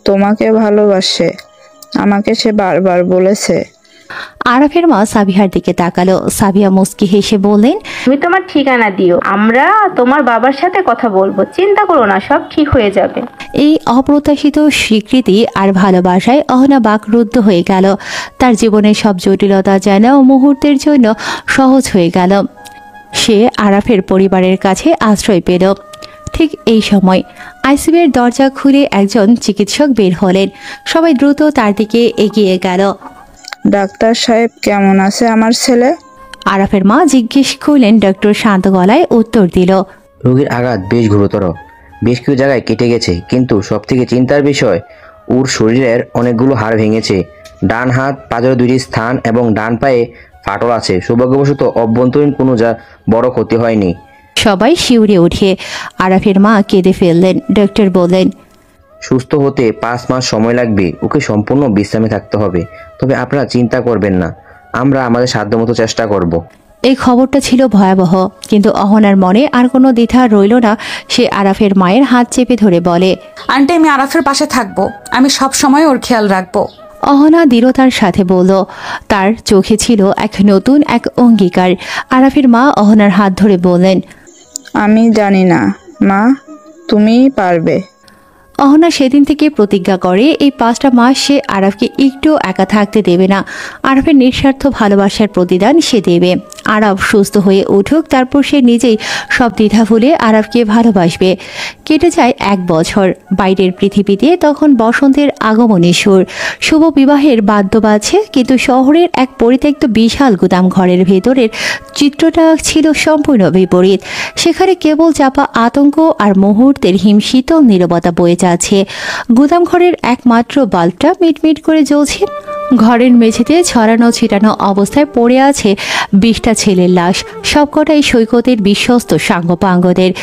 তোমাকে ভালোবাসে, আমাকে সে বারবার বলেছে। আরাফের মা সাবিহার দিকে তাকালো। সাবিহা মুস্কি হেসে বললেন, তুমি তোমার ঠিকানা দিও, আমরা তোমার বাবার সাথে কথা বলবো। চিন্তা করো না, সব ঠিক হয়ে যাবে। এই অপ্রত্যাশিত স্বীকৃতি আর ভালোবাসায় অহনা বাকরুদ্ধ হয়ে গেল। তার জীবনের সব জটিলতা যেন মুহূর্তের জন্য সহজ হয়ে গেল। সে আরাফের পরিবারের কাছে আশ্রয় পেল। ঠিক এই সময় আইসিইউর দরজা খুলে একজন চিকিৎসক বের হলেন। সবাই দ্রুত তার দিকে এগিয়ে গেল। ডাক্তার সাহেব, কেমন আছে আমার ছেলে? আরাফের মা জিজ্ঞেস করলেন। ডক্টর শান্ত গলায় উত্তর দিল, রোগীর আঘাত বেশ গুরুতর, বেশ কিছু জায়গায় কেটে গেছে, কিন্তু সবথেকে চিন্তার বিষয় ওর শরীরের অনেকগুলো হাড় ভেঙেছে। ডান হাত পাঁজরের দুটি স্থান এবং ডান পায়ে ফাটল আছে। সৌভাগ্যবশত অভ্যন্তরীণ কোনো বড় ক্ষতি হয়নি। সবাই শিউরে উঠে আরাফের মা কেঁদে ফেললেন। ডক্টর বললেন, সুস্থ হতে 5 মাস সময় লাগবে, ওকে সম্পূর্ণ বিশ্রামে থাকতে হবে। তবে আপনারা চিন্তা করবেন না, আমরা আমাদের সাধ্যমতো চেষ্টা করব। এই খবরটা ছিল ভয়াবহ, কিন্তু অহনার মনে আর কোনো দ্বিধা রইল না। সে আরাফের মায়ের হাত চেপে ধরে বলে, আন্টি আমি আরাফের পাশে থাকবো, আমি সব সময় ওর খেয়াল রাখবো। অহনা দৃঢ়তার সাথে বলল। তার চোখে ছিল এক নতুন এক অঙ্গীকার। আরাফের মা অহনার হাত ধরে বললেন, আমি জানি না মা, তুমিই পারবে। অহনা সেদিন থেকে প্রতিজ্ঞা করে এই 5টা মাস সে আরাফকে একটু একা থাকতে দেবে না। আরাফের নিঃস্বার্থ ভালোবাসার প্রতিদান সে দেবে। আরাফ সুস্থ হয়ে উঠুক, তারপর সে নিজেই সব দ্বিধা ভুলে আরাফকে ভালোবাসবে। কেটে যায় 1 বছর। বাইরের পৃথিবীতে তখন বসন্তের আগমনের সুর। শুভ বিবাহের বাদ্য বাজছে, কিন্তু শহরের এক পরিত্যক্ত বিশাল গুদাম ঘরের ভেতরের চিত্রটা ছিল সম্পূর্ণ বিপরীত। সেখানে কেবল চাপা আতঙ্ক আর মুহূর্তের হিমশীতল নীরবতা বয়ে যাচ্ছে। গুদাম ঘরের একমাত্র বাল্বটা মিটমিট করে জ্বলছে। ঘরের মেঝেতে ছড়ানো ছিটানো অবস্থায় পড়ে আছে 20টা ছেলের লাশ, সবকটাই সৈকতের বিশ্বস্ত সাঙ্গপাঙ্গদের।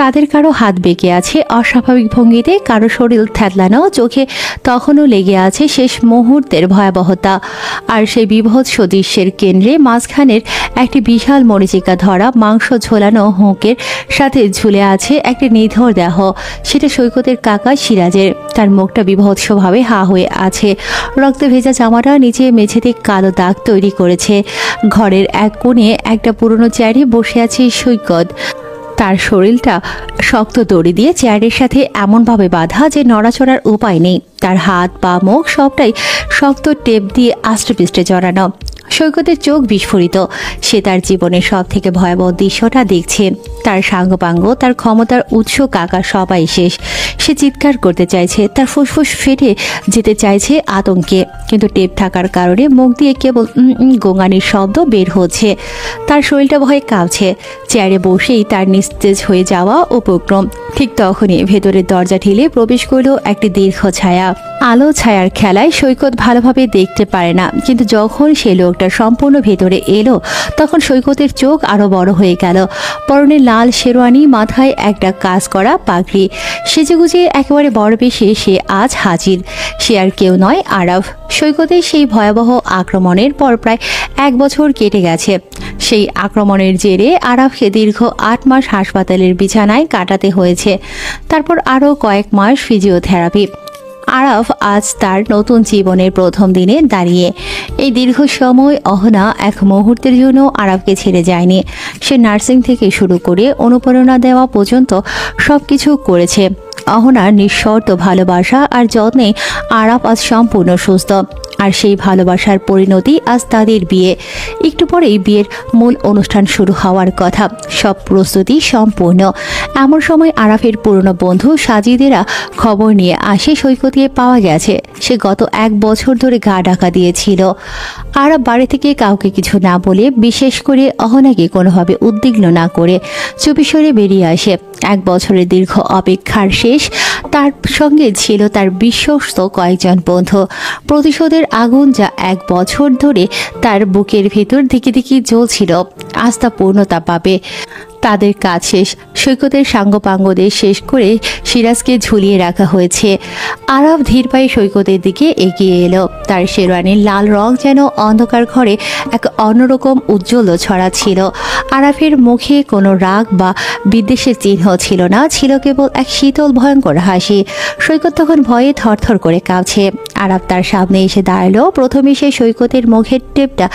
তাদের কারো হাত বেঁকে আছে অস্বাভাবিক ভঙ্গিতে, কারো শরীর থ্যাতলানো, চোখে তখনও লেগে আছে শেষ মুহূর্তের ভয়াবহতা। আর সেই বিভৎস দৃশ্যের কেন্দ্রে মাঝখানের একটি বিশাল মরিচিকা ধরা মাংস ঝোলানো হোঁকের সাথে ঝুলে আছে একটি নিথর দেহ। সেটা সৈকতের কাকা সিরাজের। তার মুখটা বিভৎসভাবে হা হয়ে আছে। রক্তে ভেজা জামাটা নিচে মেঝেতে কালো দাগ তৈরি করেছে। ঘরের এক কোণে একটা পুরনো চেয়ারে বসে আছে সৈকত। তার শরীরটা শক্ত দড়ি দিয়ে চেয়ারের সাথে এমনভাবে বাঁধা যে নড়াচড়ার উপায় নেই। তার হাত পা মুখ সবটাই শক্ত টেপ দিয়ে আষ্টপৃষ্টে জড়ানো। সৈকতের চোখ বিস্ফোরিত। সে তার জীবনের সব থেকে ভয়াবহ দৃশ্যটা দেখছে। তার সাঙ্গপাঙ্গ, তার ক্ষমতার উৎস কাকা সবাই শেষ। সে চিৎকার করতে চাইছে, তার ফুসফুস ফেটে যেতে চাইছে আতঙ্কে, কিন্তু টেপ থাকার কারণে মুখ দিয়ে কেবল গোঙানির শব্দ বের হচ্ছে। তার শরীরটা ভয়ে কাঁপছে। চেয়ারে বসেই তার নিস্তেজ হয়ে যাওয়া উপক্রম। ঠিক তখনই ভেতরের দরজা ঠেলে প্রবেশ করল একটি দীর্ঘ ছায়া। আলো ছায়ার খেলায় সৈকত ভালোভাবে দেখতে পারে না, কিন্তু যখন সে লোকটা সম্পূর্ণ ভেতরে এলো তখন সৈকতের চোখ আরো বড় হয়ে গেল। পরনে লাল শেরওয়ানি, মাথায় একটা কাজ করা পাগড়ি, সেজেগুজে একেবারে বড় বেশে সে আজ হাজির। সে আর কেউ নয়, আরাফ। সৈকতের সেই ভয়াবহ আক্রমণের পর প্রায় 1 বছর কেটে গেছে। সেই আক্রমণের জেরে আরাফকে দীর্ঘ 8 মাস হাসপাতালের বিছানায় কাটাতে হয়েছে। তারপর আরও কয়েক মাস ফিজিওথেরাপি। আরাফ আজ তার নতুন জীবনের প্রথম দিনে দাঁড়িয়ে। এই দীর্ঘ সময় অহনা এক মুহূর্তের জন্য আরাফকে ছেড়ে যায়নি। সে নার্সিং থেকে শুরু করে অনুপ্রেরণা দেওয়া পর্যন্ত সবকিছু করেছে। অহনার নিঃশর্ত ভালোবাসা আর যত্নে আরাফ আজ সম্পূর্ণ সুস্থ। আর সেই ভালোবাসার পরিণতি আজ তাদের বিয়ে। একটু পরেই বিয়ের মূল অনুষ্ঠান শুরু হওয়ার কথা। সব প্রস্তুতি সম্পূর্ণ। এমন সময় আরাফের পুরনো বন্ধু সাজিদেরা খবর নিয়ে আসে সৈকতে পাওয়া গেছে সে গত 1 বছর ধরে গা ঢাকা দিয়েছিল। আরাফ বাড়ি থেকে কাউকে কিছু না বলে, বিশেষ করে অহনাকে কোনোভাবে উদ্বিগ্ন না করে চুপি সরে বেরিয়ে আসে। 1 বছরের দীর্ঘ অপেক্ষার শেষ। তার সঙ্গে ছিল তার বিশ্বস্ত কয়েকজন বন্ধু। প্রতিশোধের আগুন যা 1 বছর ধরে তার বুকের ভেতর দিকে দিকে জ্বলছিল, আজ তা পূর্ণতা পাবে। তাদের কাজ শেষ। সৈকতের সাঙ্গপাঙ্গদের শেষ করে সিরাজকে ঝুলিয়ে রাখা হয়েছে। আরাফ ধীর পায়ে সৈকতের দিকে এগিয়ে এলো। তার শেরওয়ানির লাল রং যেন অন্ধকার ঘরে এক অন্যরকম উজ্জ্বল ছড়াচ্ছিল। আরাফের মুখে কোনো রাগ বা বিদ্বেষের চিহ্ন ছিল না, ছিল কেবল এক শীতল ভয়ঙ্কর হাসি। সৈকত তখন ভয়ে থরথর করে কাঁপছে। আরাফ তার সামনে এসে দাঁড়ালো। প্রথমে সে সৈকতের মুখের টেপটা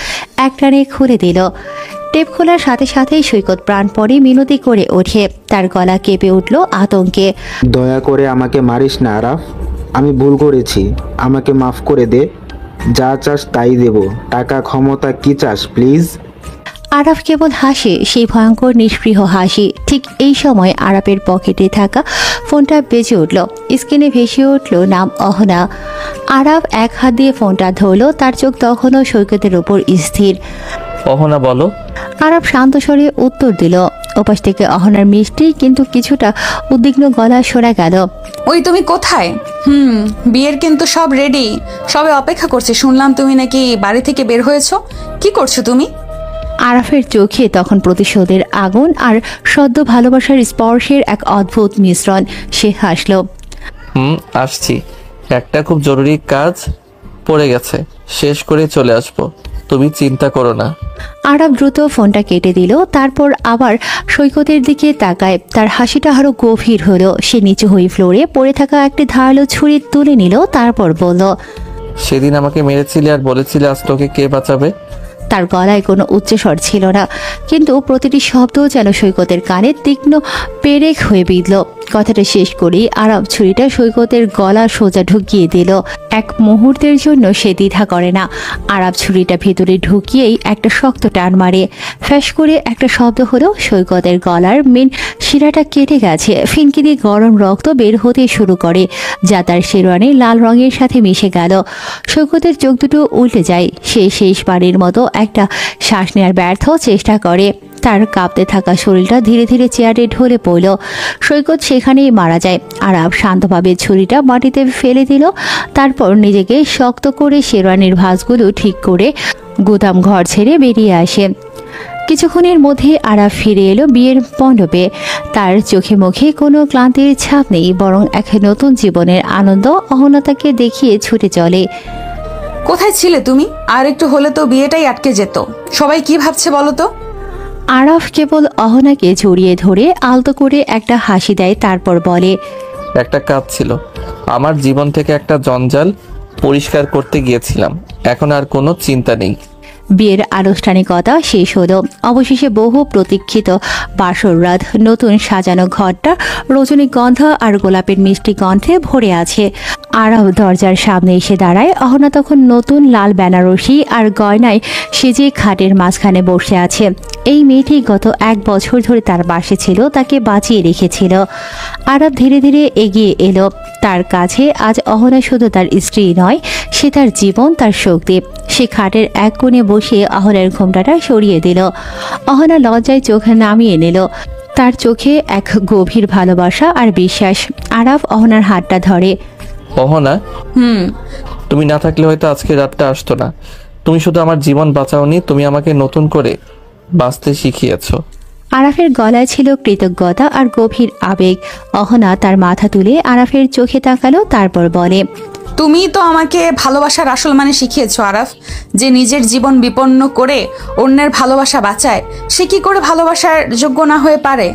একটানে খুলে দিল। টেপ খোলার সাথে সাথেই সৈকত প্রাণপণে মিনতি করে ওঠে। তার গলা কেঁপে উঠল আতঙ্কে। দয়া করে আমাকে মারিস না আরাফ, আমি ভুল করেছি, আমাকে মাফ করে দে। যা চাস তাই দেব। টাকা, ক্ষমতা, কি চাস প্লিজ? আরাফ কেবল হাসে, সেই ভয়ঙ্কর নিষ্পৃহ হাসি। ঠিক এই সময় আরাফের পকেটে থাকা ফোনটা বেজে উঠল। স্ক্রিনে ভেসে উঠল নাম অহনা। আরাফ এক হাত দিয়ে ফোনটা ধরল। তার চোখ তখনও সৈকতের উপর স্থির। অহনা বলো। আরাফ শান্ত স্বরে উত্তর দিল। ওপাশ থেকে অহনার মিষ্টি কিন্তু কিছুটা উদ্বিগ্ন গলা শোনা গেল। ওই তুমি কোথায়? বিয়ের কিন্তু সব রেডি, সবে অপেক্ষা করছে। শুনলাম তুমি নাকি বাড়ি থেকে বের হয়েছো, কি করছো তুমি? আরাফের চোখে তখন প্রতিশোধের আগুন আর সদ্য ভালোবাসার স্পর্শের এক অদ্ভুত মিশ্রণ। সে হাসল। আসছি, একটা খুব জরুরি কাজ পড়ে গেছে, শেষ করে চলে আসবো, তুমি চিন্তা করো না। আরাফ দ্রুত ফোনটা কেটে দিল। তারপর আবার সৈকতের দিকে তাকায়। তার হাসিটা আরো গভীর হলো। সে নিচু হয়ে ফ্লোরে পড়ে থাকা একটি ধারালো ছুরি তুলে নিল। তারপর বলল, সেদিন আমাকে মেরেছিলে আর বলেছিলে আজ তোকে কে বাঁচাবে। তার গলায় কোনো উচ্চস্বর ছিল না, কিন্তু প্রতিটি শব্দ যেন সৈকতের কানে তীক্ষ্ণ পেরেক হয়ে বিঁধল। কথাটা শেষ করেই আরব ছুরিটা সৈকতের গলা সোজা ঢুকিয়ে দিল। এক মুহূর্তের জন্য সে দ্বিধা করে না। আরব ছুরিটা ভেতরে ঢুকিয়েই একটা শক্ত টান মারে। ফ্যাস করে একটা শব্দ হলো, সৈকতের গলার মেন শিরাটা কেটে গেছে। ফিনকিনি গরম রক্ত বের হতে শুরু করে, যা তার শেরওয়ানি লাল রঙের সাথে মিশে গেল। সৈকতের চোখ দুটো উল্টে যায়। সে শেষবারের মতো একটা শ্বাস নেওয়ার ব্যর্থ চেষ্টা করে। তার কাঁপতে থাকা শরীরটা ধীরে ধীরে চেয়ারে ঢলে পড়ল। সৈকত সেখানেই মারা যায়। আরব শান্তভাবে ছুরিটা মাটিতে ফেলে দিল। তারপর নিজেকে শক্ত করে শেরওয়ানির ভাঁজগুলো ঠিক করে গুদাম ঘর ছেড়ে বেরিয়ে আসে। কিছুক্ষণের মধ্যে আরব ফিরে এলো বিয়ের মণ্ডপে। তার চোখে মুখে কোনো ক্লান্তির ছাপ নেই, বরং এক নতুন জীবনের আনন্দ অহনতাকে দেখিয়ে ছুটে চলে। কোথায় ছিলে তুমি? আর একটু হলে তো বিয়েটাই আটকে যেত। সবাই কি ভাবছে বলো তো? আরব কেবল অহনাকে জড়িয়ে ধরে আলতো করে একটা হাসি দেয়, তারপর বলে, একটা কাজ ছিল, আমার জীবন থেকে একটা জঞ্জাল পরিষ্কার করতে গিয়েছিলাম। এখন আর কোনো চিন্তা নেই। বিয়ের আনুষ্ঠানিকতা শেষ হলো। অবশেষে বহু প্রতীক্ষিত বাসর রাত। নতুন সাজানো ঘরটা রজনীগন্ধা আর গোলাপের মিষ্টি গন্ধে ভরে আছে। আরব দরজার সামনে এসে দাঁড়ায়। অহনা তখন নতুন লাল বেনারসি আর গয়নায় সেজে খাটের মাঝখানে বসে আছে। এই মেয়েটি গত 1 বছর ধরে তার পাশে ছিল, তাকে বাঁচিয়ে রেখেছিল। আরব ধীরে ধীরে এগিয়ে এলো। তার কাছে আজ অহনা শুধু তার স্ত্রী নয়, সে তার জীবন, তার শক্তি। সে খাটের এক কোণে বসে অহনার ঘোমটাটা সরিয়ে দিল। অহনা লজ্জায় চোখ নামিয়ে নিল। তার চোখে এক গভীর ভালোবাসা আর বিশ্বাস। আরব অহনার হাতটা ধরে। অহনা, তুমি না থাকলে হয়তো আজকে রাতটা আসতো না। তুমি শুধু আমার জীবন বাঁচাওনি, তুমি আমাকে নতুন করে বাঁচতে শিখিয়েছো। আরাফের গলায় ছিল কৃতজ্ঞতা আর গভীর আবেগ। অহনা তার মাথা তুলে আরাফের চোখে তাকালো, তারপর বলে, তুমি তো আমাকে ভালোবাসার আসল মানে শিখিয়েছো আরাফ। যে নিজের জীবন বিপন্ন করে অন্যের ভালোবাসা বাঁচায়, সে কি করে ভালোবাসার যোগ্য না হয়ে পারে?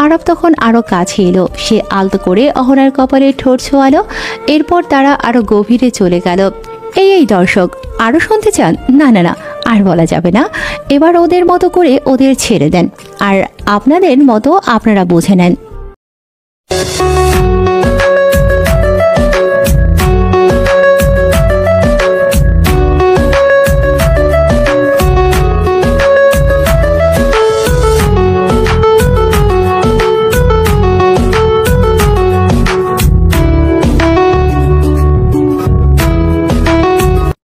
আরব তখন আরো কাছে এলো। সে আলতো করে অহনার কপালে ঠোঁট ছোঁয়ালো। এরপর তারা আরো গভীরে চলে গেল। এই দর্শক, আরো শুনতে চান? না না না, আর বলা যাবে না। এবার ওদের মতো করে ওদের ছেড়ে দেন, আর আপনাদের মতো আপনারা বুঝে নেন।